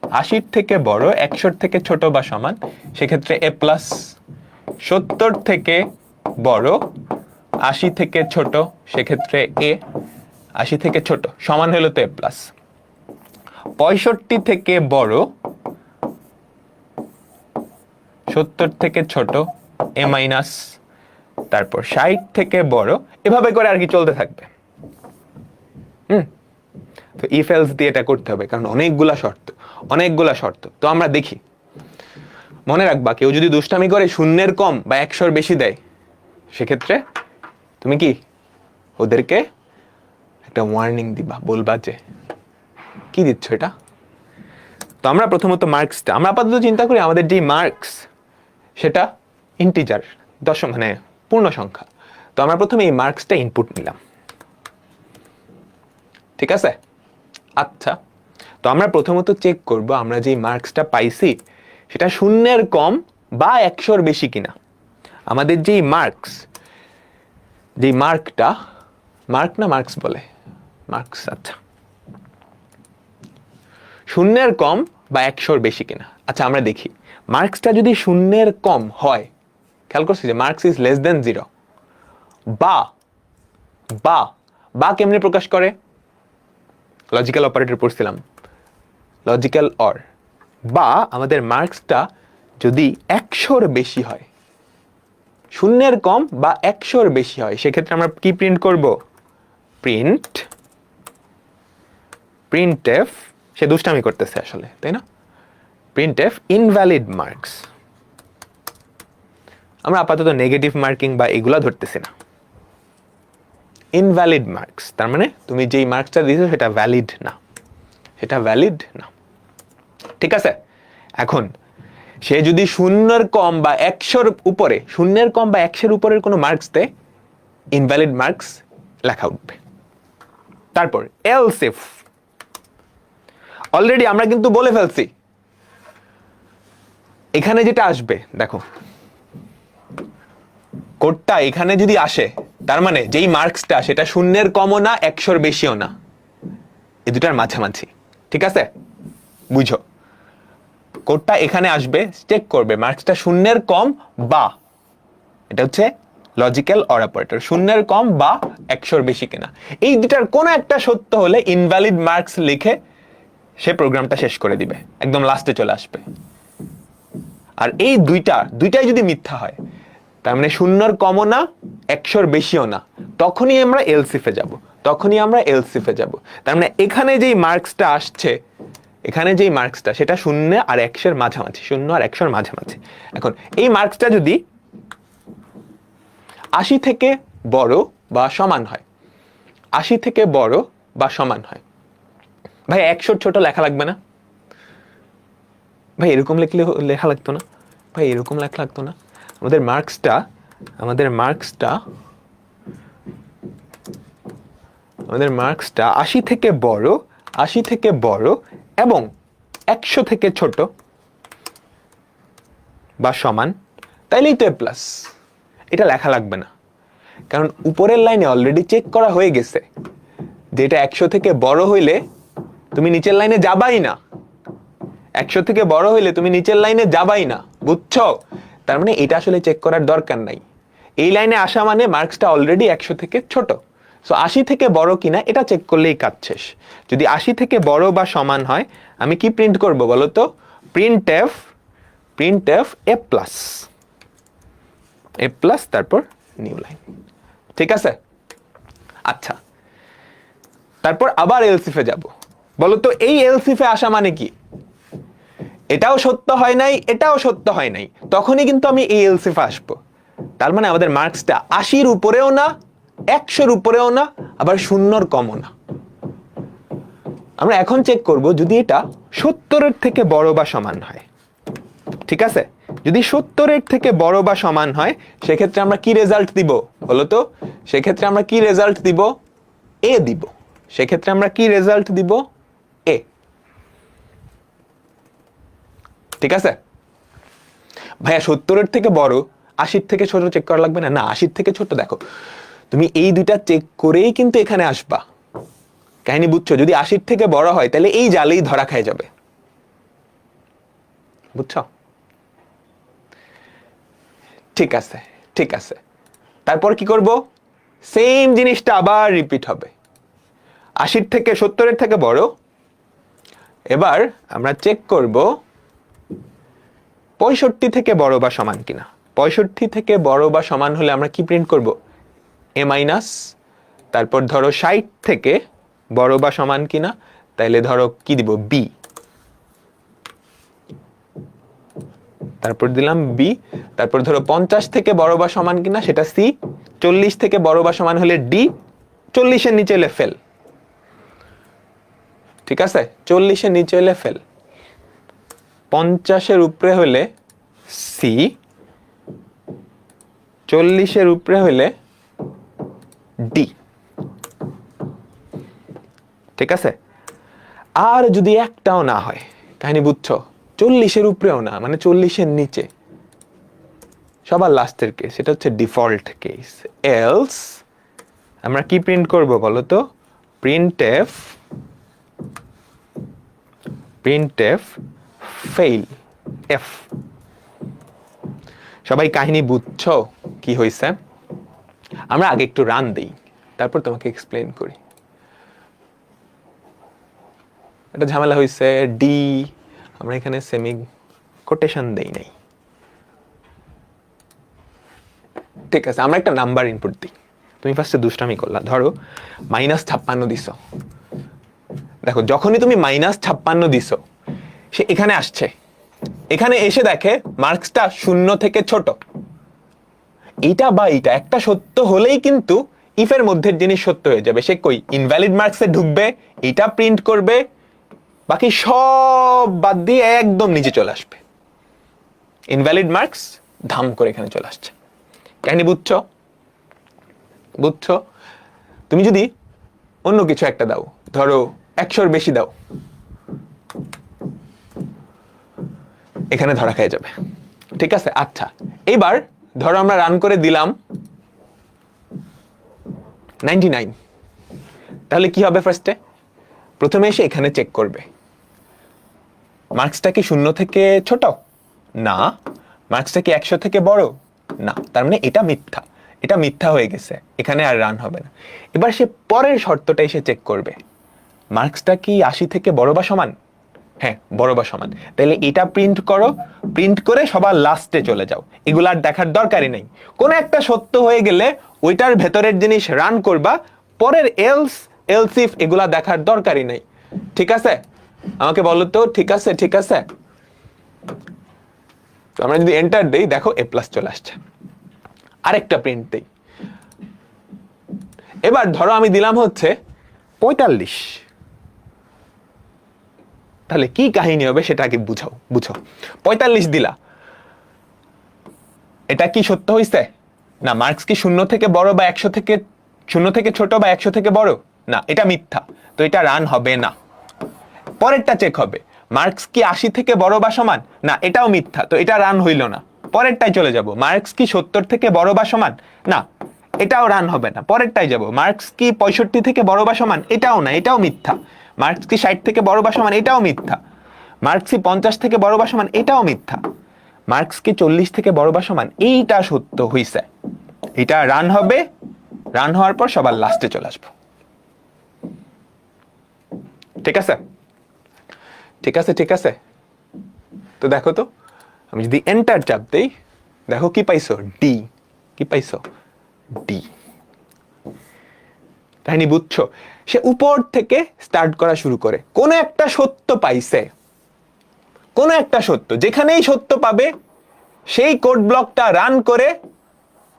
S1: 100 থেকে ছোট বা সমান, সেক্ষেত্রে এ প্লাস। 70 থেকে বড় 80 থেকে ছোট, সেক্ষেত্রে এ। 80 থেকে ছোট সমান হলো তো এ প্লাস। 65 থেকে বড় 70 থেকে ছোট এ মাইনাস। তারপর 60 থেকে বড়, এভাবে করে আর কি চলতে থাকবে। তো ইফ এলস দিয়ে এটা করতে হবে, কারণ অনেকগুলা শর্ত। তো আমরা দেখি, মনে রাখবা কেউ যদি দুষ্টামি করে 0 কম বা 100 বেশি দেয়, সেক্ষেত্রে তুমি কি ওদেরকে একটা ওয়ার্নিং দিবা, বলবা যে কি দিচ্ছ এটা। তো আমরা প্রথমত মার্কসটা, আমরা আপাতত চিন্তা করি আমাদের যে মার্কস সেটা ইন্টিজার, মানে পূর্ণ সংখ্যা। তো আমরা প্রথমে এই মার্কসটা ইনপুট নিলাম, ঠিক আছে। আচ্ছা, তো আমরা প্রথমত চেক করব আমরা যে মার্কসটা পাইছি সেটা 0 কম বা 100 বেশি কিনা। আমাদের যেই মার্কস, যেই মার্কটা, মার্কস বলে, আচ্ছা, 0 কম বা 100 বেশি কিনা। আচ্ছা, আমরা দেখি মার্কসটা যদি 0 কম হয়, খেয়াল করছি যে মার্কস ইজ লেস দেন 0, বা কেমনে প্রকাশ করে? লজিক্যাল অপারেটর পড়ছিলাম, লজিক্যাল অর। বা আমাদের মার্কসটা যদি 100 বেশি হয়, 0 কম বা 100 বেশি হয়, সেক্ষেত্রে আমরা কি প্রিন্ট করব? প্রিন্টএফ, সে দুষ্টামি করতেছে আসলে, তাই না? Printf invalid marks. আমরা আপাতত নেগেটিভ মার্কিং বা এগুলা ধরতেছি না। ইনভ্যালিড মার্কস, তার মানে তুমি যেই মার্কসটা দিয়েছো সেটা ভ্যালিড না, ঠিক আছে। এখন সে যদি 0 কম বা 100 উপরে, 0 কম বা 100 উপরের কোনো মার্কস দেয়, ইনভ্যালিড মার্কস লেখা উঠবে। তারপর এলস ইফ, অলরেডি আমরা কিন্তু বলে ফেলছি এখানে যেটা আসবে দেখো, কোডটা এখানে যদি আসে তার মানে যেই মার্কসটা সেটা শূন্যের কমও না 100-র বেশিও না, এই দুটার মাঝামাঝি। ঠিক আছে, বুঝো, কোডটা এখানে আসবে, চেক করবে মার্কসটা শূন্যের কম বা, এটা হচ্ছে লজিক্যাল অর অপারেটর, শূন্যের কম বা 100-র বেশি কিনা। এই দুটার কোনো একটা সত্য হলে ইনভ্যালিড মার্কস লিখে সে প্রোগ্রামটা শেষ করে দিবে, একদম লাস্টে চলে আসবে। আর এই দুইটাই যদি মিথ্যা হয়, তার মানে শূন্যর কমও না 100-র বেশিও না, তখনই আমরা এলসিফে যাব, তার মানে এখানে যেই মার্কসটা আসছে, এখানে যেই মার্কসটা সেটা 0 আর 100-র মাঝামাঝি, 0 আর 100-র মাঝামাঝি। এখন এই মার্কসটা যদি 80 থেকে বড় বা সমান হয়, 80 থেকে বড় বা সমান হয়, ভাই 100-র ছোট লেখা লাগবে না ভাই, এরকম লিখলে লেখা লাগতো না ভাই, এরকম লেখা লাগতো না। আমাদের মার্কসটা 80 থেকে বড়, 80 থেকে বড় এবং 100 থেকে ছোট বা সমান, তাইলেই তো এ প্লাস। এটা লেখা লাগবে না, কারণ উপরের লাইনে অলরেডি চেক করা হয়ে গেছে যে এটা 100 থেকে বড় হইলে তুমি নিচের লাইনে যাবাই না, 100 থেকে বড় হইলে তুমি নিচের লাইনে যাবাই না, বুঝছো? তার মানে এটা আসলে চেক করার দরকার নাই, এই লাইনে আসা মানে মার্কসটা অলরেডি 100 থেকে ছোট। সো 80 থেকে বড় কিনা এটা চেক করলেই কাজ শেষ। যদি 80 থেকে বড় বা সমান হয়, আমি কি প্রিন্ট করব বলো তো? প্রিন্টএফ এ প্লাস তারপর নিউ লাইন। ঠিক আছে, আচ্ছা, তারপর আবার এলসিফে যাব। বলো তো এই এলসিফে আসা মানে কি? এটাও সত্য হয় নাই, এটাও সত্য হয় নাই, তখনই কিন্তু আমি এই এলসিফে আসবো। তার মানে আমাদের মার্কসটা 80-র উপরেও না, 100-র উপরেও না, আবার 0-র কমও না। আমরা এখন চেক করব যদি এটা 70-এর থেকে বড় বা সমান হয়। ঠিক আছে, যদি 70-এর থেকে বড় বা সমান হয়, সেক্ষেত্রে আমরা কি রেজাল্ট দিব বলো তো? সেক্ষেত্রে আমরা কি রেজাল্ট দিব? এ দিব। সেক্ষেত্রে আমরা কি রেজাল্ট দিব? এ। ঠিক আছে ভাইয়া, 70-এর থেকে বড়, 80-র থেকে ছোট চেক করা লাগবে না? না, 80-র থেকে ছোট দেখো, তুমি এই দুইটা চেক করেই কিন্তু এখানে আসবা। কাহিনী বুঝছো? যদি 80-র থেকে বড় হয় তাহলে এই জালেই ধরা খেয়ে যাবে, বুঝছো? ঠিক আছে, তারপর কি করব? সেম জিনিসটা আবার রিপিট হবে। 80-র থেকে 70-এর থেকে বড়, এবার আমরা চেক করব 65 থেকে বড় বা সমান কিনা। 65 থেকে বড় বা সমান হলে আমরা কি প্রিন্ট করব? এ মাইনাস, তারপর ধরো 60 থেকে বড় বা সমান কিনা, তাইলে ধরো কি দিব? বি। তারপর দিলাম বি, তারপর ধরো 50 থেকে বড় বা সমান কিনা, সেটা সি। 40 থেকে বড় বা সমান হলে ডি, 40-এর নিচে হলে ফেল। ঠিক আছে, 40-এর নিচে হলে ফেল, 50-এর উপরে হলে সি, 40-এর উপরে হলে ডি। ঠিক আছে, আর যদি একটাও না হয়, কাহিনী বুঝছো? 40-এর উপরেও না, মানে 40-এর নিচে, সবার লাস্টের কেস, সেটা হচ্ছে ডিফল্ট কেস। এলস আমরা কি প্রিন্ট করব বলো তো? Printf fail F. সবাই কাহিনী বুঝছো কি হয়েছে? আমরা আগে একটু রান দেই, তারপর তোমাকে এক্সপ্লেন করি। একটা ঝামেলা হয়েছে, ডি আমরা এখানে সেমি কোটেশন দেই নাই। ঠিক আছে, আমরা একটা নাম্বার ইনপুট দিই। তুমি ফার্স্টে দুষ্টামি করলা, ধরো -56 দিছো। দেখো, যখনই তুমি -56 দিছো, সে এখানে আসছে, এখানে এসে দেখে মার্কসটা 0 থেকে ছোট। এইটা বা এইটা একটা সত্য হলেই কিন্তু ইফের মধ্যের জিনিস সত্য হয়ে যাবে। সে কই ইনভ্যালিড মার্কসে ঢুকবে, এটা প্রিন্ট করবে, বাকি সব বাদ দিয়ে একদম নিচে চলে আসবে। ইনভ্যালিড মার্কস ধাম করে এখানে চলে আসছে। কাহিনী বুঝছো? তুমি যদি অন্য কিছু একটা দাও, ধরো 100-র বেশি দাও, এখানে ধরা খেয়ে যাবে। ঠিক আছে, আচ্ছা এবার ধরো আমরা রান করে দিলাম 99, তাহলে কি হবে? ফার্স্টে প্রথমে এসে এখানে চেক করবে মার্কসটা কি 0 থেকে ছোট? না। মার্কসটা কি 100 থেকে বড়? না। তার মানে এটা মিথ্যা, এটা মিথ্যা হয়ে গেছে, এখানে আর রান হবে না। এবার সে পরের শর্তটা এসে চেক করবে মার্কসটা কি 80 থেকে বড় বা সমান? হ্যাঁ, বড় বা সমান। তাহলে এটা প্রিন্ট করো, প্রিন্ট করে সবার লাস্টে চলে যাও, এগুলো আর দেখার দরকারই নেই। কোন একটা সত্য হয়ে গেলে ওইটার ভেতরের জিনিস রান করবা, পরের এলস এলস ইফ এগুলা দেখার দরকারই নেই। ঠিক আছে, আমাকে বলো তো ঠিক আছে? ঠিক আছে, তো আমরা যদি এন্টার দেই দেখো এ প্লাস চলে আসছে। আরেকটা প্রিন্ট দেই, এবার ধরো আমি দিলাম হচ্ছে 45, তাহলে কি কাহিনী হবে সেটা আগে বুঝো। 45 দিলা, এটা কি সত্য হইছে? না। মার্কস কি 0 থেকে বড় বা 100 থেকে 0 থেকে ছোট বা 100 থেকে বড়? না, এটা মিথ্যা, তো এটা রান হবে না। পরেরটা চেক হবে মার্কস কি 80 থেকে বড় বা সমান? না, এটাও মিথ্যা, তো এটা রান হইল না। পরেরটাই চলে যাব, মার্কস কি 70 থেকে বড় বা সমান? না, এটাও রান হবে না। পরেরটাই যাব, মার্কস কি 65 থেকে বড় বা সমান? এটাও না, এটাও মিথ্যা। মার্কস কি 60 থেকে বড় বা সমান? এটাও মিথ্যা। মার্কস কি 50 থেকে বড় বা সমান? এটাও মিথ্যা। মার্কস কি 40 থেকে বড় বা সমান? এইটা সত্য হইছে, এটা রান হবে। রান হওয়ার পর সবার লাস্টে চলে আসবো। ঠিক আছে, ঠিক আছে, ঠিক আছে। তো দেখো তো, আমি যদি এন্টার চাপ দেই দেখো কি পাইছো? ডি। কি পাইছো? ডি। কাহিনী বুঝছো? সে উপর থেকে স্টার্ট করা শুরু করে, কোন একটা সত্য পাইছে, কোন একটা সত্য, যেখানেই সত্য পাবে সেই কোড ব্লকটা রান করে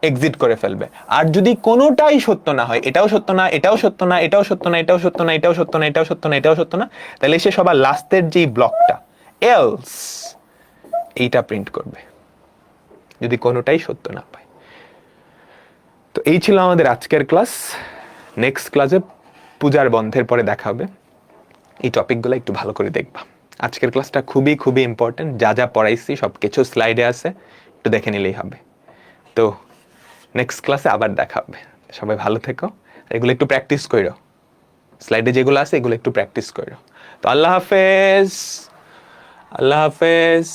S1: এক্সিট করে ফেলবে। আর যদি কোনোটাই সত্য না হয়, এটাও সত্য না, এটাও সত্য না, এটাও সত্য না, এটাও সত্য না, এটাও সত্য না, এটাও সত্য না, এটাও সত্য না, তাহলে সে সবার লাস্টের যে ব্লকটা এলস এইটা প্রিন্ট করবে, যদি কোনোটাই সত্য না পায়। তো এই ছিল আমাদের আজকের ক্লাস। নেক্সট ক্লাসে পূজার বন্ধের পরে দেখা হবে। এই টপিকগুলো একটু ভালো করে দেখবা। আজকের ক্লাসটা খুবই খুবই ইম্পর্টেন্ট, যা যা পড়াইছি সব কিছু স্লাইডে আছে, একটু দেখে নিলেই হবে। তো নেক্সট ক্লাসে আবার দেখা হবে। সবাই ভালো থেকো, এগুলো একটু প্র্যাকটিস করো, স্লাইডে যেগুলো আছে এগুলো একটু প্র্যাকটিস করো। তো আল্লাহ হাফেজ, আল্লাহ হাফেজ।